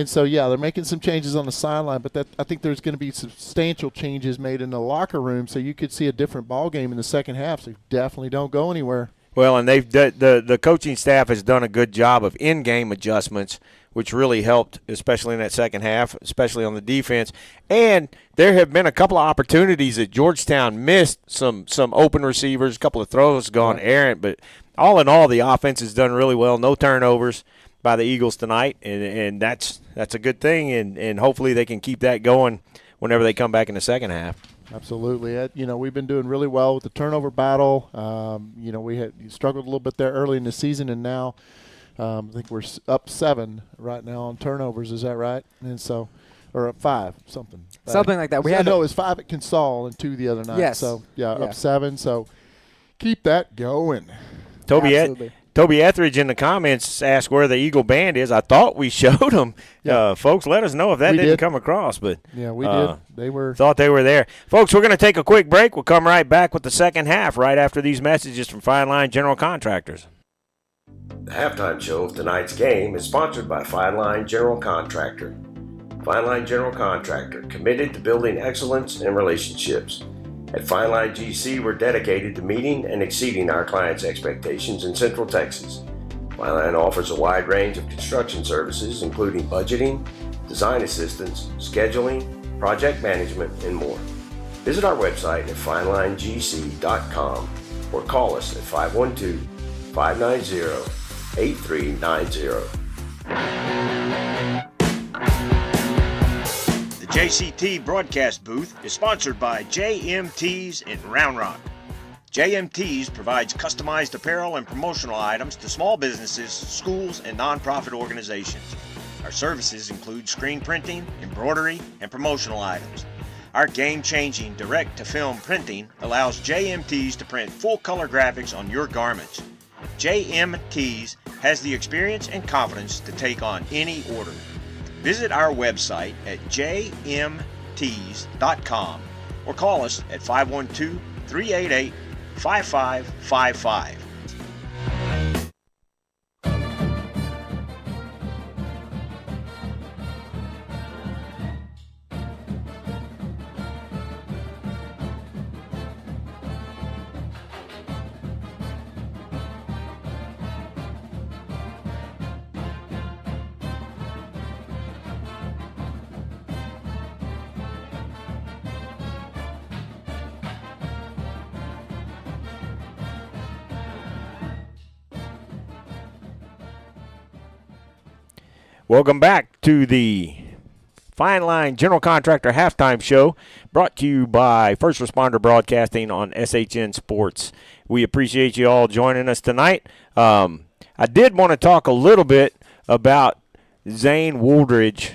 so, yeah, they're making some changes on the sideline, but I think there's going to be substantial changes made in the locker room so you could see a different ball game in the second half. So definitely don't go anywhere. Well, and the coaching staff has done a good job of in-game adjustments, which really helped, especially in that second half, especially on the defense. And there have been a couple of opportunities that Georgetown missed, some open receivers, a couple of throws gone errant. But all in all, the offense has done really well. No turnovers by the Eagles tonight, and that's a good thing. And hopefully they can keep that going whenever they come back in the second half. Absolutely. We've been doing really well with the turnover battle. We had struggled a little bit there early in the season, and now I think we're up 7 right now on turnovers. Is that right? And so, or up 5, something like that. It was 5 at Consol and 2 the other night. Yes. So up 7. So keep that going. Toby Etheridge in the comments asked where the Eagle Band is. I thought we showed them. Yeah. Folks, let us know if that didn't come across. But yeah, we did. Thought they were there. Folks, we're going to take a quick break. We'll come right back with the second half right after these messages from Fine Line General Contractors. The halftime show of tonight's game is sponsored by Fine Line General Contractor. Fine Line General Contractor, committed to building excellence and relationships. At Fine Line GC, we're dedicated to meeting and exceeding our clients' expectations in Central Texas. Fine Line offers a wide range of construction services, including budgeting, design assistance, scheduling, project management, and more. Visit our website at finelinegc.com or call us at 512-590-8390. The JCT broadcast booth is sponsored by JMTs in Round Rock. JMTs provides customized apparel and promotional items to small businesses, schools, and nonprofit organizations. Our services include screen printing, embroidery, and promotional items. Our game-changing direct-to-film printing allows JMTs to print full-color graphics on your garments. JMTs has the experience and confidence to take on any order. Visit our website at jmts.com or call us at 512-388-5555. Welcome back to the Fine Line General Contractor Halftime Show, brought to you by First Responder Broadcasting on SHN Sports. We appreciate you all joining us tonight. I did want to talk a little bit about Zane Wooldridge,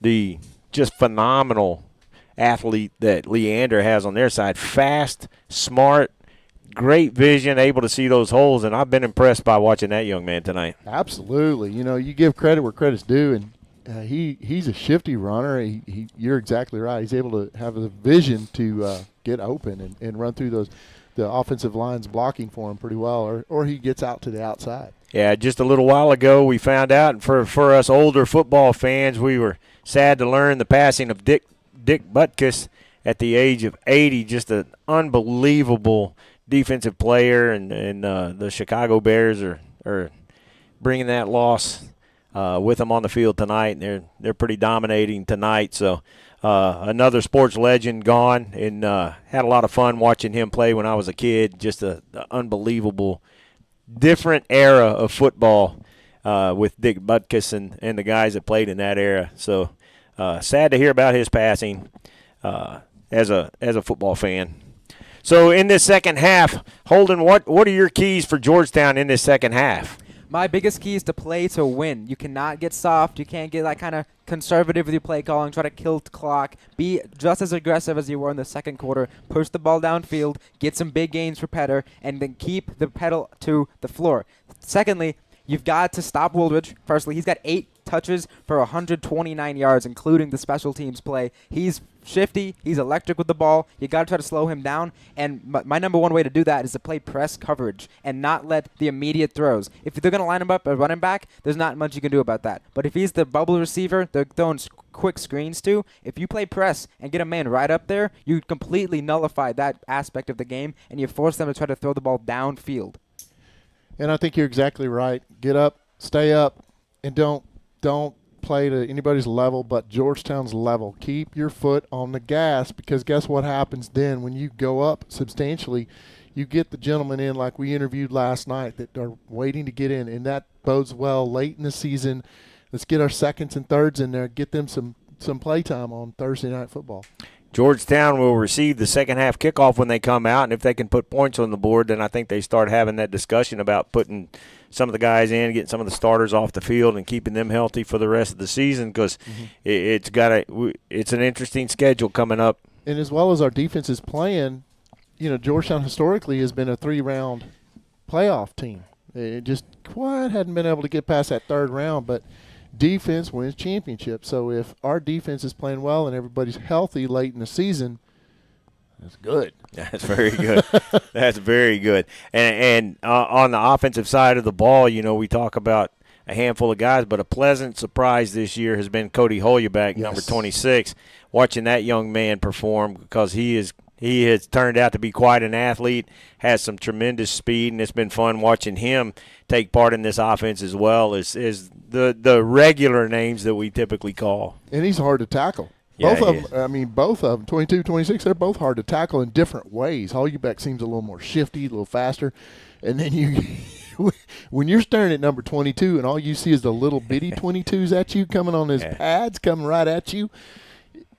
the just phenomenal athlete that Leander has on their side. Fast, smart, great vision, able to see those holes, and I've been impressed by watching that young man tonight. Absolutely. You know, you give credit where credit's due, and he's a shifty runner. You're exactly right. He's able to have the vision to get open and run through the offensive line's blocking for him pretty well, or he gets out to the outside. Yeah, just a little while ago we found out, and for us older football fans, we were sad to learn the passing of Dick Butkus at the age of 80. Just an unbelievable defensive player, and the Chicago Bears are bringing that loss with them on the field tonight, and they're pretty dominating tonight. So another sports legend gone, and had a lot of fun watching him play when I was a kid. Just an unbelievable different era of football with Dick Butkus and the guys that played in that era. So sad to hear about his passing as a football fan. So in this second half, Holden, what are your keys for Georgetown in this second half? My biggest key is to play to win. You cannot get soft. You can't get like kind of conservative with your play calling, try to kill the clock. Be just as aggressive as you were in the second quarter. Push the ball downfield, get some big gains for Petter, and then keep the pedal to the floor. Secondly, you've got to stop Wooldridge. Firstly, he's got 8 touches for 129 yards, including the special teams play. He's shifty. He's electric with the ball. You got to try to slow him down. And my number one way to do that is to play press coverage and not let the immediate throws. If they're going to line him up a running back, there's not much you can do about that. But if he's the bubble receiver they're throwing quick screens to, if you play press and get a man right up there, you completely nullify that aspect of the game, and you force them to try to throw the ball downfield. And I think you're exactly right. Get up, stay up, and don't play to anybody's level but Georgetown's level. Keep your foot on the gas, because guess what happens then when you go up substantially? You get the gentlemen in like we interviewed last night that are waiting to get in, and that bodes well late in the season. Let's get our seconds and thirds in there, get them some play time on Thursday Night Football. Georgetown will receive the second half kickoff when they come out, and if they can put points on the board, then I think they start having that discussion about putting some of the guys in, getting some of the starters off the field, and keeping them healthy for the rest of the season, because it's an interesting schedule coming up. And as well as our defense is playing, you know, Georgetown historically has been a 3-round playoff team. It just quite hadn't been able to get past that third round, but defense wins championships. So if our defense is playing well and everybody's healthy late in the season, that's good. That's very good. That's very good. And on the offensive side of the ball, you know, we talk about a handful of guys, but a pleasant surprise this year has been Cody Holyoback, number 26. Watching that young man perform, because he has turned out to be quite an athlete, has some tremendous speed, and it's been fun watching him take part in this offense as well as the regular names that we typically call. And he's hard to tackle. Both of them, 22, 26, they're both hard to tackle in different ways. Holyoback seems a little more shifty, a little faster. And then when you're staring at number 22 and all you see is the little bitty 22s at you coming on his pads, coming right at you,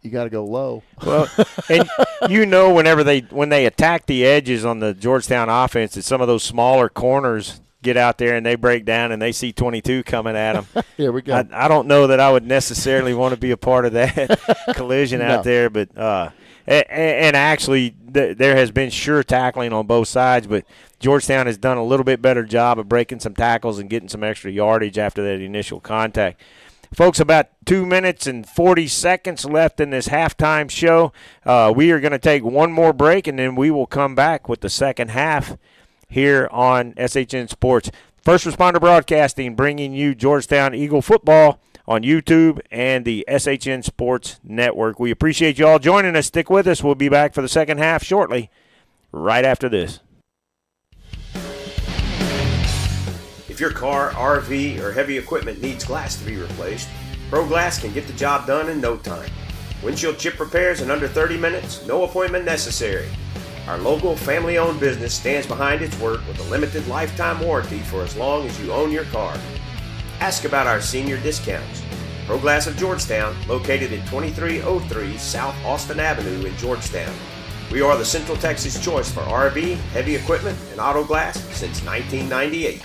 you got to go low. Well, and you know, when they attack the edges on the Georgetown offense, that some of those smaller corners get out there and they break down and they see 22 coming at them. Here we go. I don't know that I would necessarily want to be a part of that collision out there, but and actually there has been sure tackling on both sides, but Georgetown has done a little bit better job of breaking some tackles and getting some extra yardage after that initial contact. Folks, about 2 minutes and 40 seconds left in this halftime show. We are going to take one more break, and then we will come back with the second half here on SHN Sports. First Responder Broadcasting, bringing you Georgetown Eagle football on YouTube and the SHN Sports Network. We appreciate you all joining us. Stick with us. We'll be back for the second half shortly, right after this. If your car, RV, or heavy equipment needs glass to be replaced, Pro Glass can get the job done in no time. Windshield chip repairs in under 30 minutes, no appointment necessary. Our local family-owned business stands behind its work with a limited lifetime warranty for as long as you own your car. Ask about our senior discounts. Pro Glass of Georgetown, located at 2303 South Austin Avenue in Georgetown. We are the Central Texas choice for RV, heavy equipment, and auto glass since 1998.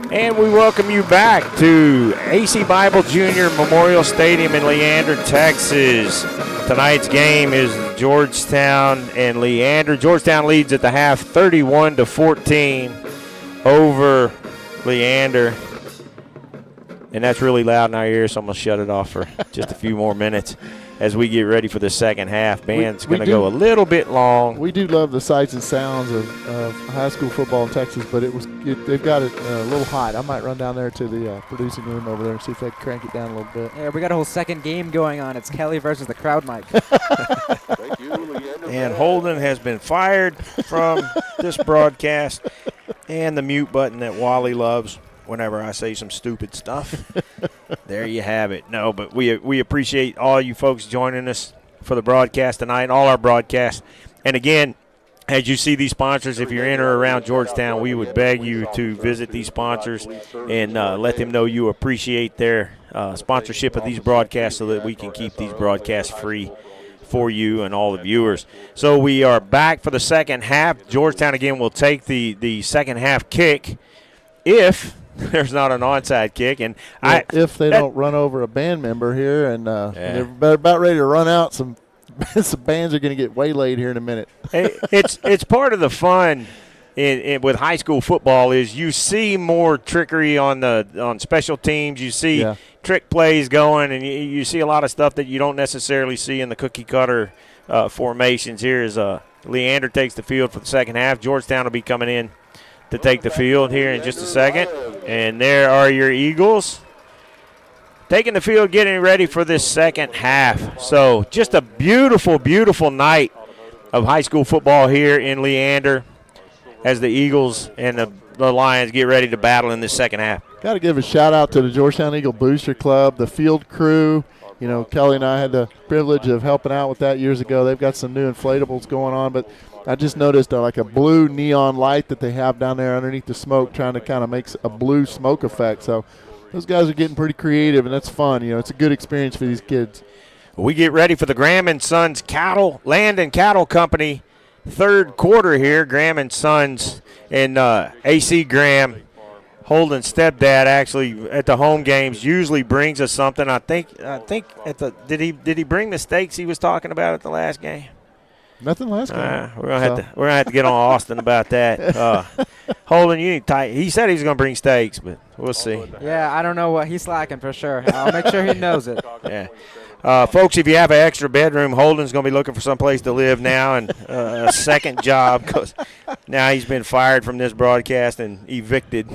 And we welcome you back to AC Bible Junior Memorial Stadium in Leander, Texas. Tonight's game is Georgetown and Leander. Georgetown leads at the half 31-14 over Leander. And that's really loud in our ears, so I'm going to shut it off for just a few more minutes as we get ready for the second half. Band's going to go a little bit long. We do love the sights and sounds of high school football in Texas, but they've got it a little hot. I might run down there to the producing room over there and see if I can crank it down a little bit. Yeah, we got a whole second game going on. It's Kelly versus the crowd mic. Thank you, Leander. And Holden has been fired from this broadcast, and the mute button that Wally loves whenever I say some stupid stuff. There you have it. No, but we appreciate all you folks joining us for the broadcast tonight, all our broadcasts. And again, as you see these sponsors, if you're in or around Georgetown, we would beg you to visit these sponsors and let them know you appreciate their sponsorship of these broadcasts so that we can keep these broadcasts free for you and all the viewers. So we are back for the second half. Georgetown, again, will take the second half kick if there's not an onside kick. And if they don't run over a band member here, and they're about ready to run out, some bands are going to get waylaid here in a minute. It's part of the fun with high school football is you see more trickery on special teams. You see trick plays going, and you see a lot of stuff that you don't necessarily see in the cookie cutter formations. Here is Leander takes the field for the second half. Georgetown will be coming in to take the field here in just a second. And there are your Eagles taking the field, getting ready for this second half. So just a beautiful, beautiful night of high school football here in Leander as the Eagles and the Lions get ready to battle in this second half. Got to give a shout-out to the Georgetown Eagle Booster Club, the field crew. You know, Kelly and I had the privilege of helping out with that years ago. They've got some new inflatables going on, but I just noticed like a blue neon light that they have down there underneath the smoke, trying to kind of make a blue smoke effect. So those guys are getting pretty creative, and that's fun. You know, it's a good experience for these kids. We get ready for the Graham and Sons Land and Cattle Company third quarter here. Graham and Sons and AC Graham, Holden's stepdad, actually at the home games usually brings us something. I think did he bring the steaks he was talking about at the last game? Nothing last game. We're gonna have to get on Austin about that. Holden, you need tight. He said he's gonna bring steaks, but we'll see. Yeah, I don't know what he's slacking for sure. I'll make sure he knows it. Yeah. Folks, if you have an extra bedroom, Holden's going to be looking for someplace to live now and a second job because now he's been fired from this broadcast and evicted.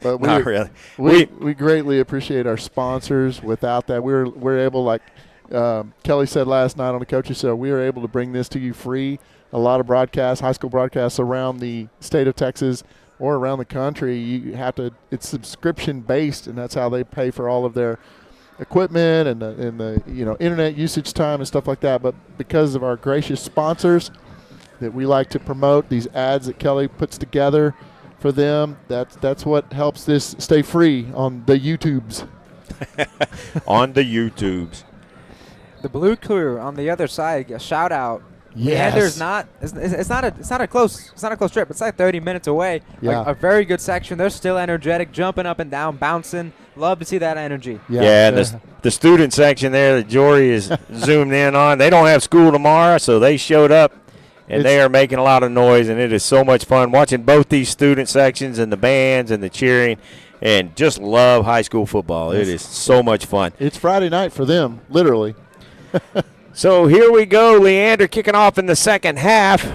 But Not really. We greatly appreciate our sponsors. Without that, we're able, like Kelly said last night on the coaches show, we are able to bring this to you free. A lot of broadcasts, high school broadcasts around the state of Texas or around the country, it's subscription based, and that's how they pay for all of their equipment and the internet usage time and stuff like that. But because of our gracious sponsors that we like to promote, these ads that Kelly puts together for them, that's what helps this stay free on the YouTubes. On the YouTubes. The Blue Crew on the other side, a shout out. Yes. Leander's it's not a close trip. It's like 30 minutes away. Yeah. Like a very good section. They're still energetic, jumping up and down, bouncing. Love to see that energy. Yeah, and the student section there that Jory is zoomed in on, they don't have school tomorrow, so they showed up, and they are making a lot of noise, and it is so much fun watching both these student sections and the bands and the cheering, and just love high school football. It is so much fun. It's Friday night for them, literally. So here we go, Leander kicking off in the second half.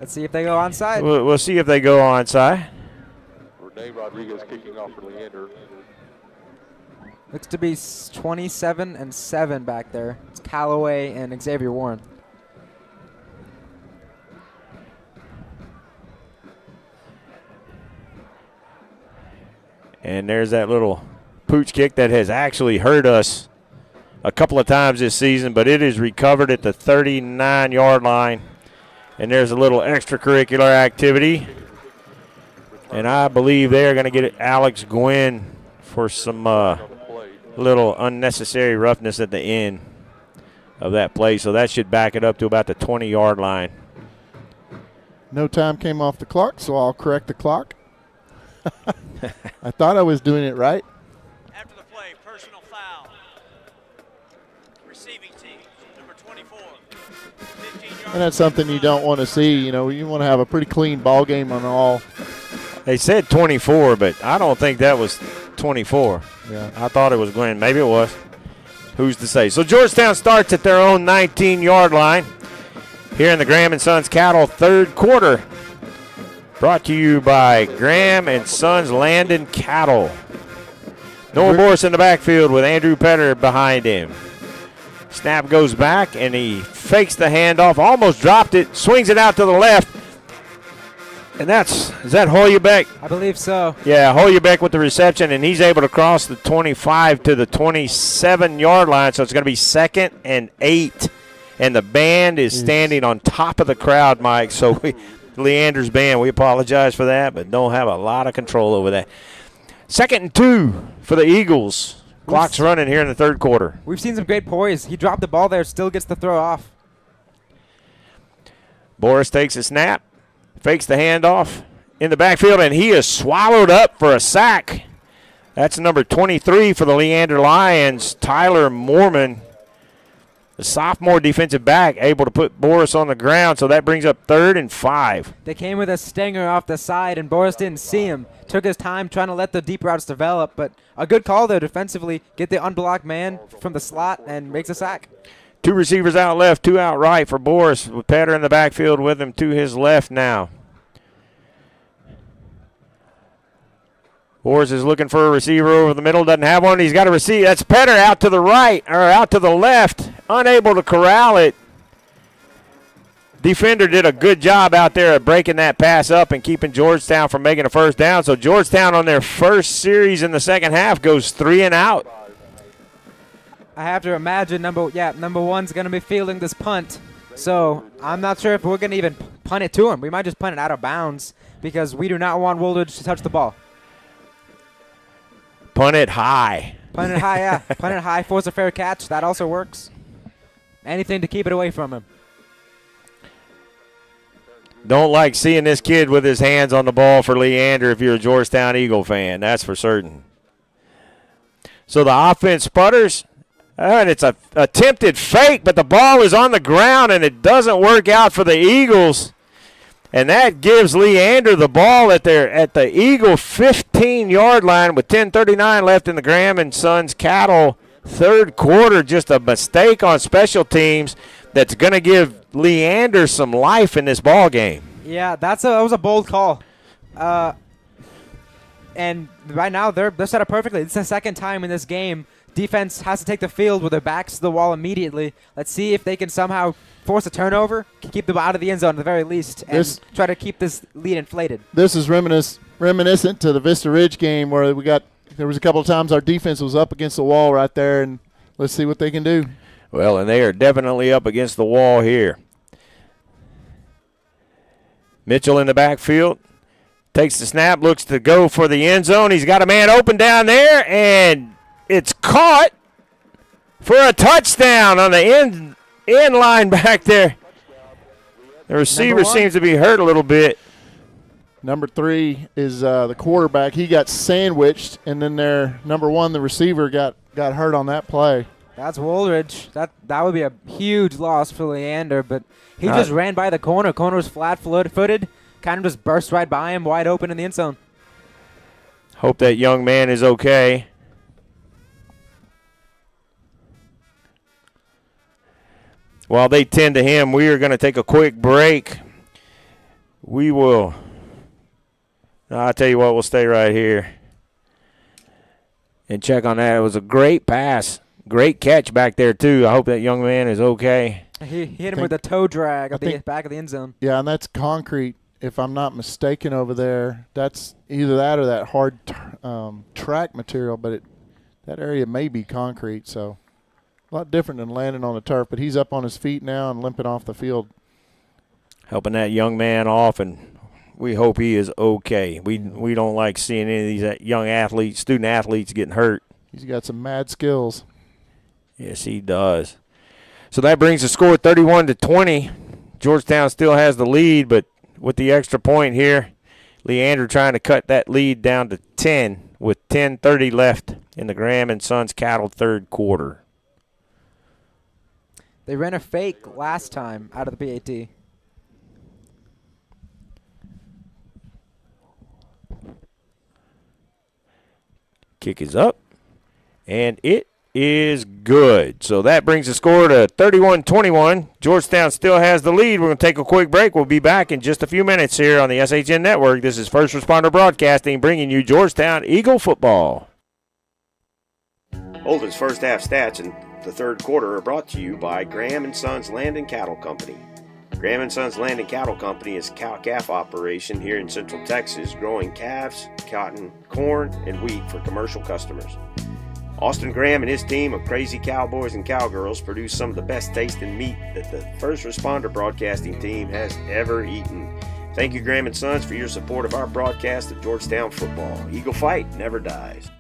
Let's see if they go onside. We'll see if they go onside. Renee Rodriguez kicking off for Leander. Looks to be 27 and 7 back there. It's Callaway and Xavier Warren. And there's that little pooch kick that has actually hurt us a couple of times this season, but it is recovered at the 39-yard line. And there's a little extracurricular activity. And I believe they're going to get Alex Gwynn for some little unnecessary roughness at the end of that play. So that should back it up to about the 20-yard line. No time came off the clock, so I'll correct the clock. I thought I was doing it right. After the play, personal foul. Receiving team, number 24. 15 yards. And that's something you don't want to see. You know, you want to have a pretty clean ball game on all. They said 24, but I don't think that was 24. Yeah. I thought it was Glenn. Maybe it was. Who's to say? So Georgetown starts at their own 19-yard line here in the Graham & Sons Cattle third quarter. Brought to you by Graham & Sons Landon Cattle. Noah Boris in the backfield with Andrew Petter behind him. Snap goes back, and he fakes the handoff, almost dropped it, swings it out to the left. And is that Hoyerbeck? I believe so. Yeah, Hoyerbeck with the reception, and he's able to cross the 25 to the 27-yard line, so it's going to be 2nd and 8. And the band is standing on top of the crowd, Mike, so Leander's band, we apologize for that, but don't have a lot of control over that. 2nd and 2 for the Eagles. Clock's running here in the third quarter. We've seen some great poise. He dropped the ball there, still gets the throw off. Boris takes a snap, fakes the handoff in the backfield, and he is swallowed up for a sack. That's number 23 for the Leander Lions, Tyler Mormon. The sophomore defensive back able to put Boris on the ground, so that brings up 3rd and 5. They came with a stinger off the side, and Boris didn't see him. Took his time trying to let the deep routes develop, but a good call there defensively. Get the unblocked man from the slot and makes a sack. 2 receivers out left, 2 out right for Boris, with Petter in the backfield with him to his left now. Boris is looking for a receiver over the middle, doesn't have one. He's got a receiver. That's Petter out to the right, or out to the left, unable to corral it. Defender did a good job out there of breaking that pass up and keeping Georgetown from making a first down. So Georgetown on their first series in the second half goes 3 and out. I have to imagine number one's going to be fielding this punt. So I'm not sure if we're going to even punt it to him. We might just punt it out of bounds because we do not want Woolridge to touch the ball. Punt it high. Punt it high, yeah. Punt it high, force a fair catch. That also works. Anything to keep it away from him. Don't like seeing this kid with his hands on the ball for Leander if you're a Georgetown Eagle fan. That's for certain. So the offense sputters, and it's a attempted fake, but the ball is on the ground, and it doesn't work out for the Eagles. And that gives Leander the ball at the Eagle 15-yard line with 10:39 left in the Graham & Sons Cattle third quarter. Just a mistake on special teams that's going to give Leander some life in this ball game. Yeah, that was a bold call. And right now they're set up perfectly. It's the second time in this game. Defense has to take the field with their backs to the wall immediately. Let's see if they can somehow force a turnover, keep them out of the end zone at the very least, and try to keep this lead inflated. This is reminiscent to the Vista Ridge game where there was a couple of times our defense was up against the wall right there, and let's see what they can do. Well, and they are definitely up against the wall here. Mitchell in the backfield. Takes the snap, looks to go for the end zone. He's got a man open down there, and it's caught for a touchdown on the end line back there. The receiver seems to be hurt a little bit. Number 3 is the quarterback. He got sandwiched, and then their number 1, the receiver, got hurt on that play. That's Woolridge. That would be a huge loss for Leander, but he just ran by the corner. Corner was flat-footed, kind of just burst right by him, wide open in the end zone. Hope that young man is okay. While they tend to him, we are going to take a quick break. we will – I'll tell you what, we'll stay right here and check on that. It was a great pass. Great catch back there, too. I hope that young man is okay. He hit him with a toe drag at the back of the end zone. Yeah, and that's concrete, if I'm not mistaken, over there. That's either that or that hard track material, but that area may be concrete, so a lot different than landing on the turf. But he's up on his feet now and limping off the field. Helping that young man off, and we hope he is okay. We don't like seeing any of these young athletes, student athletes, getting hurt. He's got some mad skills. Yes, he does. So that brings the score 31-20. Georgetown still has the lead, but with the extra point here, Leander trying to cut that lead down to 10 with 10:30 left in the Graham and Sons Cattle third quarter. They ran a fake last time out of the PAT. Kick is up, and it is good. So that brings the score to 31-21. Georgetown still has the lead. We're going to take a quick break. We'll be back in just a few minutes here on the SHN Network. This is First Responder Broadcasting bringing you Georgetown Eagle football. Holden's first half stats in the third quarter are brought to you by Graham & Sons Land and Cattle Company. Graham & Sons Land and Cattle Company is a cow-calf operation here in Central Texas, growing calves, cotton, corn, and wheat for commercial customers. Austin Graham and his team of crazy cowboys and cowgirls produce some of the best tasting meat that the First Responder Broadcasting team has ever eaten. Thank you, Graham & Sons, for your support of our broadcast of Georgetown football. Eagle fight never dies.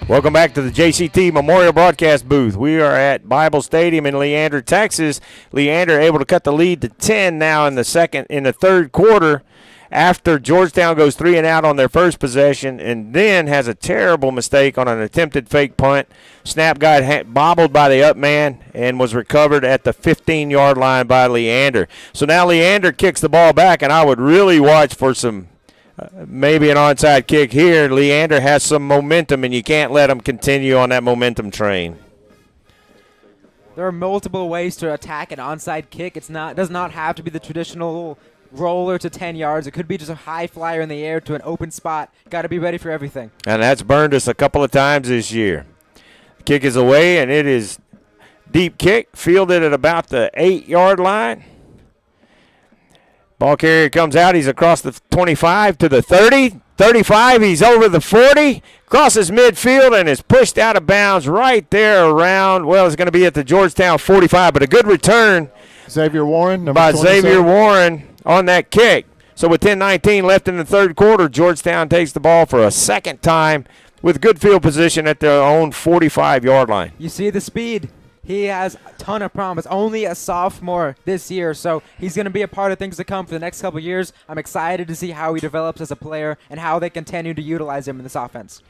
Welcome back to the JCT Memorial Broadcast booth. We are at Bible Stadium in Leander, Texas. Leander able to cut the lead to 10 now in the third quarter after Georgetown goes 3 and out on their first possession and then has a terrible mistake on an attempted fake punt. Snap got bobbled by the up man and was recovered at the 15-yard line by Leander. So now Leander kicks the ball back, and I would really watch for some maybe an onside kick here. Leander has some momentum, and you can't let him continue on that momentum train. There are multiple ways to attack an onside kick. It does not have to be the traditional roller to 10 yards. It could be just a high flyer in the air to an open spot. Got to be ready for everything. And that's burned us a couple of times this year. The kick is away, and it is deep kick, fielded at about the 8-yard line. Ball carrier comes out. He's across the 25 to the 30. 35, he's over the 40. Crosses midfield and is pushed out of bounds right there around, well, it's going to be at the Georgetown 45, but a good return. Xavier Warren, number by 27. Xavier Warren on that kick. So with 10:19 left in the third quarter, Georgetown takes the ball for a second time with good field position at their own 45-yard line. You see the speed. He has a ton of promise. Only a sophomore this year, so he's going to be a part of things to come for the next couple of years. I'm excited to see how he develops as a player and how they continue to utilize him in this offense.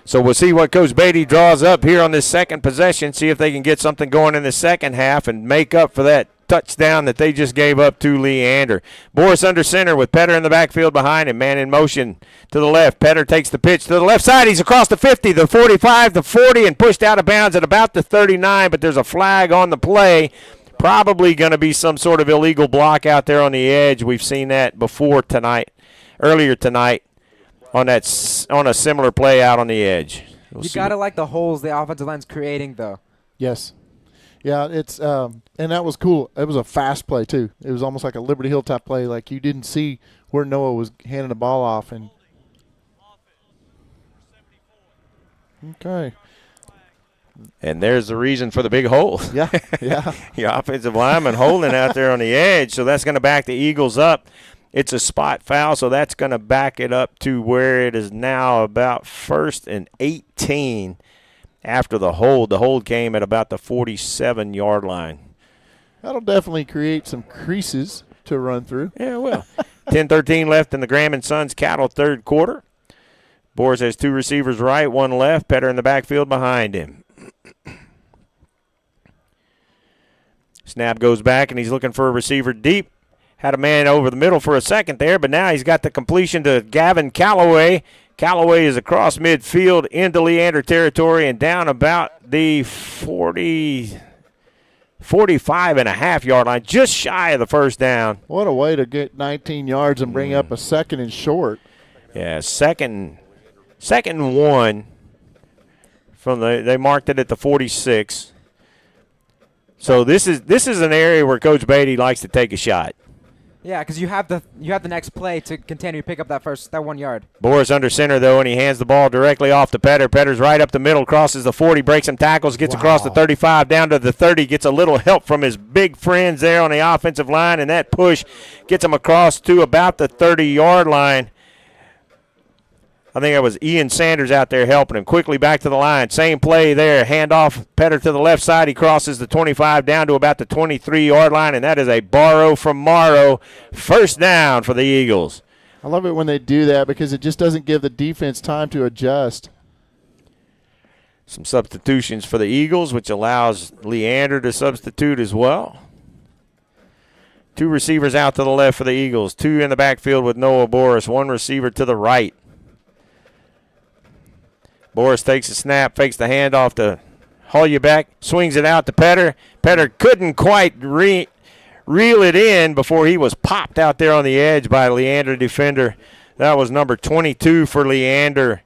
So we'll see what Coach Beatty draws up here on this second possession, see if they can get something going in the second half and make up for that touchdown that they just gave up to Leander. Boris under center with Petter in the backfield behind him. Man in motion to the left. Petter takes the pitch to the left side. He's across the 50, the 45, the 40, and pushed out of bounds at about the 39, but there's a flag on the play. Probably going to be some sort of illegal block out there on the edge. We've seen that before tonight, earlier tonight, on a similar play out on the edge. You got to like the holes the offensive line's creating, though. Yes. Yeah, it's and that was cool. It was a fast play, too. It was almost like a Liberty Hill type play. Like you didn't see where Noah was handing the ball off. And okay. And there's the reason for the big hole. Yeah, yeah. The offensive lineman holding out there on the edge. So that's going to back the Eagles up. It's a spot foul, so that's going to back it up to where it is now about 1st and 18 after the hold. The hold came at about the 47-yard line. That'll definitely create some creases to run through. Yeah, well. 10:13 left in the Graham and Sons Cattle third quarter. Boris has 2 receivers right, 1 left. Petter in the backfield behind him. Snap goes back, and he's looking for a receiver deep. Had a man over the middle for a second there, but now he's got the completion to Gavin Calloway. Calloway is across midfield into Leander territory and down about the 45.5-yard line, just shy of the first down. What a way to get 19 yards and bring up a second and short. Yeah, second and 1 from they marked it at the 46. So this is an area where Coach Beatty likes to take a shot. Yeah, because you have the next play to continue to pick up that 1 yard. Boris under center, though, and he hands the ball directly off to Petter. Petter's right up the middle, crosses the 40, breaks some tackles, gets across the 35, down to the 30, gets a little help from his big friends there on the offensive line, and that push gets him across to about the 30-yard line. I think that was Ian Sanders out there helping him. Quickly back to the line. Same play there. Handoff. Petter to the left side. He crosses the 25 down to about the 23-yard line, and that is a borrow from Morrow. First down for the Eagles. I love it when they do that because it just doesn't give the defense time to adjust. Some substitutions for the Eagles, which allows Leander to substitute as well. 2 receivers out to the left for the Eagles. 2 in the backfield with Noah Boris. 1 receiver to the right. Boris takes a snap, fakes the handoff to Holyeback, swings it out to Petter. Petter couldn't quite reel it in before he was popped out there on the edge by a Leander defender. That was number 22 for Leander,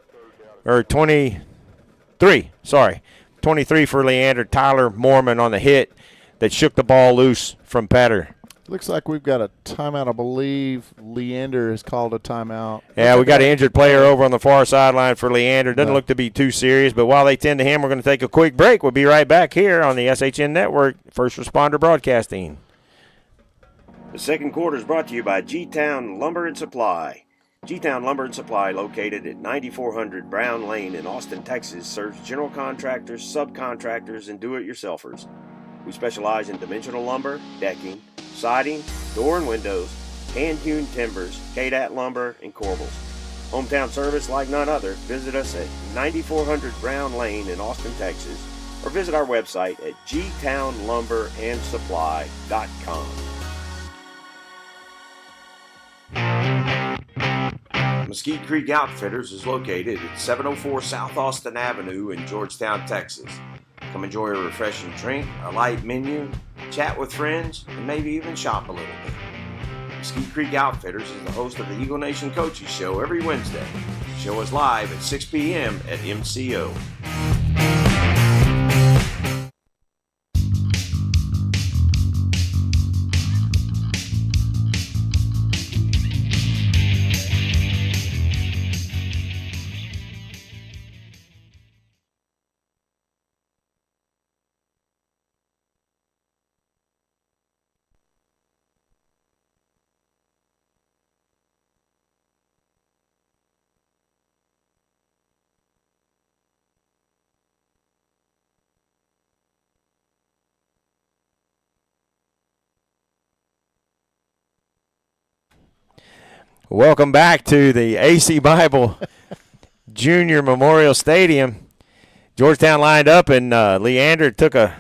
or 23 for Leander, Tyler Mormon on the hit that shook the ball loose from Petter. Looks like we've got a timeout. I believe Leander has called a timeout. Yeah, we got an injured player over on the far sideline for Leander. Doesn't look to be too serious, but while they tend to him, we're going to take a quick break. We'll be right back here on the SHN Network, First Responder Broadcasting. The second quarter is brought to you by G-Town Lumber and Supply. G-Town Lumber and Supply, located at 9400 Brown Lane in Austin, Texas, serves general contractors, subcontractors, and do-it-yourselfers. We specialize in dimensional lumber, decking, siding, door and windows, hand-hewn timbers, KDAT lumber, and corbels. Hometown service like none other. Visit us at 9400 Brown Lane in Austin, Texas, or visit our website at gtownlumberandsupply.com. Mesquite Creek Outfitters is located at 704 South Austin Avenue in Georgetown, Texas. Come enjoy a refreshing drink, a light menu, chat with friends, and maybe even shop a little bit. Mesquite Creek Outfitters is the host of the Eagle Nation Coaches Show every Wednesday. The show is live at 6 p.m. at MCO. Welcome back to the AC Bible Junior Memorial Stadium. Georgetown lined up, and Leander took a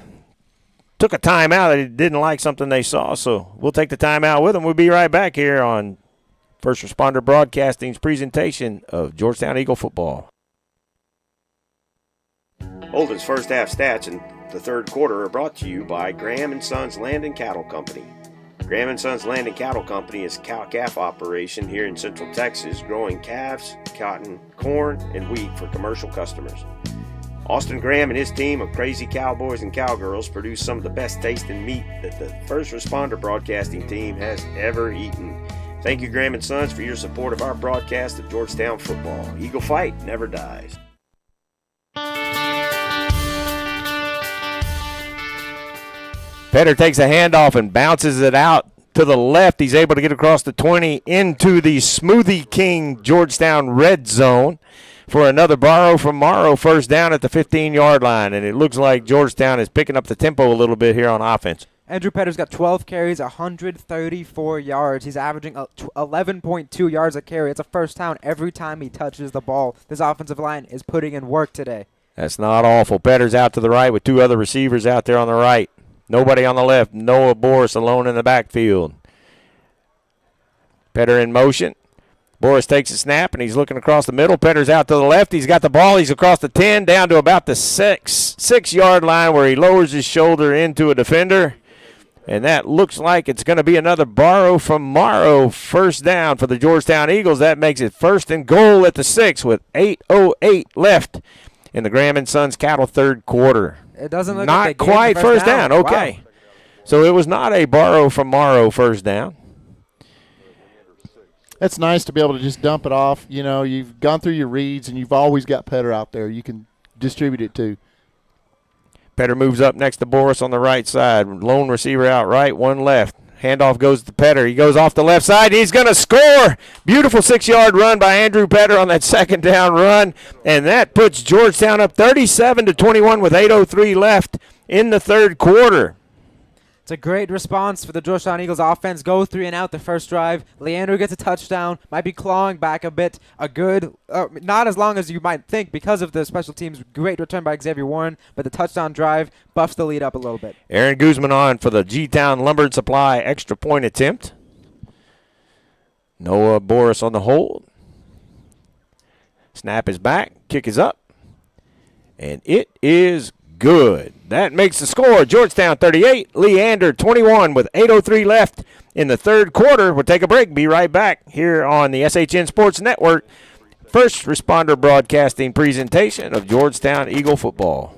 timeout. They didn't like something they saw, so we'll take the timeout with them. We'll be right back here on First Responder Broadcasting's presentation of Georgetown Eagle football. Holden's first half stats in the third quarter are brought to you by Graham & Sons Land and Cattle Company. Graham & Sons Land and Cattle Company is a cow-calf operation here in Central Texas, growing calves, cotton, corn, and wheat for commercial customers. Austin Graham and his team of crazy cowboys and cowgirls produce some of the best tasting meat that the First Responder Broadcasting team has ever eaten. Thank you, Graham & Sons, for your support of our broadcast of Georgetown football. Eagle fight never dies. Petter takes a handoff and bounces it out to the left. He's able to get across the 20 into the Smoothie King Georgetown red zone for another borrow from Morrow. First down at the 15-yard line, and it looks like Georgetown is picking up the tempo a little bit here on offense. Andrew Petter's got 12 carries, 134 yards. He's averaging 11.2 yards a carry. It's a first down every time he touches the ball. This offensive line is putting in work today. That's not awful. Petter's out to the right with 2 other receivers out there on the right. Nobody on the left. Noah Boris alone in the backfield. Petter in motion. Boris takes a snap, and he's looking across the middle. Petter's out to the left. He's got the ball. He's across the 10, down to about the 6-yard line where he lowers his shoulder into a defender. And that looks like it's going to be another borrow from Morrow. First down for the Georgetown Eagles. That makes it 1st and goal at the 6 with 8:08 left in the Graham & Sons Cattle third quarter. It doesn't look not like they gave quite the first down. Okay. Wow. So it was not a borrow from Morrow first down. It's nice to be able to just dump it off. You know, you've gone through your reads, and you've always got Petter out there you can distribute it to. Petter moves up next to Boris on the right side. Lone receiver out right, one left. Handoff goes to Petter. He goes off the left side. He's going to score. Beautiful 6-yard run by Andrew Petter on that second down run. And that puts Georgetown up 37-21 with 8:03 left in the third quarter. It's a great response for the Georgetown Eagles offense. Go 3 and out the first drive. Leander gets a touchdown. Might be clawing back a bit. A good, not as long as you might think because of the special teams. Great return by Xavier Warren, but the touchdown drive buffs the lead up a little bit. Aaron Guzman on for the G-Town Lumber and Supply extra point attempt. Noah Boris on the hold. Snap is back. Kick is up. And it is good. That makes the score Georgetown 38, Leander 21 with 8:03 left in the third quarter. We'll take a break. Be right back here on the SHN Sports Network. First responder broadcasting presentation of Georgetown Eagle football.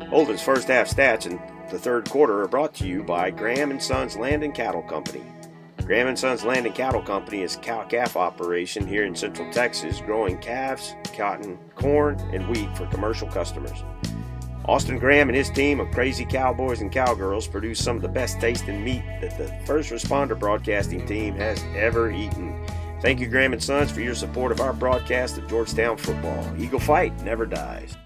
Holden's first half stats in the third quarter are brought to you by Graham & Sons Land and Cattle Company. Graham & Sons Land and Cattle Company is a cow-calf operation here in Central Texas, growing calves, cotton, corn, and wheat for commercial customers. Austin Graham and his team of crazy cowboys and cowgirls produce some of the best tasting meat that the first responder broadcasting team has ever eaten. Thank you, Graham & Sons, for your support of our broadcast of Georgetown football. Eagle fight never dies.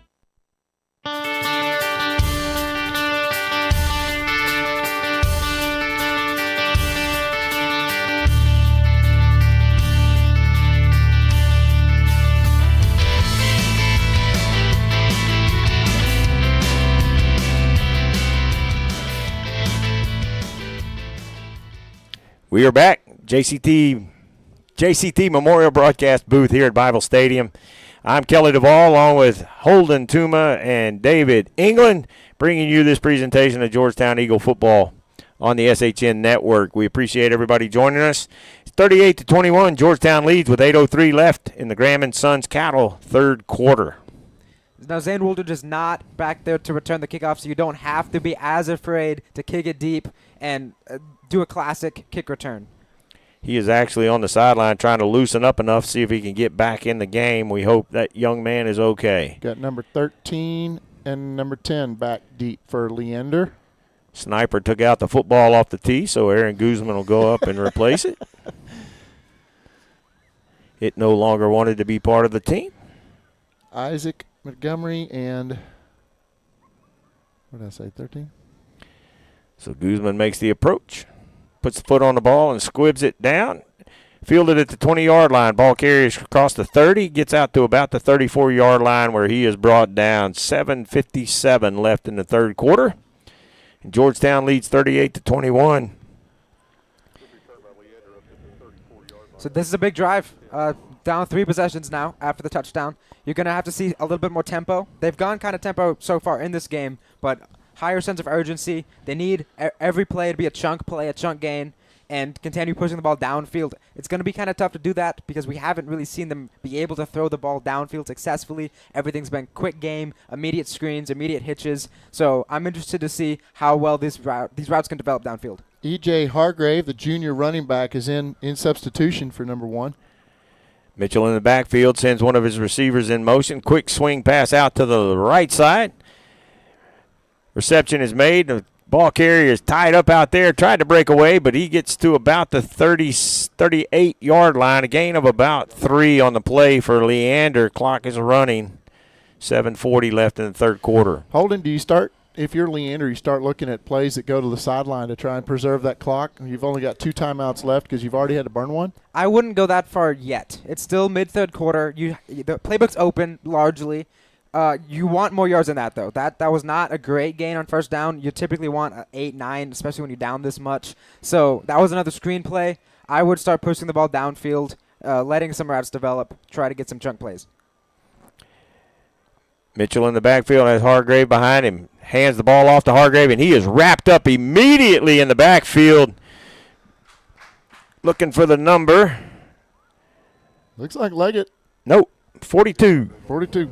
We are back. JCT Memorial Broadcast booth here at Bible Stadium. I'm Kelly DeVoll along with Holden, Tuma, and David England, bringing you this presentation of Georgetown Eagle football on the SHN Network. We appreciate everybody joining us. 38-21, Georgetown leads with 8:03 left in the Graham & Sons Cattle third quarter. Now, Zane Woolridge is not back there to return the kickoff, so you don't have to be as afraid to kick it deep and do a classic kick return. He is actually on the sideline trying to loosen up enough, see if he can get back in the game. We hope that young man is okay. Got number 13 and number 10 back deep for Leander. Sniper took out the football off the tee, so Aaron Guzman will go up and replace it. It no longer wanted to be part of the team. Isaac Montgomery and, what did I say, 13? So Guzman makes the approach, puts the foot on the ball and squibs it down. Fielded at the 20-yard line. Ball carries across the 30, gets out to about the 34-yard line where he is brought down. 7:57 left in the third quarter. And Georgetown leads 38-21. So this is a big drive. Down 3 possessions now after the touchdown. You're going to have to see a little bit more tempo. They've gone kind of tempo so far in this game, but higher sense of urgency. They need every play to be a chunk play, a chunk gain, and continue pushing the ball downfield. It's going to be kind of tough to do that because we haven't really seen them be able to throw the ball downfield successfully. Everything's been quick game, immediate screens, immediate hitches. So I'm interested to see how well these routes can develop downfield. E.J. Hargrave, the junior running back, is in substitution for number 1. Mitchell in the backfield sends one of his receivers in motion. Quick swing pass out to the right side. Reception is made. The ball carrier is tied up out there. Tried to break away, but he gets to about the 38-yard line. A gain of about 3 on the play for Leander. Clock is running. 7:40 left in the third quarter. Holden, do you start, if you're Leander, you start looking at plays that go to the sideline to try and preserve that clock? You've only got 2 timeouts left because you've already had to burn one? I wouldn't go that far yet. It's still mid-third quarter. The playbook's open largely. You want more yards than that, though. That was not a great gain on first down. You typically want 8, 9, especially when you're down this much. So that was another screen play. I would start pushing the ball downfield, letting some routes develop, try to get some chunk plays. Mitchell in the backfield has Hargrave behind him. Hands the ball off to Hargrave, and he is wrapped up immediately in the backfield. Looking for the number. Looks like Leggett. Nope, 42. 42.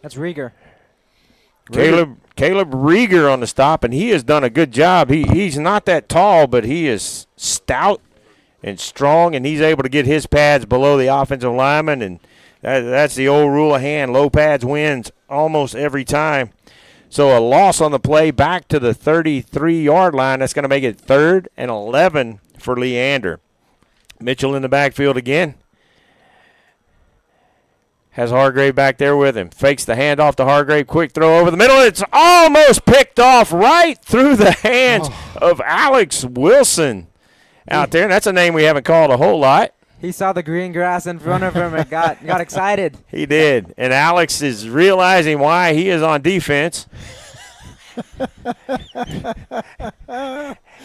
That's Rieger. Caleb Rieger on the stop, and he has done a good job. He's not that tall, but he is stout and strong, and he's able to get his pads below the offensive lineman, and that's the old rule of hand. Low pads wins almost every time. So a loss on the play back to the 33-yard line. That's going to make it 3rd and 11 for Leander. Mitchell in the backfield again. Has Hargrave back there with him. Fakes the handoff to Hargrave. Quick throw over the middle. It's almost picked off right through the hands of Alex Wilson out there. And that's a name we haven't called a whole lot. He saw the green grass in front of him and got excited. He did. And Alex is realizing why he is on defense.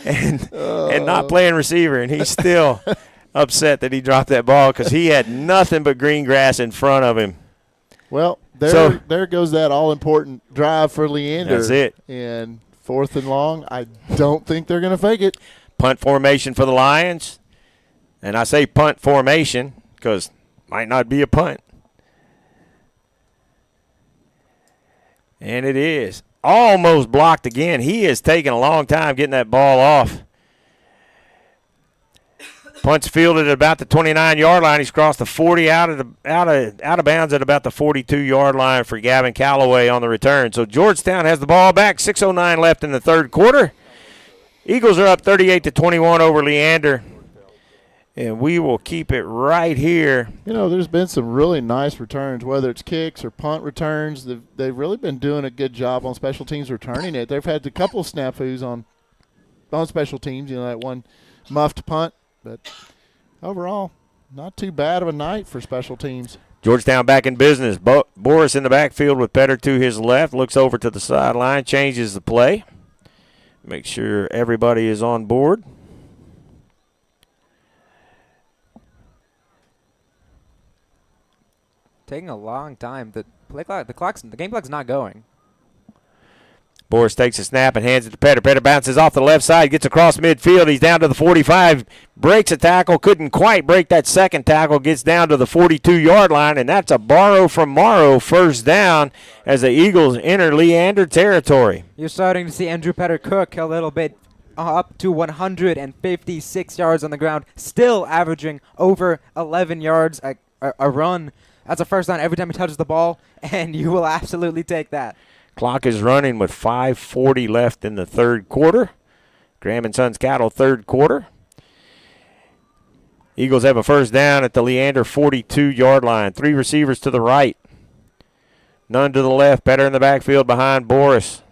and not playing receiver. And he's still upset that he dropped that ball because he had nothing but green grass in front of him. Well, there goes that all-important drive for Leander. That's it. And 4th and long, I don't think they're going to fake it. Punt formation for the Lions. And I say punt formation because might not be a punt. And it is. Almost blocked again. He is taking a long time getting that ball off. Punt's fielded at about the 29-yard line. He's crossed the 40 out of bounds at about the 42-yard line for Gavin Calloway on the return. So Georgetown has the ball back. 6:09 left in the third quarter. Eagles are up 38-21 over Leander. And we will keep it right here. You know, there's been some really nice returns, whether it's kicks or punt returns. They've really been doing a good job on special teams returning it. They've had a couple of snafus on special teams, that one muffed punt. But overall, not too bad of a night for special teams. Georgetown back in business. Boris in the backfield with Petter to his left. Looks over to the sideline, changes the play. Make sure everybody is on board. Taking a long time. The game clock's not going. Boris takes a snap and hands it to Petter. Petter bounces off the left side, gets across midfield. He's down to the 45, breaks a tackle, couldn't quite break that second tackle, gets down to the 42-yard line, and that's a borrow from Morrow first down as the Eagles enter Leander territory. You're starting to see Andrew Petter cook a little bit, up to 156 yards on the ground, still averaging over 11 yards a run. That's a first down every time he touches the ball, and you will absolutely take that. Clock is running with 5:40 left in the third quarter. Graham & Sons Cattle, third quarter. Eagles have a first down at the Leander 42-yard line. 3 receivers to the right. None to the left. Better in the backfield behind Boris.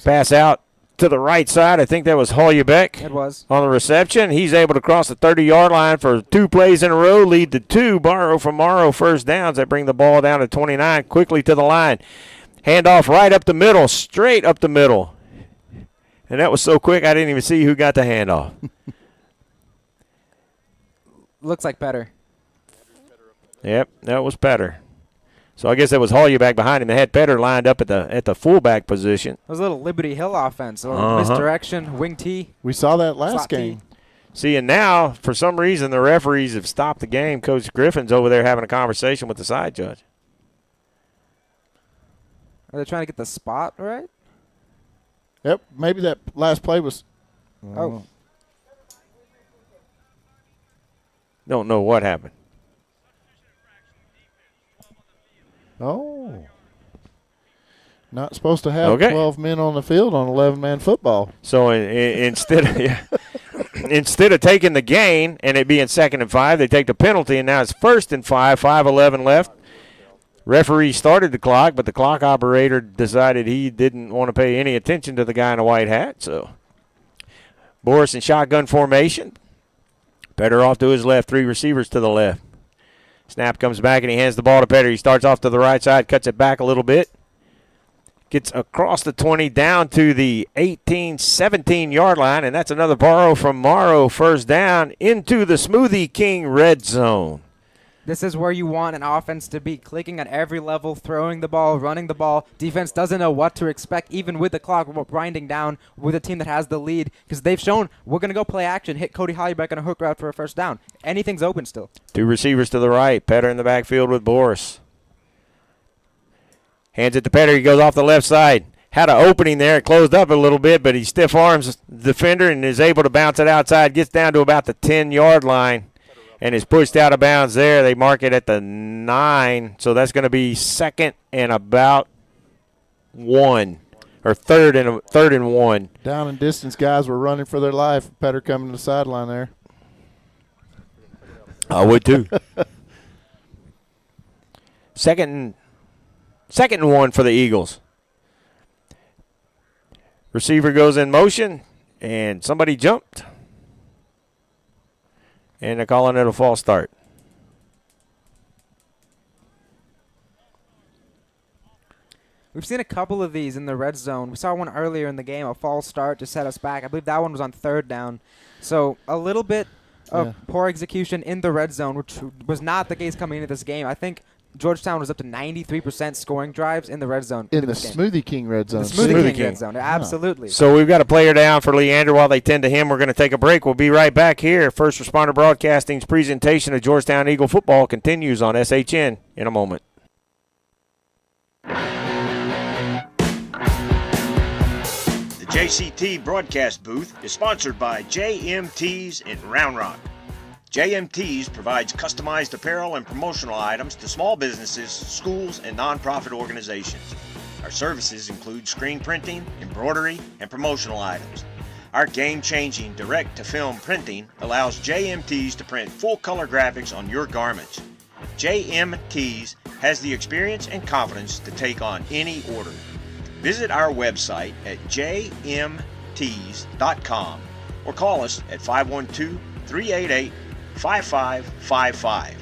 Pass out to the right side. I think that was Holyebeck. It was. On the reception. He's able to cross the 30-yard line for 2 plays in a row, lead to 2. Borrow from Morrow first downs that bring the ball down to 29. Quickly to the line. Handoff right up the middle, straight up the middle. And that was so quick I didn't even see who got the handoff. Looks like Petter. Yep, that was Petter. So I guess that was Holyebeck behind him. They had Petter lined up at the fullback position. It was a little Liberty Hill offense, a little misdirection, wing T. We saw that last game. See, and now, for some reason, the referees have stopped the game. Coach Griffin's over there having a conversation with the side judge. Are they trying to get the spot right? Yep, maybe that last play was. Oh. Don't know what happened. Oh. Not supposed to have 12 men on the field on 11-man football. So instead of taking the gain and it being 2nd and 5, they take the penalty, and now it's 1st and 5, 5:11 left. Referee started the clock, but the clock operator decided he didn't want to pay any attention to the guy in a white hat. So Boris in shotgun formation. Petter off to his left, 3 receivers to the left. Snap comes back, and he hands the ball to Petter. He starts off to the right side, cuts it back a little bit. Gets across the 20 down to the 18, 17-yard line, and that's another borrow from Morrow. First down into the Smoothie King red zone. This is where you want an offense to be, clicking at every level, throwing the ball, running the ball. Defense doesn't know what to expect, even with the clock grinding down with a team that has the lead, because they've shown we're going to go play action, hit Cody Hollyback on a hook route for a first down. Anything's open still. Two receivers to the right. Petter in the backfield with Boris. Hands it to Petter. He goes off the left side. Had an opening there. It closed up a little bit, but he stiff arms the defender and is able to bounce it outside. Gets down to about the 10-yard line. And is pushed out of bounds there. They mark it at the 9, so that's going to be second and about 1, or third and 1. Down and distance guys were running for their life. Petter coming to the sideline there. I would too. Second and 1 for the Eagles. Receiver goes in motion, and somebody jumped. And they're calling it a false start. We've seen a couple of these in the red zone. We saw one earlier in the game, a false start to set us back. I believe that one was on third down. So a little bit of poor execution in the red zone, which was not the case coming into this game. I think Georgetown was up to 93% scoring drives in the red zone. In the Smoothie King red zone. The Smoothie King red zone, absolutely. So we've got a player down for Leander while they tend to him. We're going to take a break. We'll be right back here. First Responder Broadcasting's presentation of Georgetown Eagle football continues on SHN in a moment. The JCT broadcast booth is sponsored by JMT's in Round Rock. JMT's provides customized apparel and promotional items to small businesses, schools, and nonprofit organizations. Our services include screen printing, embroidery, and promotional items. Our game-changing direct-to-film printing allows JMT's to print full-color graphics on your garments. JMT's has the experience and confidence to take on any order. Visit our website at jmts.com or call us at 512-388-5555.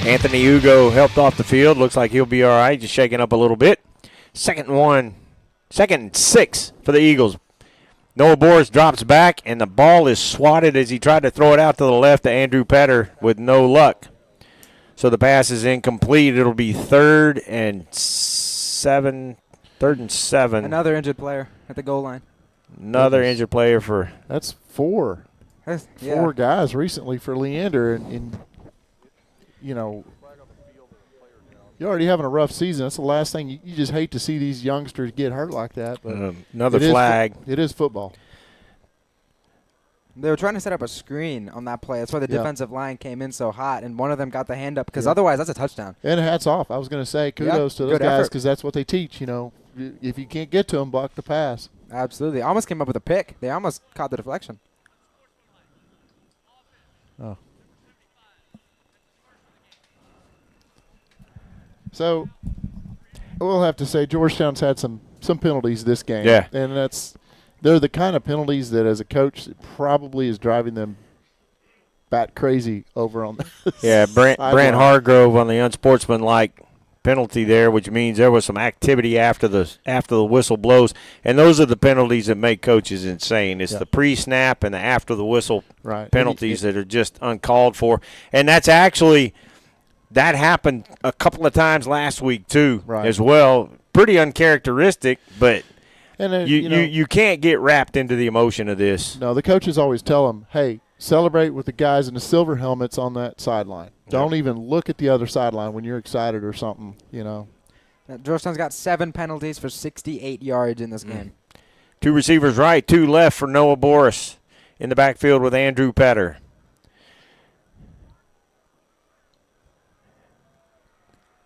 Anthony Ugo helped off the field. Looks like he'll be all right, just shaking up a little bit. Second and 6 for the Eagles. Noah Boris drops back, and the ball is swatted as he tried to throw it out to the left to Andrew Petter with no luck. So the pass is incomplete. It'll be third and 7. Another injured player at the goal line. Another injured player for. That's 4. That's, 4 guys recently for Leander, and you know, you're already having a rough season. That's the last thing. You just hate to see these youngsters get hurt like that. But another flag. It is football. They were trying to set up a screen on that play. That's why the defensive line came in so hot, and one of them got the hand up, because otherwise that's a touchdown. And hats off. I was going to say kudos to those guys, because that's what they teach. You know, if you can't get to them, block the pass. Absolutely. Almost came up with a pick. They almost caught the deflection. Oh. So we'll have to say Georgetown's had some penalties this game. Yeah. And they're the kind of penalties that as a coach it probably is driving them bat crazy over on the Brant Hargrove on the unsportsmanlike penalty there, which means there was some activity after the whistle blows. And those are the penalties that make coaches insane. It's the pre-snap and the after the whistle penalties that are just uncalled for. And that's actually – that happened a couple of times last week too, as well. Pretty uncharacteristic, but you can't get wrapped into the emotion of this. No, the coaches always tell them, hey, celebrate with the guys in the silver helmets on that sideline. Don't even look at the other sideline when you're excited or something, you know. Georgetown's got 7 penalties for 68 yards in this game. 2 receivers right, 2 left for Noah Boris in the backfield with Andrew Petter.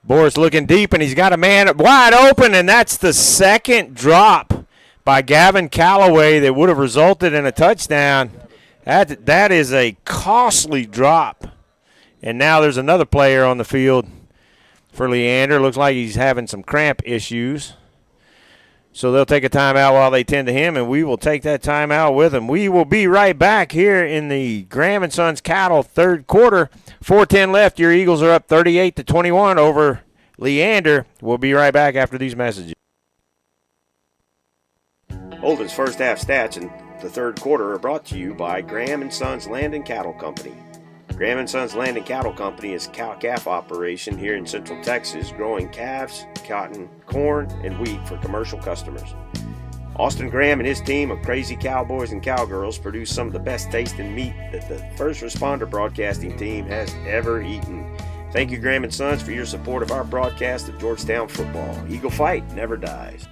Boris looking deep, and he's got a man wide open, and that's the second drop by Gavin Calloway that would have resulted in a touchdown. That is a costly drop. And now there's another player on the field for Leander. Looks like he's having some cramp issues. So they'll take a timeout while they tend to him, and we will take that timeout with him. We will be right back here in the Graham & Sons Cattle third quarter. 4:10 left. Your Eagles are up 38-21 over Leander. We'll be right back after these messages. Holden's first half stats in the third quarter are brought to you by Graham & Sons Land and Cattle Company. Graham & Sons Land and Cattle Company is a cow-calf operation here in Central Texas, growing calves, cotton, corn, and wheat for commercial customers. Austin Graham and his team of crazy cowboys and cowgirls produce some of the best tasting meat that the First Responder Broadcasting team has ever eaten. Thank you, Graham & Sons, for your support of our broadcast of Georgetown football. Eagle fight never dies.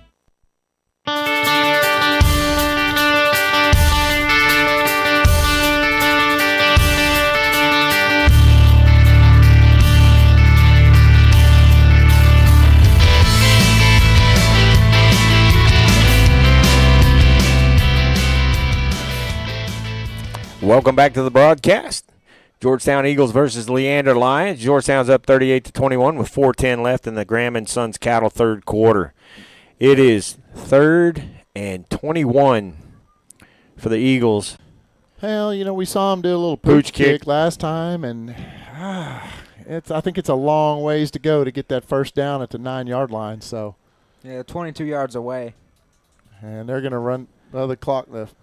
Welcome back to the broadcast. Georgetown Eagles versus Leander Lions. Georgetown's up 38-21 with 4:10 left in the Graham & Sons Cattle third quarter. It is 3rd and 21 for the Eagles. Well, we saw him do a little pooch kick last time, and I think it's a long ways to go to get that first down at the 9-yard line. So, yeah, 22 yards away. And they're going to run the clock left.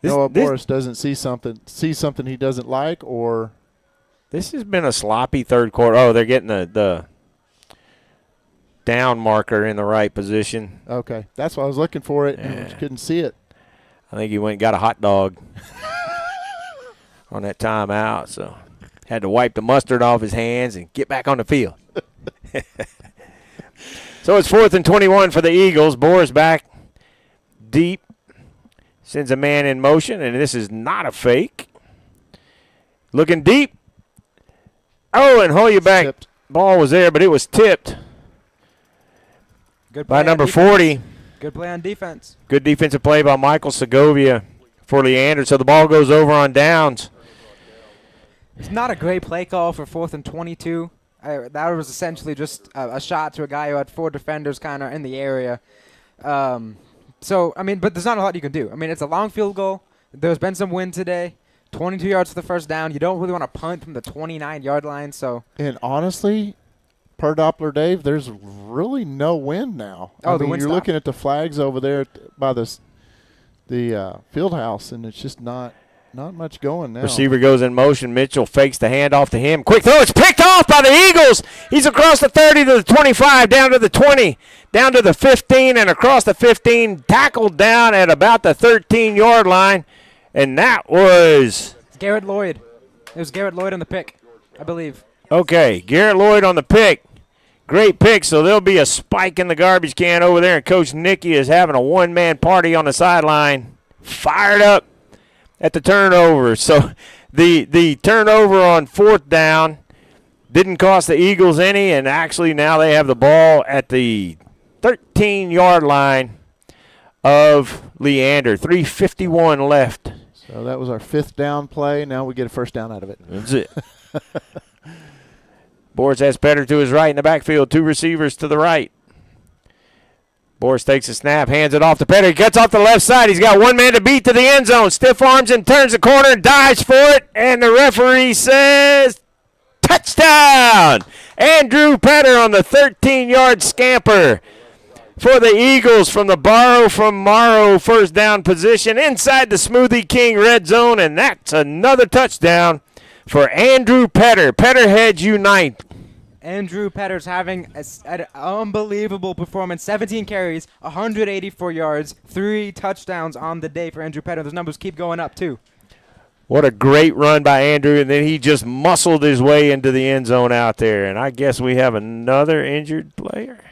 Boris doesn't see something he doesn't like, or this has been a sloppy third quarter. Oh, they're getting the down marker in the right position. Okay, that's why I was looking for it and couldn't see it. I think he went and got a hot dog on that timeout, so had to wipe the mustard off his hands and get back on the field. So it's 4th and 21 for the Eagles. Boris back deep. Sends a man in motion, and this is not a fake. Looking deep. Oh, and Holyback ball was there, but it was tipped. Good by number 40. Good play on defense. Good defensive play by Michael Segovia for Leander. So the ball goes over on downs. It's not a great play call for 4th and 22. That was essentially just a shot to a guy who had 4 defenders kind of in the area. So, but there's not a lot you can do. It's a long field goal. There's been some wind today. 22 yards for the first down. You don't really want to punt from the 29-yard line. So, and honestly, per Doppler Dave, there's really no wind now. Oh, the wind you're stopped. looking at the flags over there by the field house, and it's just not much going now. Receiver goes in motion. Mitchell fakes the handoff to him. Quick throw. It's picked off by the Eagles. He's across the 30 to the 25, down to the 20, down to the 15, and across the 15, tackled down at about the 13-yard line. And that was Garrett Lloyd. It was Garrett Lloyd on the pick, I believe. Okay, Garrett Lloyd on the pick. Great pick, so there'll be a spike in the garbage can over there, and Coach Nicky is having a one-man party on the sideline. Fired up at the turnover. So the turnover on 4th down didn't cost the Eagles any, and actually now they have the ball at the 13-yard line of Leander. 3:51 left. So that was our 5th down play. Now we get a first down out of it. That's it. Boris has Petter to his right in the backfield. 2 receivers to the right. Boris takes a snap, hands it off to Petter. He cuts off the left side. He's got one man to beat to the end zone. Stiff arms and turns the corner, dives for it, and the referee says touchdown! Andrew Petter on the 13-yard scamper for the Eagles from the borrow from Morrow first down position inside the Smoothie King red zone, and that's another touchdown for Andrew Petter. Petterheads unite. Andrew Petter's having an unbelievable performance. 17 carries, 184 yards, 3 touchdowns on the day for Andrew Petter. Those numbers keep going up, too. What a great run by Andrew, and then he just muscled his way into the end zone out there. And I guess we have another injured player.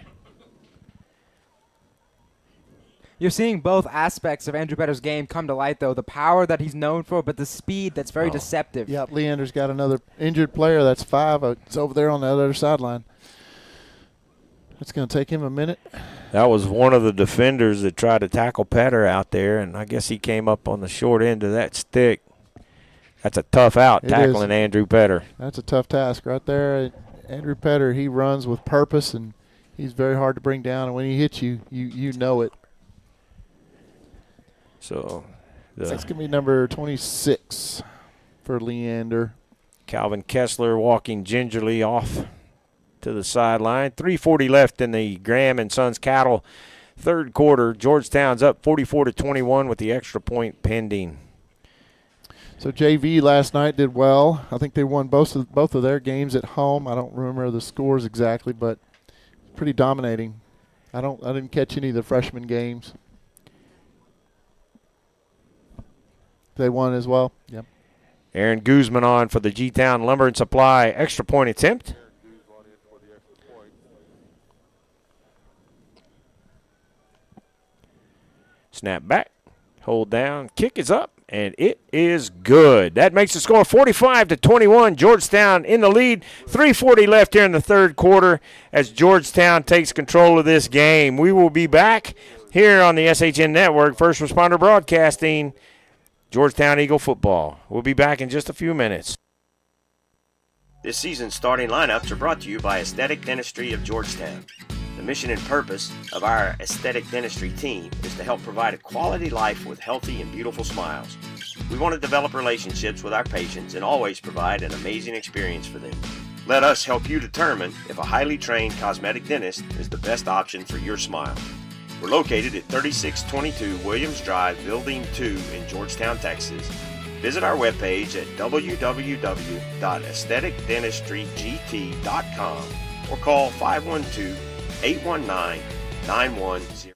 You're seeing both aspects of Andrew Petter's game come to light, though. The power that he's known for, but the speed that's very deceptive. Yeah, Leander's got another injured player. That's 5. It's over there on the other sideline. It's going to take him a minute. That was one of the defenders that tried to tackle Petter out there, and I guess he came up on the short end of that stick. That's a tough out, tackling Andrew Petter. That's a tough task right there. Andrew Petter, he runs with purpose, and he's very hard to bring down. And when he hits you, you know it. So that's going to be number 26 for Leander. Calvin Kessler walking gingerly off to the sideline. 3:40 left in the Graham and Sons Cattle third quarter. Georgetown's up 44-21 with the extra point pending. So JV last night did well. I think they won both of their games at home. I don't remember the scores exactly, but pretty dominating. I didn't catch any of the freshman games. They won as well. Yep. Aaron Guzman on for the G-Town Lumber and Supply extra point attempt. Snap back, hold down, kick is up, and it is good. That makes the score 45-21. Georgetown in the lead. 3:40 left here in the third quarter as Georgetown takes control of this game. We will be back here on the SHN Network, First Responder Broadcasting, Georgetown Eagle football. We'll be back in just a few minutes. This season's starting lineups are brought to you by Aesthetic Dentistry of Georgetown. The mission and purpose of our aesthetic dentistry team is to help provide a quality life with healthy and beautiful smiles. We want to develop relationships with our patients and always provide an amazing experience for them. Let us help you determine if a highly trained cosmetic dentist is the best option for your smile. We're located at 3622 Williams Drive, Building 2 in Georgetown, Texas. Visit our webpage at www.aestheticdentistrygt.com or call 512-819-9100.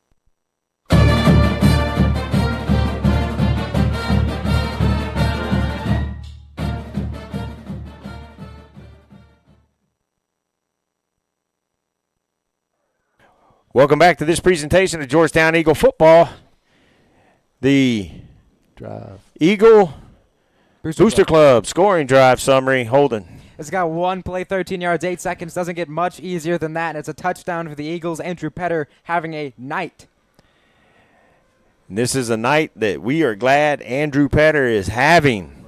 Welcome back to this presentation of Georgetown Eagle football. The Eagle Booster Club scoring drive summary. Holden. It's got one play, 13 yards, 8 seconds. Doesn't get much easier than that. And it's a touchdown for the Eagles. Andrew Petter having a night. This is a night that we are glad Andrew Petter is having.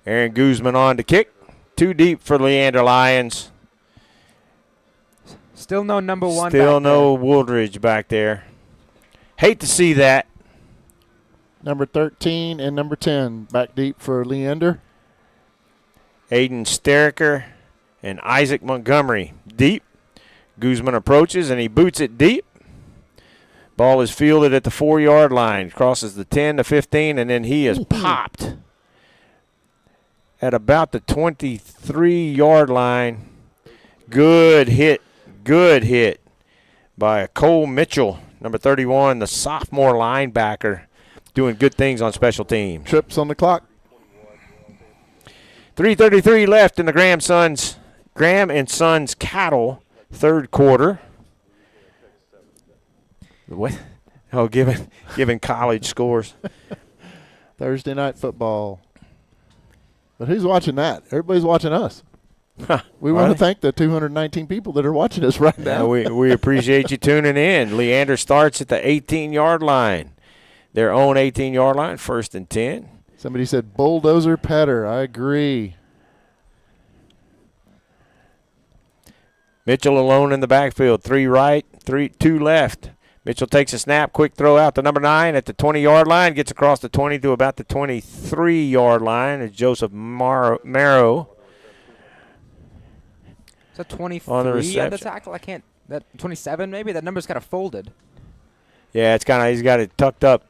Aaron Guzman on to kick. Too deep for Leander Lions. Still no number one. Still no Woodridge back there. Hate to see that. Number 13 and number 10 back deep for Leander. Aiden Stericker and Isaac Montgomery deep. Guzman approaches and he boots it deep. Ball is fielded at the 4-yard line. Crosses the 10 to 15 and then he is popped at about the 23-yard line. Good hit by Cole Mitchell, number 31, the sophomore linebacker, doing good things on special teams. Trips on the clock. 3:33 left in the Graham and Sons Cattle third quarter. What? Oh, giving college scores. Thursday night football. But who's watching that? Everybody's watching us. We want to thank the 219 people that are watching us right now. We appreciate you tuning in. Leander starts at the 18-yard line. Their own 18-yard line, 1st and 10. Somebody said bulldozer Petter. I agree. Mitchell alone in the backfield. 3 right, 2 left. Mitchell takes a snap, quick throw out to number 9 at the 20-yard line. Gets across the 20 to about the 23-yard line. It's Joseph Marrow. Is that 23 on the tackle? I can't. That 27 maybe? That number's kind of folded. Yeah, it's he's got it tucked up.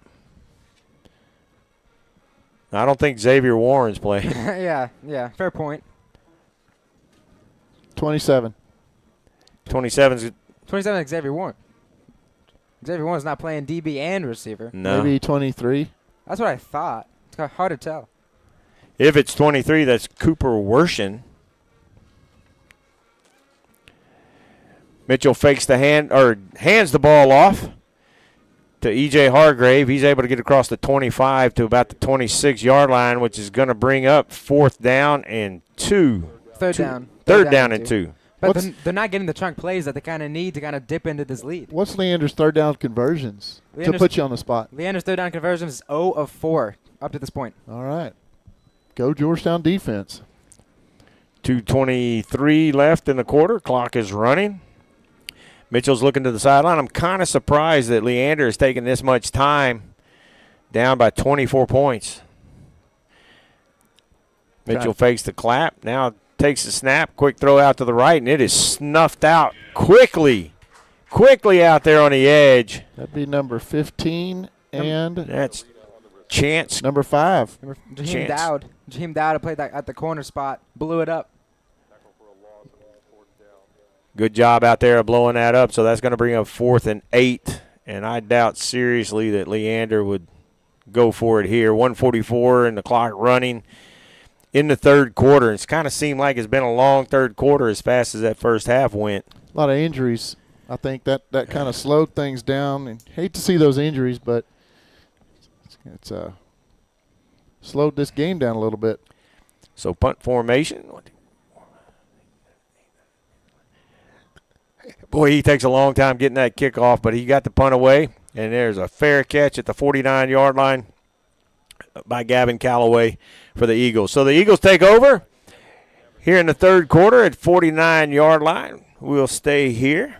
I don't think Xavier Warren's playing. yeah, fair point. 27. 27's 27 is Xavier Warren. Xavier Warren's not playing DB and receiver. No. Maybe 23. That's what I thought. It's kind of hard to tell. If it's 23, that's Cooper Wershen. Mitchell fakes the hands the ball off to E.J. Hargrave. He's able to get across the 25 to about the 26-yard line, which is going to bring up 4th down and 2. Third down. Third down and 2. But they're not getting the chunk plays that they kind of need to kind of dip into this lead. What's Leander's third down conversions to put you on the spot? Leander's third down conversions is 0 of 4 up to this point. All right. Go Georgetown defense. 2:23 left in the quarter. Clock is running. Mitchell's looking to the sideline. I'm kind of surprised that Leander is taking this much time, down by 24 points. Mitchell fakes the clap. Now takes the snap. Quick throw out to the right, and it is snuffed out quickly out there on the edge. That'd be number 15, and that's Chance. Number 5. Jaheim Dowd. Jaheim Dowd played that at the corner spot. Blew it up. Good job out there of blowing that up. So that's going to bring up 4th and 8. And I doubt seriously that Leander would go for it here. 1:44 and the clock running in the third quarter. It's kind of seemed like it's been a long third quarter as fast as that first half went. A lot of injuries. I think that kind of slowed things down. And hate to see those injuries, but it's slowed this game down a little bit. So punt formation. Boy, he takes a long time getting that kickoff, but he got the punt away, and there's a fair catch at the 49-yard line by Gavin Calloway for the Eagles. So the Eagles take over here in the third quarter at 49-yard line. We'll stay here.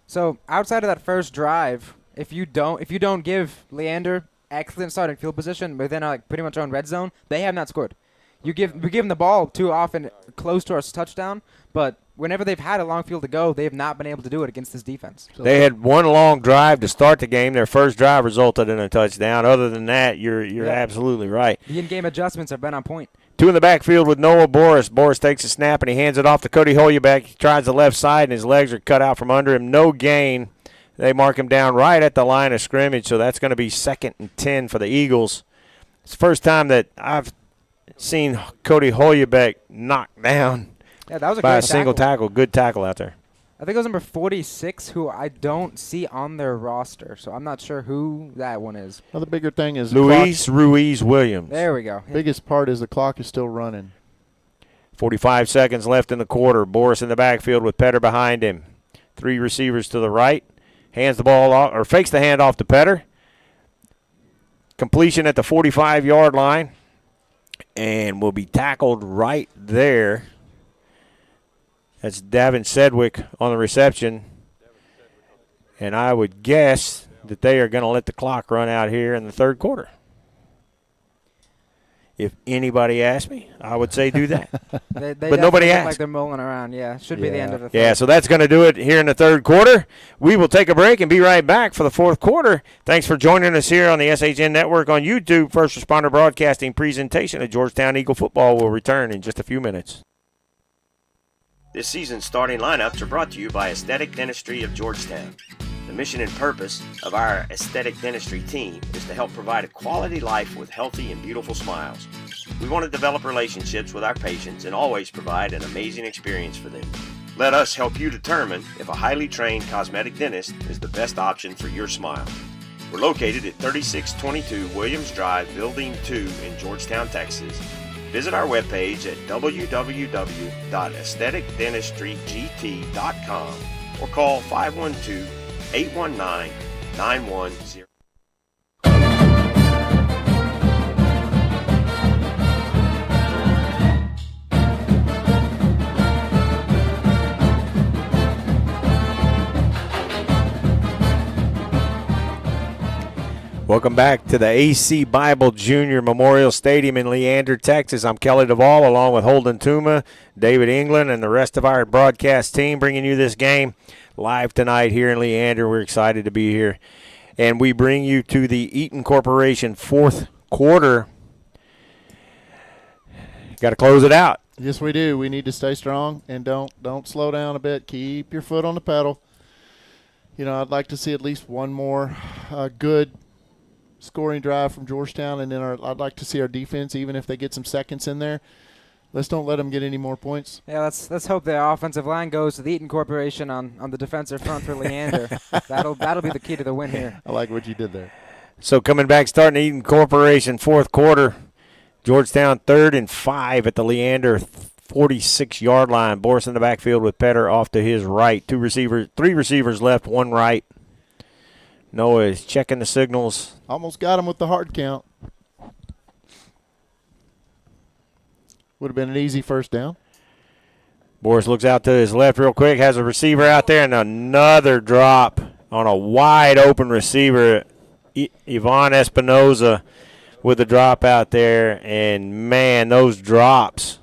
So outside of that first drive, if you don't give Leander excellent starting field position, but then like pretty much on red zone, they have not scored. We give them the ball too often close to our touchdown, but whenever they've had a long field to go, they have not been able to do it against this defense. They had one long drive to start the game. Their first drive resulted in a touchdown. Other than that, you're absolutely right. The in-game adjustments have been on point. 2 in the backfield with Noah Boris. Boris takes a snap, and he hands it off to Cody Holyoback. He tries the left side, and his legs are cut out from under him. No gain. They mark him down right at the line of scrimmage, so that's going to be 2nd and 10 for the Eagles. It's the first time that I've seen Cody Holyoback knocked down that was by a single tackle. Good tackle out there. I think it was number 46, who I don't see on their roster, so I'm not sure who that one is. Well, the bigger thing is Luis Ruiz Williams. There we go. Biggest part is the clock is still running. 45 seconds left in the quarter. Boris in the backfield with Petter behind him. 3 receivers to the right. Hands the ball off, or fakes the handoff to Petter. Completion at the 45-yard line, and will be tackled right there. That's Davin Sedgwick on the reception. And I would guess that they are going to let the clock run out here in the third quarter. If anybody asks me, I would say do that. But nobody asked. Like they're mulling around. Yeah, should be the end of the third. Yeah, so that's going to do it here in the third quarter. We will take a break and be right back for the fourth quarter. Thanks for joining us here on the SHN Network on YouTube. First Responder Broadcasting presentation of Georgetown Eagle football will return in just a few minutes. This season's starting lineups are brought to you by Aesthetic Dentistry of Georgetown. The mission and purpose of our aesthetic dentistry team is to help provide a quality life with healthy and beautiful smiles. We want to develop relationships with our patients and always provide an amazing experience for them. Let us help you determine if a highly trained cosmetic dentist is the best option for your smile. We're located at 3622 Williams Drive, Building 2 in Georgetown, Texas. Visit our webpage at www.aestheticdentistrygt.com or call 512-819-9100. Welcome back to the AC Bible Junior Memorial Stadium in Leander, Texas. I'm Kelly DeVoll along with Holden Tuma, David England, and the rest of our broadcast team bringing you this game live tonight here in Leander. We're excited to be here. And we bring you to the Eaton Corporation fourth quarter. Got to close it out. Yes, we do. We need to stay strong and don't slow down a bit. Keep your foot on the pedal. You know, I'd like to see at least one more good scoring drive from Georgetown, and then I'd like to see our defense, even if they get some seconds in there. Let's don't let them get any more points. Yeah, let's hope the offensive line goes to the Eaton Corporation on the defensive front for Leander. That'll be the key to the win here. I like what you did there. So coming back, starting Eaton Corporation fourth quarter, Georgetown 3rd and 5 at the Leander 46-yard line. Boris in the backfield with Petter off to his right. 3 receivers left, 1 right. Noah is checking the signals. Almost got him with the hard count. Would have been an easy first down. Boris looks out to his left real quick, has a receiver out there, and another drop on a wide-open receiver. Ivan Espinoza with a drop out there, and, man, those drops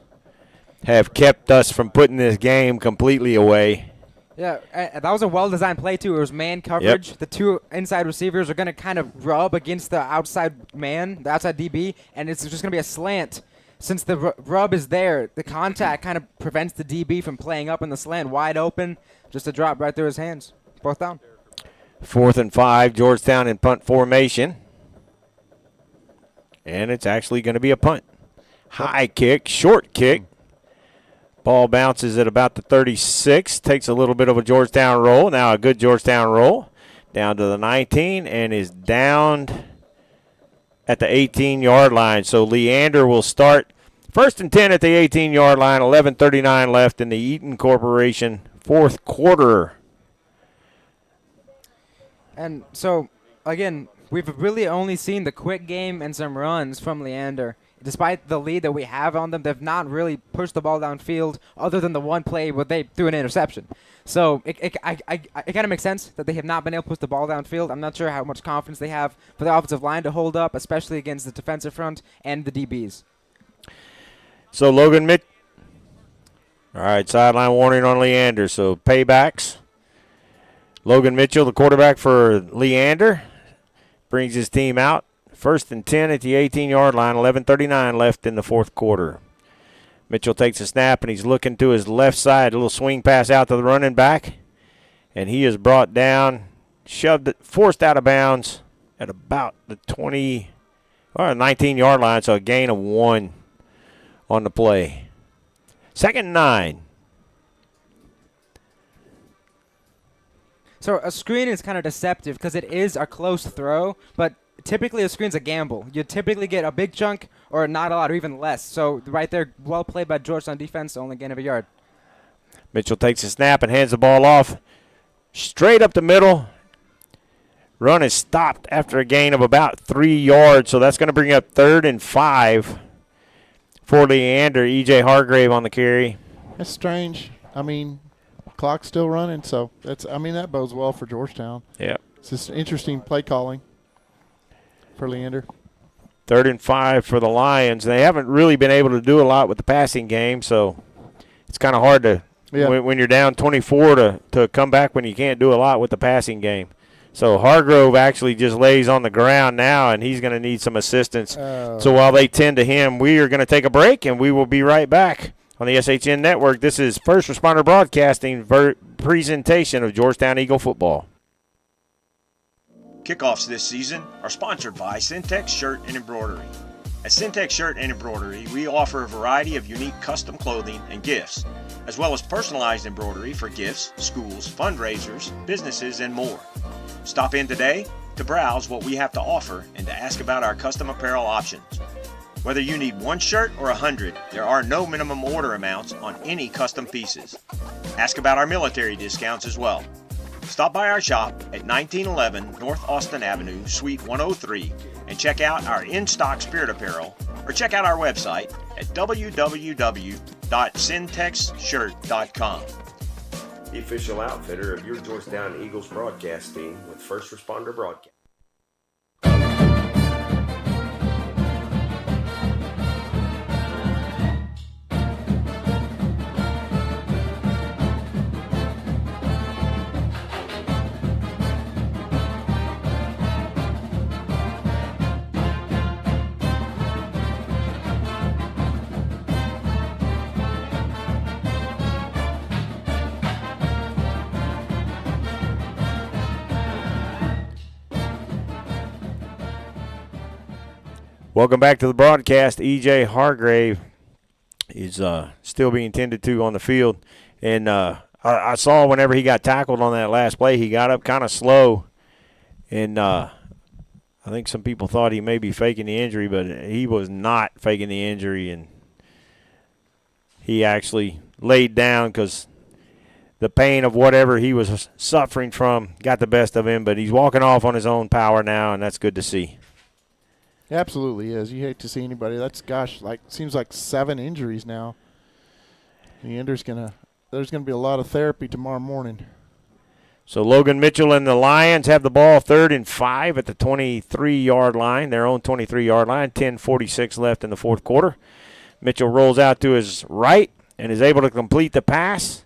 have kept us from putting this game completely away. Yeah, that was a well-designed play, too. It was man coverage. Yep. The 2 inside receivers are going to kind of rub against the outside man, the outside DB, and it's just going to be a slant. Since the rub is there, the contact kind of prevents the DB from playing up in the slant, wide open, just a drop right through his hands. 4th down. 4th and 5, Georgetown in punt formation. And it's actually going to be a punt. High kick, short kick. Ball bounces at about the 36, takes a little bit of a Georgetown roll. Now a good Georgetown roll. Down to the 19 and is downed at the 18-yard line. So Leander will start 1st and 10 at the 18-yard line, 11:39 left in the Eaton Corporation 4th quarter. And so, again, we've really only seen the quick game and some runs from Leander. Despite the lead that we have on them, they've not really pushed the ball downfield other than the one play where they threw an interception. So it kind of makes sense that they have not been able to push the ball downfield. I'm not sure how much confidence they have for the offensive line to hold up, especially against the defensive front and the DBs. So Logan Mitchell. All right, sideline warning on Leander. So paybacks. Logan Mitchell, the quarterback for Leander, brings his team out. 1st and 10 at the 18-yard line, 11:39 left in the 4th quarter. Mitchell takes a snap, and he's looking to his left side. A little swing pass out to the running back. And he is brought down, forced out of bounds at about the 19-yard line, so a gain of 1 on the play. 2nd and 9. So a screen is kind of deceptive because it is a close throw, but typically a screen's a gamble. You typically get a big chunk or not a lot or even less. So right there, well played by Georgetown defense, only gain of a yard. Mitchell takes a snap and hands the ball off straight up the middle. Run is stopped after a gain of about 3 yards, so that's going to bring up 3rd and 5 for Leander. E.J. Hargrave on the carry. That's strange. I mean, clock's still running, so that bodes well for Georgetown. Yeah. It's just interesting play calling for Leander. 3rd and 5 for the Lions. They haven't really been able to do a lot with the passing game, so it's kind of hard to when you're down 24 to come back when you can't do a lot with the passing game. So Hargrove actually just lays on the ground now, and he's going to need some assistance. So while they tend to him, we are going to take a break, and we will be right back on the SHN Network. This is First Responder Broadcasting presentation of Georgetown Eagle football. Kickoffs this season are sponsored by Syntex Shirt and Embroidery. At Syntex Shirt and Embroidery, we offer a variety of unique custom clothing and gifts, as well as personalized embroidery for gifts, schools, fundraisers, businesses, and more. Stop in today to browse what we have to offer and to ask about our custom apparel options. Whether you need 1 shirt or 100, there are no minimum order amounts on any custom pieces. Ask about our military discounts as well. Stop by our shop at 1911 North Austin Avenue, Suite 103, and check out our in-stock spirit apparel, or check out our website at www.syntexshirt.com. The official outfitter of your Georgetown Eagles broadcast team with First Responder Broadcast. Welcome back to the broadcast. E.J. Hargrave is still being tended to on the field. And I saw whenever he got tackled on that last play, he got up kind of slow. And I think some people thought he may be faking the injury, but he was not faking the injury. And he actually laid down because the pain of whatever he was suffering from got the best of him. But he's walking off on his own power now, and that's good to see. Absolutely is. You hate to see anybody. That's, seems like 7 injuries now. Leander's there's gonna be a lot of therapy tomorrow morning. So Logan Mitchell and the Lions have the ball 3rd and 5 at the 23-yard line, their own 23-yard line. 10:46 left in the fourth quarter. Mitchell rolls out to his right and is able to complete the pass.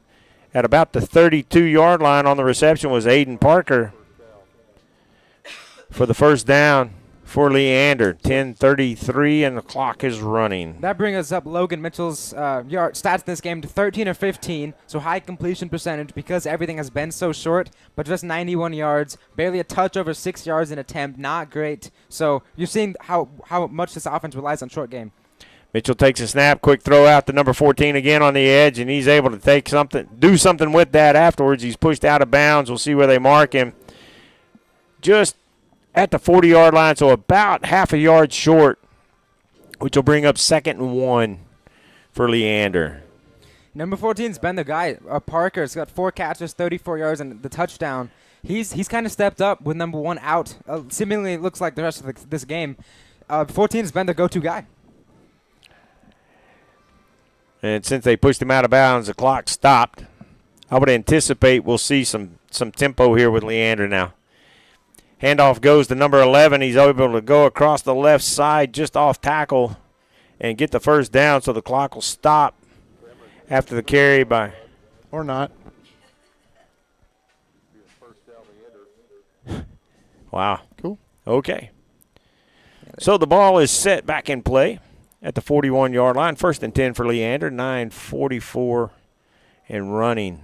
At about the 32-yard line on the reception was Aiden Parker for the first down for Leander. 10:33 and the clock is running. That brings us up Logan Mitchell's yard stats in this game to 13 of 15, so high completion percentage because everything has been so short, but just 91 yards, barely a touch over 6 yards an attempt, not great. So you're seeing how much this offense relies on short game. Mitchell takes a snap, quick throw out to number 14 again on the edge, and he's able to do something with that afterwards. He's pushed out of bounds. We'll see where they mark him. Just at the 40-yard line, so about half a yard short, which will bring up 2nd and 1 for Leander. Number 14's been the guy. Parker's got 4 catches, 34 yards, and the touchdown. He's kind of stepped up with number 1 out. Seemingly, it looks like the rest of this game. 14's been the go-to guy. And since they pushed him out of bounds, the clock stopped. I would anticipate we'll see some tempo here with Leander now. Handoff goes to number 11. He's able to go across the left side just off tackle and get the first down, so the clock will stop after the carry by. Or not. Wow. Cool. Okay. So the ball is set back in play at the 41-yard line. 1st and 10 for Leander. 9:44 and running.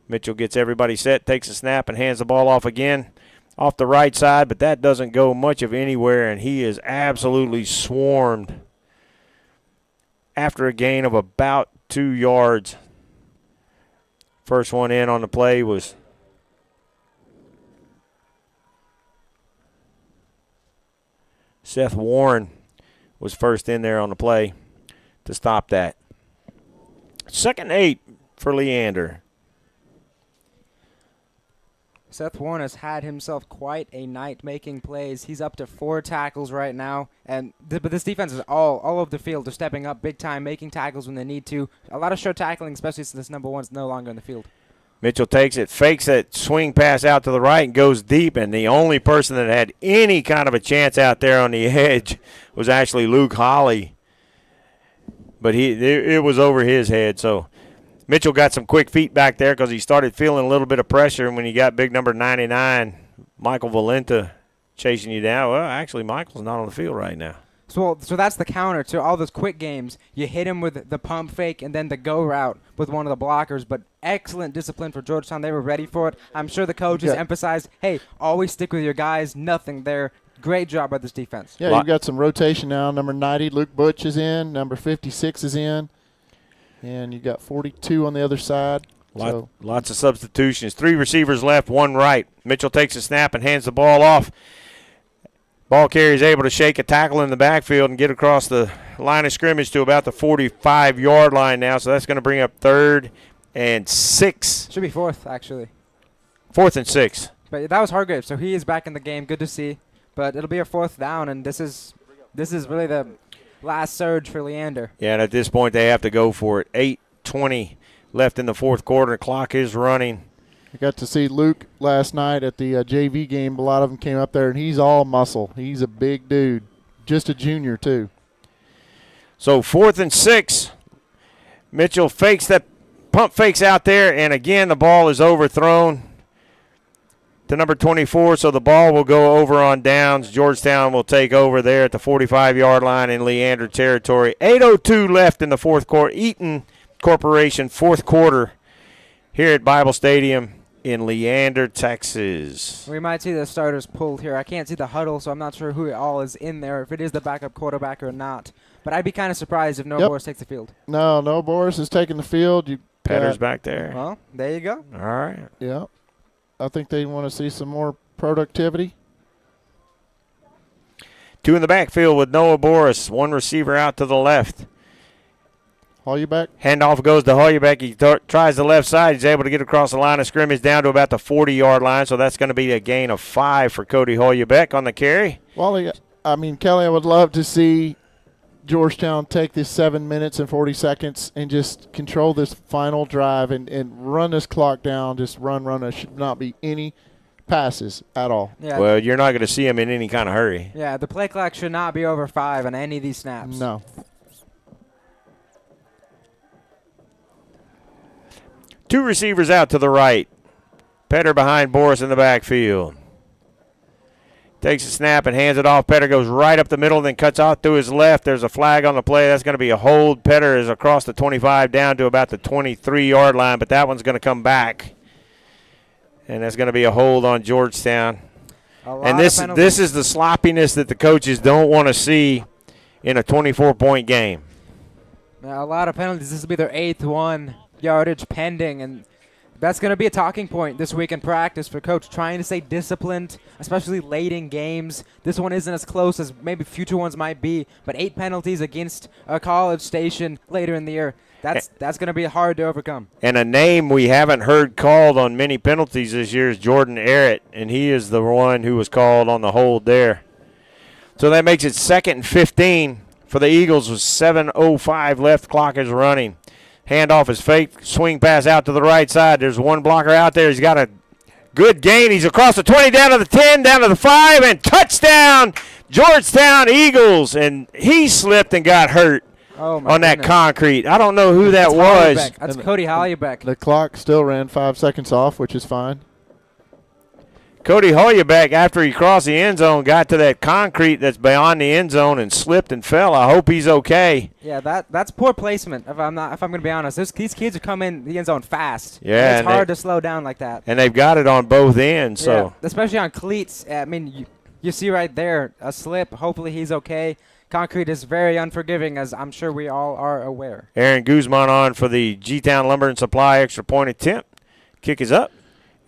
Mitchell gets everybody set, takes a snap, and hands the ball off again off the right side, but that doesn't go much of anywhere, and he is absolutely swarmed after a gain of about 2 yards. First one in on the play was Seth Warren was first in there on the play to stop that. 2nd and 8 for Leander. Seth Warren has had himself quite a night making plays. He's up to 4 tackles right now, but this defense is all over the field. They're stepping up big time, making tackles when they need to. A lot of short tackling, especially since this number 1's no longer in the field. Mitchell takes it, fakes that swing pass out to the right, and goes deep. And the only person that had any kind of a chance out there on the edge was actually Luke Holly. But it was over his head. So Mitchell got some quick feet back there because he started feeling a little bit of pressure. And when you got big number 99, Michael Valenta, chasing you down, well, actually Michael's not on the field right now. So that's the counter to all those quick games. You hit him with the pump fake and then the go route with one of the blockers. But excellent discipline for Georgetown. They were ready for it. I'm sure the coaches emphasized, hey, always stick with your guys. Nothing there. Great job by this defense. Yeah, you've got some rotation now. Number 90, Luke Butch is in. Number 56 is in. And you got 42 on the other side. Lots of substitutions. 3 receivers left, 1 right. Mitchell takes a snap and hands the ball off. Ball carrier is able to shake a tackle in the backfield and get across the line of scrimmage to about the 45-yard line now. So that's going to bring up 3rd and 6. Should be 4th, actually. 4th and 6. But that was Hargrave, so he is back in the game. Good to see. But it'll be a 4th down, and this is really the last surge for Leander. Yeah, and at this point they have to go for it. 8:20 left in the fourth quarter. Clock is running. I got to see Luke last night at the JV game. A lot of them came up there, and he's all muscle. He's a big dude. Just a junior, too. So 4th and 6. Mitchell fakes that pump fakes out there, and again the ball is overthrown to number 24, so the ball will go over on downs. Georgetown will take over there at the 45-yard line in Leander territory. 8:02 left in the fourth quarter. Eaton Corporation fourth quarter here at Bible Stadium in Leander, Texas. We might see the starters pulled here. I can't see the huddle, so I'm not sure who all is in there, if it is the backup quarterback or not. But I'd be kind of surprised if Noah Boris takes the field. No, Boris is taking the field. Petter's back there. Well, there you go. All right. Yeah. I think they want to see some more productivity. 2 in the backfield with Noah Boris. 1 receiver out to the left. Hollenbeck. Handoff goes to Hollenbeck. He tries the left side. He's able to get across the line of scrimmage down to about the 40-yard line, so that's going to be a gain of 5 for Cody Hollenbeck on the carry. Wally, Kelly, I would love to see Georgetown take this 7 minutes and 40 seconds and just control this final drive and run this clock down. Just run. There should not be any passes at all. Yeah. Well, you're not going to see him in any kind of hurry. Yeah, the play clock should not be over 5 on any of these snaps. No. Two receivers out to the right. Petter behind Boris in the backfield. Takes a snap and hands it off. Petter goes right up the middle, then cuts out to his left. There's a flag on the play. That's going to be a hold. Petter is across the 25 down to about the 23-yard line, but that one's going to come back. And that's going to be a hold on Georgetown. And this is the sloppiness that the coaches don't want to see in a 24-point game. A lot of penalties. This will be their 8th one. Yardage pending, and that's going to be a talking point this week in practice for Coach, trying to stay disciplined, especially late in games. This one isn't as close as maybe future ones might be, but 8 penalties against a College Station later in the year, that's going to be hard to overcome. And a name we haven't heard called on many penalties this year is Jordan Arrett, and he is the one who was called on the hold there. So that makes it 2nd and 15 for the Eagles with 7:05 left. Clock is running. Handoff is fake. Swing pass out to the right side. There's one blocker out there. He's got a good gain. He's across the 20, down to the 10, down to the 5, and touchdown, Georgetown Eagles. And he slipped and got hurt on that concrete. I don't know who that was. Hollenbeck. That's Cody Hollenbeck. The clock still ran 5 seconds off, which is fine. Cody Hollenbeck, after he crossed the end zone, got to that concrete that's beyond the end zone and slipped and fell. I hope he's okay. Yeah, that's poor placement. If I'm going to be honest, these kids are coming the end zone fast. Yeah, it's hard to slow down like that. And they've got it on both ends. So yeah, especially on cleats. I mean, you see right there a slip. Hopefully he's okay. Concrete is very unforgiving, as I'm sure we all are aware. Aaron Guzman on for the G-Town Lumber and Supply extra point attempt. Kick is up,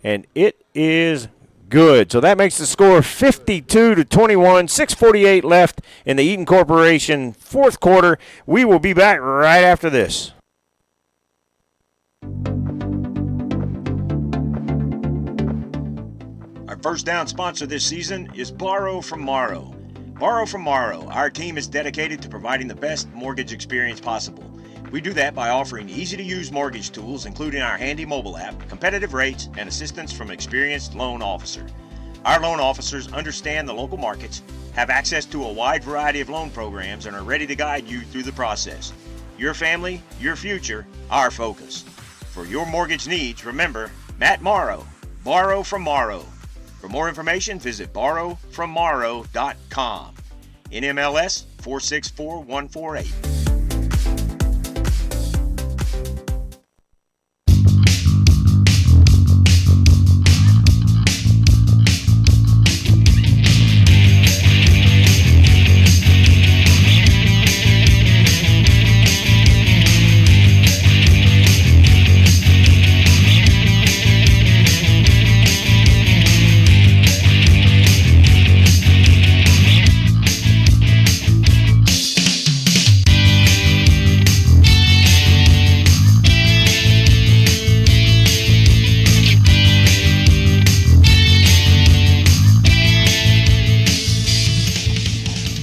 and it is good. So that makes the score 52-21, 6:48 left in the Eaton Corporation 4th quarter. We will be back right after this. Our first down sponsor this season is Borrow from Morrow. Borrow from Morrow, our team is dedicated to providing the best mortgage experience possible. We do that by offering easy-to-use mortgage tools, including our handy mobile app, competitive rates, and assistance from an experienced loan officer. Our loan officers understand the local markets, have access to a wide variety of loan programs, and are ready to guide you through the process. Your family, your future, our focus. For your mortgage needs, remember, Matt Morrow, Borrow from Morrow. For more information, visit borrowfrommorrow.com. NMLS 464148.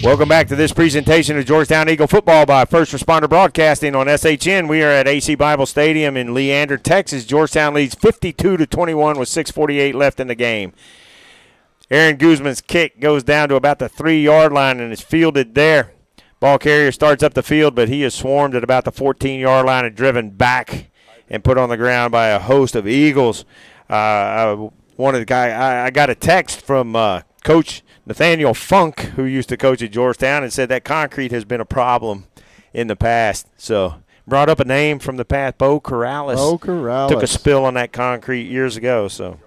Welcome back to this presentation of Georgetown Eagle football by First Responder Broadcasting on SHN. We are at AC Bible Stadium in Leander, Texas. Georgetown leads 52-21 with 6:48 left in the game. Aaron Guzman's kick goes down to about the 3-yard line and is fielded there. Ball carrier starts up the field, but he is swarmed at about the 14-yard line and driven back and put on the ground by a host of Eagles. I got a text from Coach Nathaniel Funk, who used to coach at Georgetown, and said that concrete has been a problem in the past. So brought up a name from the past, Bo Corrales. Bo Corrales. Took a spill on that concrete years ago. So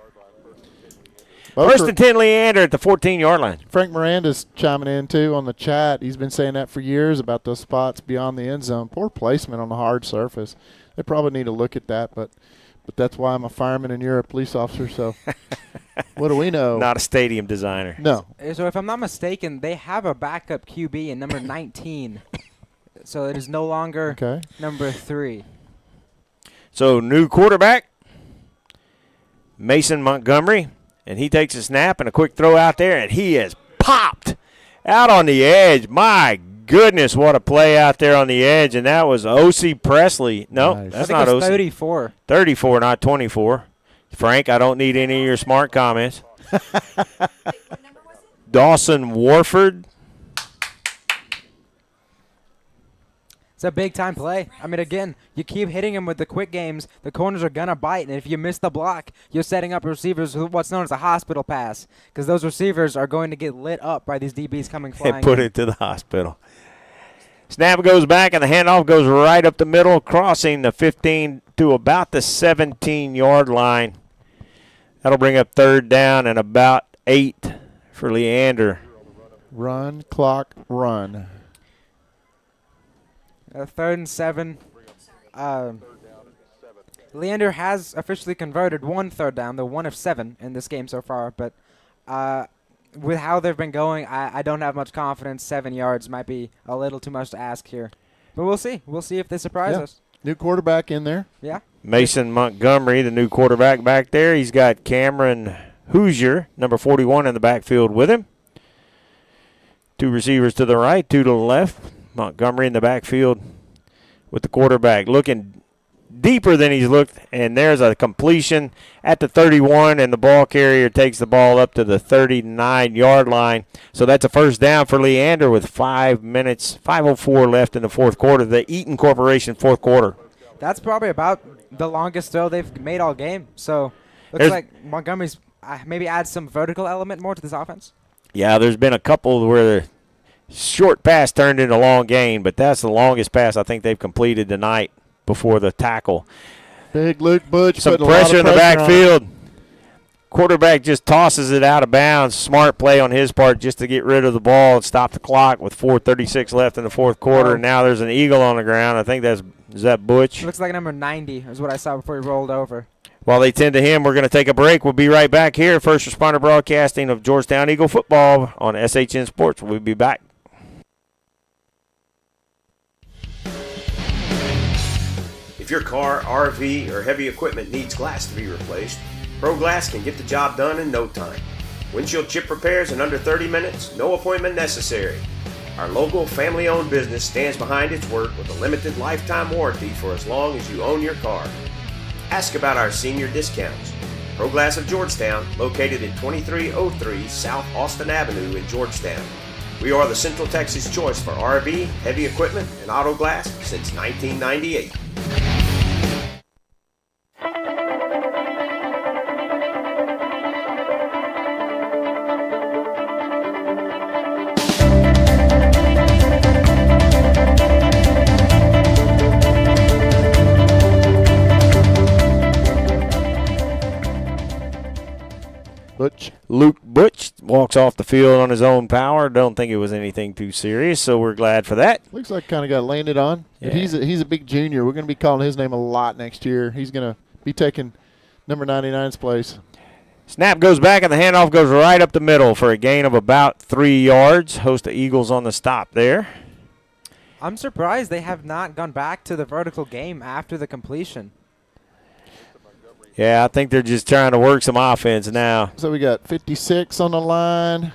First and 10, Leander at the 14-yard line. Frank Miranda's chiming in, too, on the chat. He's been saying that for years about those spots beyond the end zone. Poor placement on the hard surface. They probably need to look at that, but that's why I'm a fireman and you're a police officer, so what do we know? Not a stadium designer. No. So if I'm not mistaken, they have a backup QB in number 19. So it is no longer number 3. So new quarterback, Mason Montgomery, and he takes a snap and a quick throw out there, and he is popped out on the edge. My goodness, what a play out there on the edge, and that was O.C. Presley. No, Nice. that's I think not it was O.C. 34. 34, not 24. Frank, I don't need any of your smart comments. Dawson Warford. It's a big-time play. I mean, again, you keep hitting him with the quick games, the corners are going to bite, and if you miss the block, you're setting up receivers with what's known as a hospital pass, because those receivers are going to get lit up by these DBs coming flying And put in. it to the hospital. Snap goes back, and the handoff goes right up the middle, crossing the 15 to about the 17-yard line. That'll bring up third down and about 8 for Leander. Run, clock, run. 3rd and 7. Leander has officially converted 1 third down, though 1 of 7 in this game so far. But with how they've been going, I don't have much confidence. 7 yards might be a little too much to ask here. But we'll see. We'll see if they surprise us. New quarterback in there. Yeah. Mason Montgomery, the new quarterback back there. He's got Cameron Hoosier, number 41, in the backfield with him. 2 receivers to the right, 2 to the left. Montgomery in the backfield with the quarterback looking deeper than he's looked, and there's a completion at the 31, and the ball carrier takes the ball up to the 39-yard line. So that's a first down for Leander with 5:04 left in the fourth quarter, the Eaton Corporation fourth quarter. That's probably about the longest throw they've made all game. So looks like Montgomery's maybe adds some vertical element more to this offense. Yeah, there's been a couple where the short pass turned into a long gain, but that's the longest pass I think they've completed tonight before the tackle. Big Luke Butch. Some putting a lot of pressure in the pressure on backfield. Quarterback just tosses it out of bounds. Smart play on his part just to get rid of the ball and stop the clock with 4:36 left in the fourth quarter. And now there's an eagle on the ground. I think is that Butch? Looks like number 90 is what I saw before he rolled over. While they tend to him, we're going to take a break. We'll be right back here. First Responder Broadcasting of Georgetown Eagle football on SHN Sports. We'll be back. If your car, RV, or heavy equipment needs glass to be replaced, Pro Glass can get the job done in no time. Windshield chip repairs in under 30 minutes, no appointment necessary. Our local family-owned business stands behind its work with a limited lifetime warranty for as long as you own your car. Ask about our senior discounts. Pro Glass of Georgetown, located at 2303 South Austin Avenue in Georgetown. We are the Central Texas choice for RV, heavy equipment, and auto glass since 1998. Luke Butch walks off the field on his own power. Don't think it was anything too serious, so we're glad for that. Looks like kind of got landed on. Yeah. But he's a big junior. We're going to be calling his name a lot next year. He's going to be taking number 99's place. Snap goes back, and the handoff goes right up the middle for a gain of about 3 yards. Host of Eagles on the stop there. I'm surprised they have not gone back to the vertical game after the completion. Yeah, I think they're just trying to work some offense now. So we got 56 on the line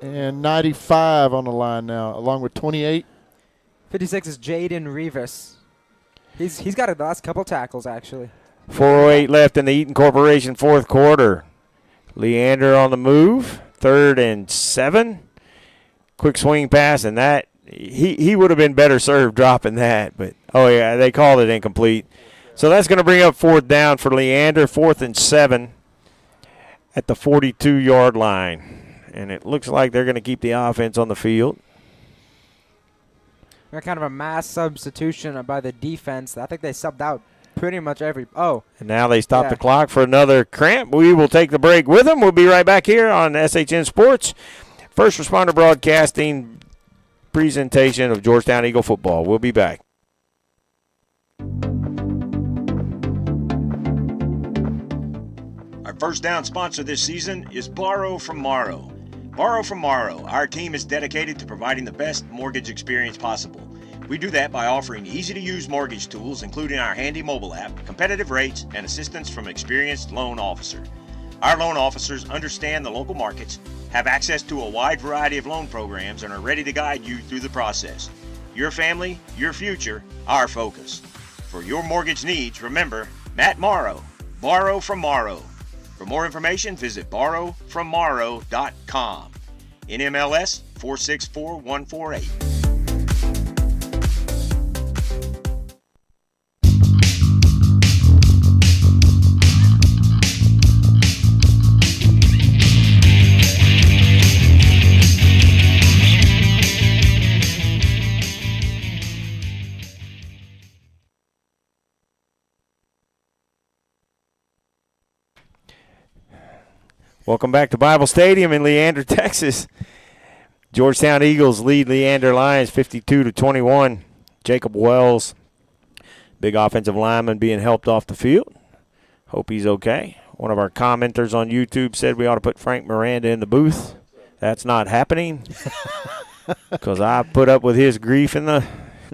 and 95 on the line now, along with 28. 56 is Jaden Rivas. He's got the last couple tackles, actually. 4:08 left in the Eaton Corporation fourth quarter. Leander on the move, 3rd and 7. Quick swing pass, and that he would have been better served dropping that. But, oh, yeah, they called it incomplete. So that's going to bring up 4th down for Leander, 4th and 7 at the 42-yard line. And it looks like they're going to keep the offense on the field. Got kind of a mass substitution by the defense. I think they subbed out pretty much every. Oh. And now they stop the clock for another cramp. We will take the break with them. We'll be right back here on SHN Sports. First Responder Broadcasting presentation of Georgetown Eagle football. We'll be back. Our first down sponsor this season is Borrow from Morrow. Borrow from Morrow. Our team is dedicated to providing the best mortgage experience possible. We do that by offering easy-to-use mortgage tools, including our handy mobile app, competitive rates, and assistance from an experienced loan officer. Our loan officers understand the local markets, have access to a wide variety of loan programs, and are ready to guide you through the process. Your family, your future, our focus. For your mortgage needs, remember, Matt Morrow, Borrow from Morrow. For more information, visit borrowfrommorrow.com. NMLS 464148. Welcome back to Bible Stadium in Leander, Texas. Georgetown Eagles lead Leander Lions 52-21. Jacob Wells, big offensive lineman, being helped off the field. Hope he's okay. One of our commenters on YouTube said we ought to put Frank Miranda in the booth. That's not happening because I put up with his grief in the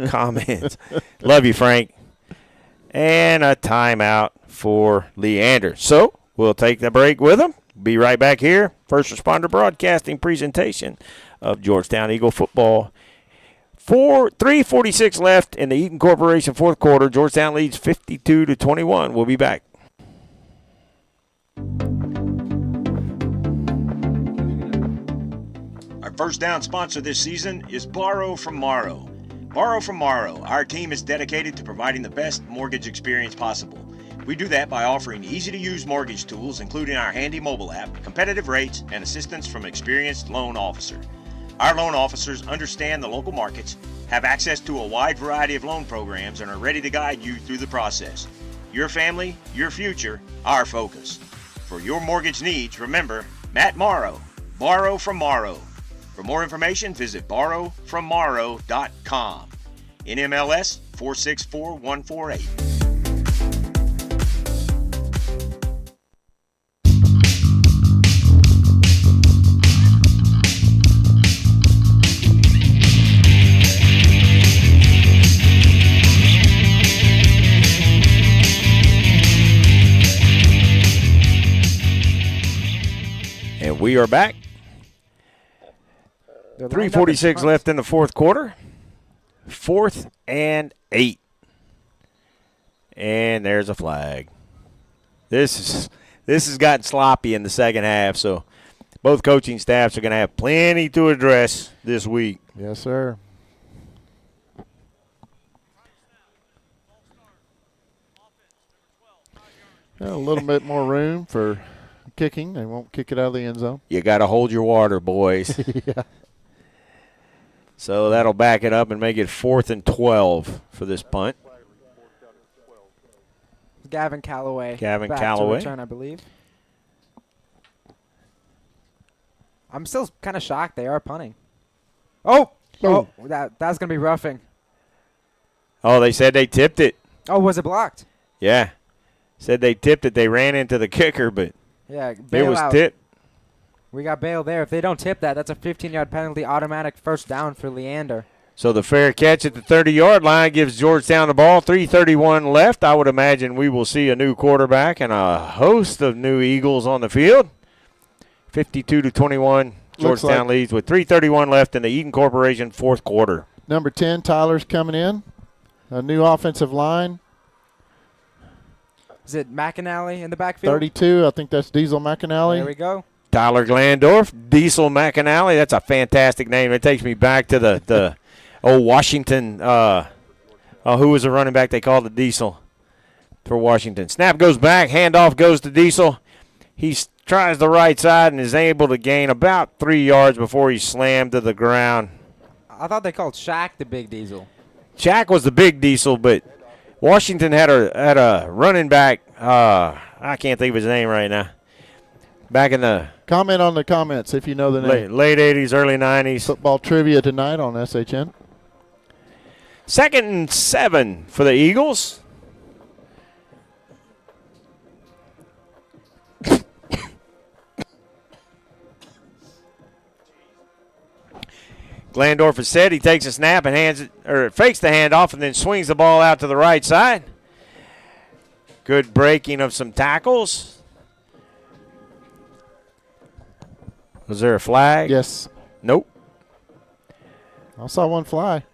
comments. Love you, Frank. And a timeout for Leander. So we'll take the break with him. Be right back here. First Responder Broadcasting presentation of Georgetown Eagle football. 3:46 left in the Eaton Corporation fourth quarter. Georgetown leads 52-21. We'll be back. Our first down sponsor this season is Borrow from Morrow. Borrow from Morrow. Our team is dedicated to providing the best mortgage experience possible. We do that by offering easy-to-use mortgage tools, including our handy mobile app, competitive rates, and assistance from an experienced loan officer. Our loan officers understand the local markets, have access to a wide variety of loan programs, and are ready to guide you through the process. Your family, your future, our focus. For your mortgage needs, remember, Matt Morrow, Borrow from Morrow. For more information, visit borrowfrommorrow.com. NMLS 464148. And we are back. 3:46 left in the fourth quarter. 4th and 8. And there's a flag. This has gotten sloppy in the second half, so both coaching staffs are going to have plenty to address this week. Yes, sir. A little bit more room for kicking. They won't kick it out of the end zone. You got to hold your water, boys. Yeah. So that'll back it up and make it 4th and 12 for this punt. Gavin Calloway. Gavin back Calloway. To return, I believe. I'm still kind of shocked they are punting. Oh, that's going to be roughing. Oh, they said they tipped it. Oh, was it blocked? Yeah. Said they tipped it. They ran into the kicker, but yeah, it was out. tipped. We got bail there. If they don't tip that, that's a 15-yard penalty, automatic first down for Leander. So the fair catch at the 30-yard line gives Georgetown the ball. 3:31 left. I would imagine we will see a new quarterback and a host of new Eagles on the field. 52-21. Georgetown leads with 3:31 left in the Eaton Corporation fourth quarter. Number 10, Tyler's coming in. A new offensive line. Is it McAnally in the backfield? 32. I think that's Diesel McAnally. There we go. Tyler Glandorf, Diesel McAnally. That's a fantastic name. It takes me back to the old Washington. Who was the running back they called it Diesel for Washington? Snap goes back. Handoff goes to Diesel. He tries the right side and is able to gain about 3 yards before he's slammed to the ground. I thought they called Shaq the Big Diesel. Shaq was the big Diesel, but Washington had a running back. I can't think of his name right now. Back in the comment on the comments if you know the name. Late 80s, early 90s. Football trivia tonight on SHN. 2nd and 7 for the Eagles. Glandorf is set. He takes a snap and fakes the handoff and then swings the ball out to the right side. Good breaking of some tackles. Was there a flag? Yes. Nope. I saw one fly.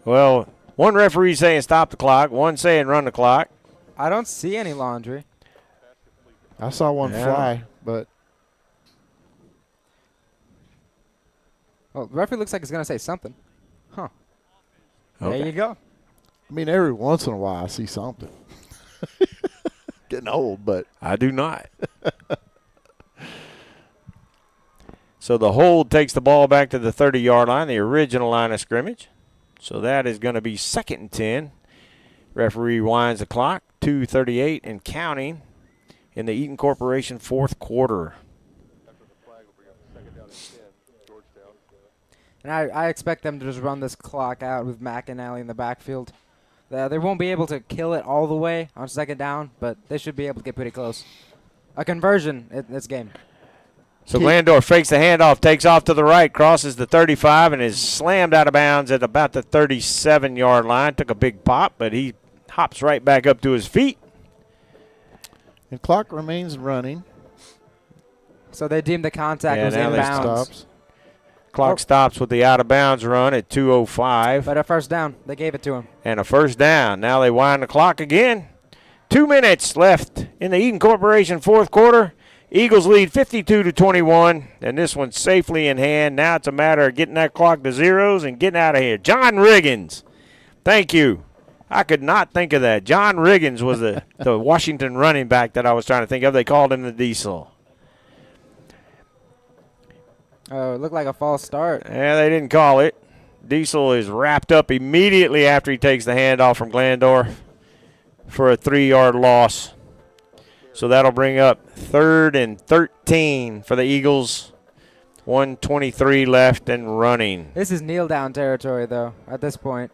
Well, one referee saying stop the clock, one saying run the clock. I don't see any laundry. I saw one fly, but. Well, the referee looks like he's going to say something. Huh. Okay. There you go. I mean, every once in a while I see something. Getting old, but. I do not. So the hold takes the ball back to the 30-yard line, the original line of scrimmage. So that is going to be 2nd and 10. Referee winds the clock, 2:38 and counting in the Eaton Corporation 4th quarter. And I expect them to just run this clock out with McAnally in the backfield. They won't be able to kill it all the way on 2nd down, but they should be able to get pretty close. A conversion in this game. So Glandorf fakes the handoff, takes off to the right, crosses the 35, and is slammed out of bounds at about the 37-yard line. Took a big pop, but he hops right back up to his feet. And clock remains running. So they deemed the contact was now inbounds. Clock stops with the out-of-bounds run at 2:05. But a first down. They gave it to him. And a first down. Now they wind the clock again. 2 minutes left in the Eaton Corporation 4th quarter. Eagles lead 52-21, and this one's safely in hand. Now it's a matter of getting that clock to zeros and getting out of here. John Riggins, thank you. I could not think of that. John Riggins was the Washington running back that I was trying to think of. They called him the Diesel. Oh, it looked like a false start. Yeah, they didn't call it. Diesel is wrapped up immediately after he takes the handoff from Glandorf for a 3-yard loss. So that'll bring up 3rd and 13 for the Eagles. 1:23 left and running. This is kneel-down territory, though, at this point.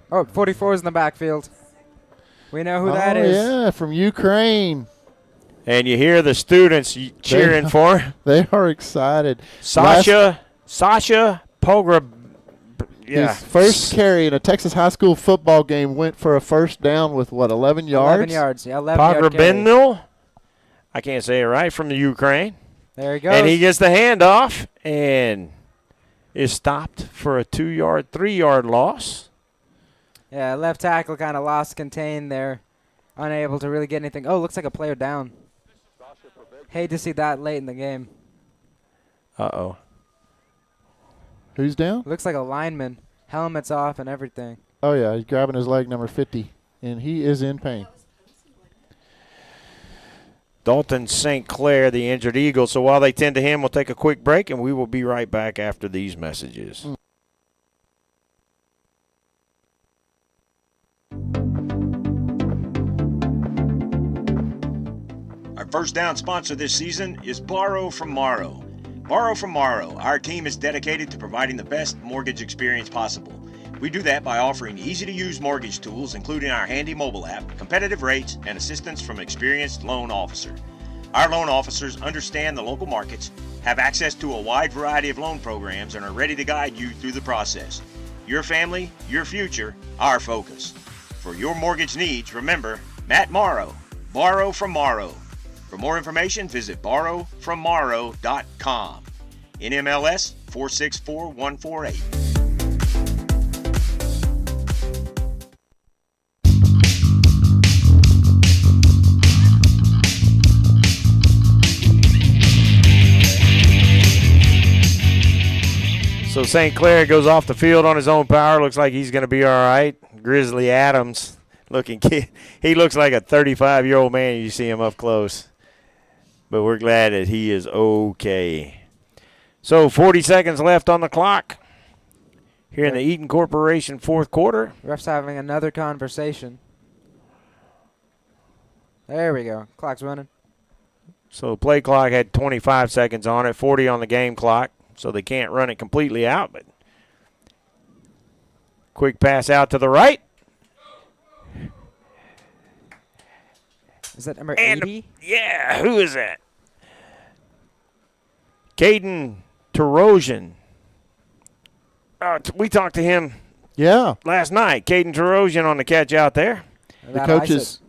Oh, 44 is in the backfield. We know who that is. Oh, yeah, from Ukraine. And you hear the students cheering for him. They are excited. Sasha Pograb. Yeah. His first carry in a Texas high school football game went for a first down with, 11 yards? 11 yards, yeah, 11 yard carry. Pograbinil, I can't say it right, from the Ukraine. There he goes. And he gets the handoff and is stopped for a 2-yard, 3-yard loss. Yeah, left tackle kind of lost contain there. Unable to really get anything. Oh, looks like a player down. Hate to see that late in the game. Uh-oh. Who's down? Looks like a lineman. Helmet's off and everything. Oh, yeah, he's grabbing his leg, number 50, and he is in pain. Dalton St. Clair, the injured Eagle. So while they tend to him, we'll take a quick break, and we will be right back after these messages. Our first down sponsor this season is Borrow from Morrow. Borrow from Morrow, our team is dedicated to providing the best mortgage experience possible. We do that by offering easy-to-use mortgage tools, including our handy mobile app, competitive rates, and assistance from an experienced loan officer. Our loan officers understand the local markets, have access to a wide variety of loan programs, and are ready to guide you through the process. Your family, your future, our focus. For your mortgage needs, remember, Matt Morrow, Borrow from Morrow. For more information, visit borrowfrommorrow.com. NMLS 464148. So St. Clair goes off the field on his own power. Looks like he's going to be all right. Grizzly Adams looking kid. He looks like a 35-year-old man. You see him up close. But we're glad that he is okay. So 40 seconds left on the clock here in the Eaton Corporation 4th quarter. Ref's having another conversation. There we go. Clock's running. So the play clock had 25 seconds on it, 40 on the game clock. So they can't run it completely out. But quick pass out to the right. Is that number 80? Yeah, who is that? Caden Tarosian We talked to him Yeah. last night. Caden Terosian on the catch out there. The coaches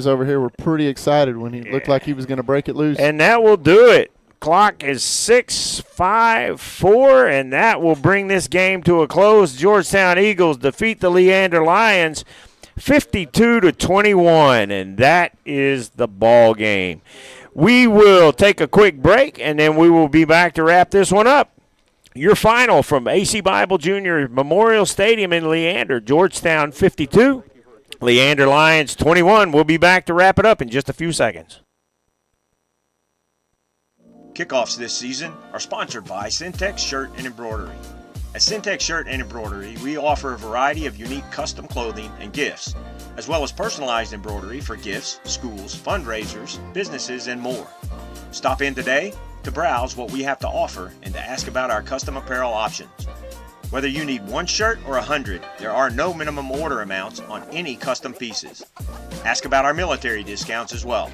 over here were pretty excited when he looked like he was going to break it loose. And that will do it. Clock is 6:54, and that will bring this game to a close. Georgetown Eagles defeat the Leander Lions 52-21, and that is the ball game. We will take a quick break, and then we will be back to wrap this one up. Your final from AC Bible Junior Memorial Stadium in Leander, Georgetown 52, Leander Lions 21. We'll be back to wrap it up in just a few seconds. Kickoffs this season are sponsored by Syntex Shirt and Embroidery. At Syntex Shirt and Embroidery, we offer a variety of unique custom clothing and gifts, as well as personalized embroidery for gifts, schools, fundraisers, businesses, and more. Stop in today to browse what we have to offer and to ask about our custom apparel options. Whether you need one shirt or 100, there are no minimum order amounts on any custom pieces. Ask about our military discounts as well.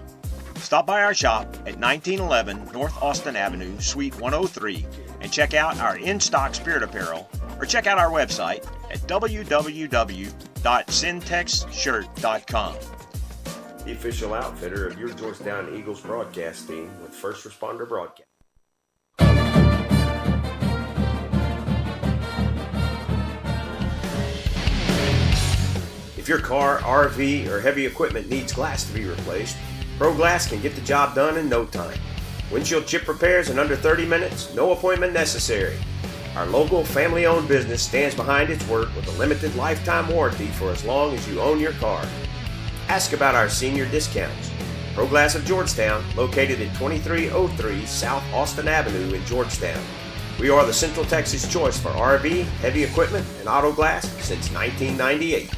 Stop by our shop at 1911 North Austin Avenue, Suite 103, and check out our in-stock spirit apparel, or check out our website at www.syntexshirt.com. The official outfitter of your Georgetown Eagles broadcast team with First Responder Broadcast. If your car, RV, or heavy equipment needs glass to be replaced, Pro Glass can get the job done in no time. Windshield chip repairs in under 30 minutes, no appointment necessary. Our local family-owned business stands behind its work with a limited lifetime warranty for as long as you own your car. Ask about our senior discounts. Pro Glass of Georgetown, located at 2303 South Austin Avenue in Georgetown. We are the Central Texas choice for RV, heavy equipment, and auto glass since 1998.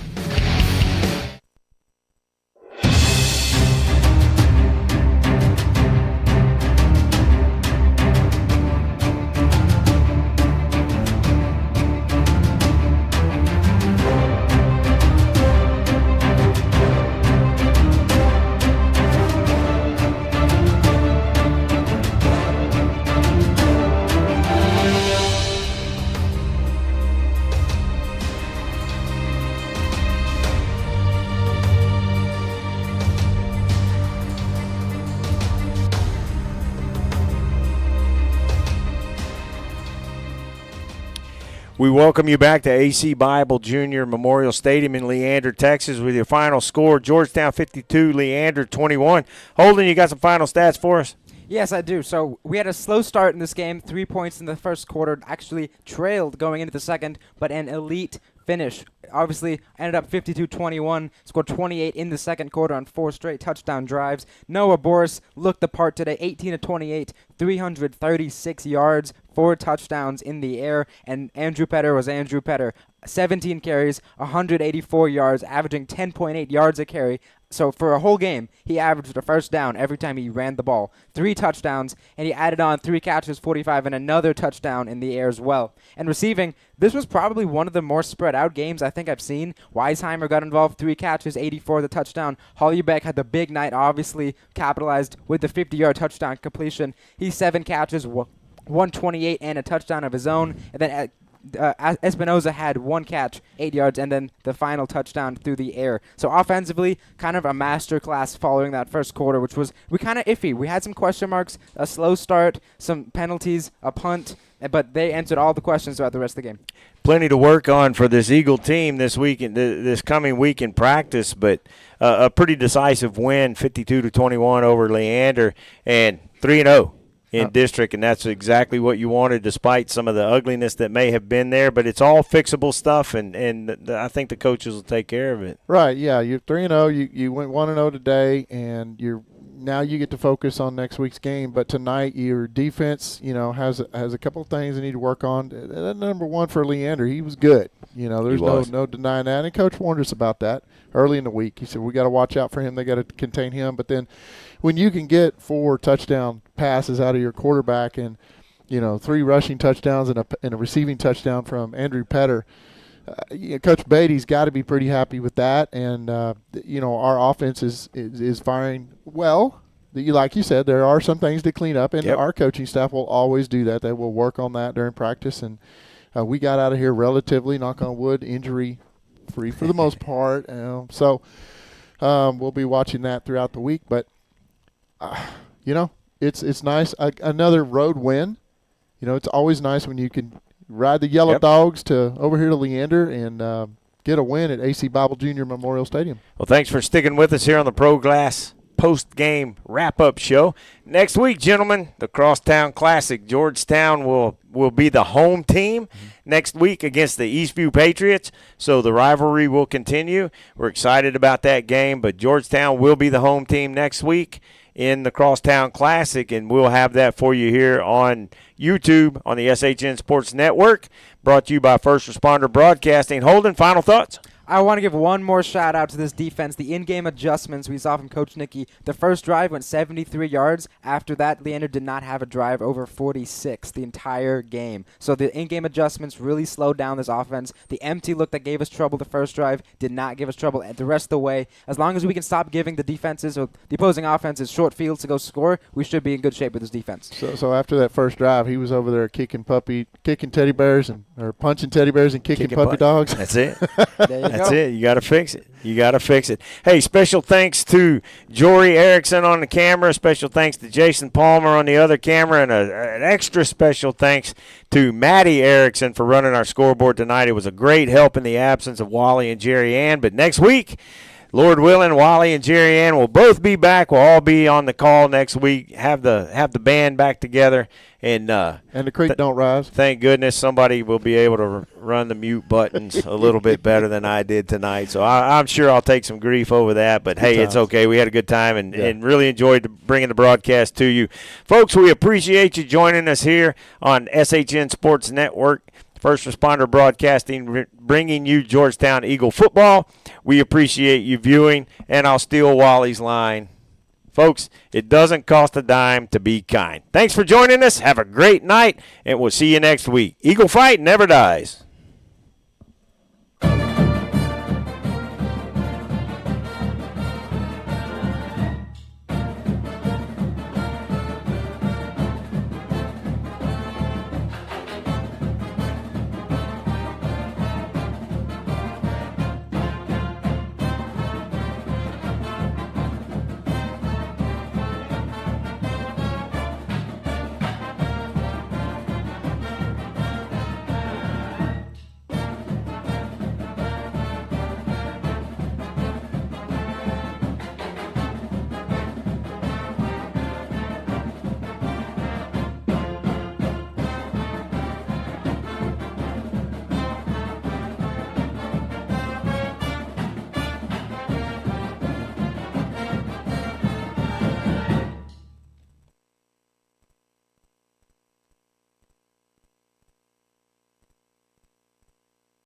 We welcome you back to AC Bible Junior Memorial Stadium in Leander, Texas, with your final score, Georgetown 52, Leander 21. Holden, you got some final stats for us? Yes, I do. So we had a slow start in this game, 3 points in the first quarter, actually trailed going into the second, but an elite finish. Obviously, ended up 52-21, scored 28 in the second quarter on 4 straight touchdown drives. Noah Boris looked the part today, 18-28, 336 yards, 4 touchdowns in the air, and Andrew Petter was Andrew Petter. 17 carries, 184 yards, averaging 10.8 yards a carry. So for a whole game, he averaged a first down every time he ran the ball. 3 touchdowns, and he added on 3 catches, 45, and another touchdown in the air as well. And receiving, this was probably one of the more spread out games I think I've seen. Weisheimer got involved, 3 catches, 84 the touchdown. Hollybeck had the big night, obviously capitalized with the 50-yard touchdown completion. He's 7 catches, 128 and a touchdown of his own. And then Espinoza had 1 catch, 8 yards, and then the final touchdown through the air. So offensively, kind of a masterclass following that first quarter, which was kind of iffy. We had some question marks, a slow start, some penalties, a punt, but they answered all the questions throughout the rest of the game. Plenty to work on for this Eagle team this week, this coming week in practice, but a pretty decisive win, 52-21 over Leander, and 3-0. In district, and that's exactly what you wanted, despite some of the ugliness that may have been there. But it's all fixable stuff, and I think the coaches will take care of it. Right, yeah. You're 3-0. You went 1-0 today, and now you get to focus on next week's game. But tonight, your defense, has a couple of things they need to work on. Number one for Leander, he was good. There's no denying that. And Coach warned us about that early in the week. He said we got to watch out for him. They got to contain him. But then, when you can get 4 touchdown passes out of your quarterback and 3 rushing touchdowns and a receiving touchdown from Andrew Petter, Coach Beatty's got to be pretty happy with that. And our offense is firing well. Like you said, there are some things to clean up, and our coaching staff will always do that. They will work on that during practice, and we got out of here relatively, knock on wood, injury-free for the most part. So we'll be watching that throughout the week. But, it's nice. Another road win. It's always nice when you can ride the Yellow Dogs to over here to Leander and get a win at AC Bible Junior Memorial Stadium. Well, thanks for sticking with us here on the Pro Glass post-game wrap-up show. Next week, gentlemen, the Crosstown Classic. Georgetown will be the home team next week against the Eastview Patriots, so the rivalry will continue. We're excited about that game, but Georgetown will be the home team next week in the Crosstown Classic, and we'll have that for you here on YouTube on the SHN Sports Network, brought to you by First Responder Broadcasting. Holden, final thoughts? I want to give one more shout out to this defense. The in-game adjustments we saw from Coach Nicky. The first drive went 73 yards. After that, Leander did not have a drive over 46 the entire game. So the in-game adjustments really slowed down this offense. The empty look that gave us trouble the first drive did not give us trouble the rest of the way. As long as we can stop giving the defenses or the opposing offenses short fields to go score, we should be in good shape with this defense. So after that first drive, he was over there kicking teddy bears or punching teddy bears and kicking puppy dogs. That's it. There you That's go. it. You got to fix it. You got to fix it. Hey, special thanks to Jory Erickson on the camera. Special thanks to Jason Palmer on the other camera. And an extra special thanks to Maddie Erickson for running our scoreboard tonight. It was a great help in the absence of Wally and Jerry Ann. But next week, Lord willing, Wally and Jerry Ann will both be back. We'll all be on the call next week. Have the band back together, and the creek don't rise. Thank goodness somebody will be able to run the mute buttons a little bit better than I did tonight. So I'm sure I'll take some grief over that, but hey, it's okay. We had a good time and really enjoyed bringing the broadcast to you, folks. We appreciate you joining us here on SHN Sports Network. First Responder Broadcasting, bringing you Georgetown Eagle football. We appreciate you viewing, and I'll steal Wally's line. Folks, it doesn't cost a dime to be kind. Thanks for joining us. Have a great night, and we'll see you next week. Eagle fight never dies.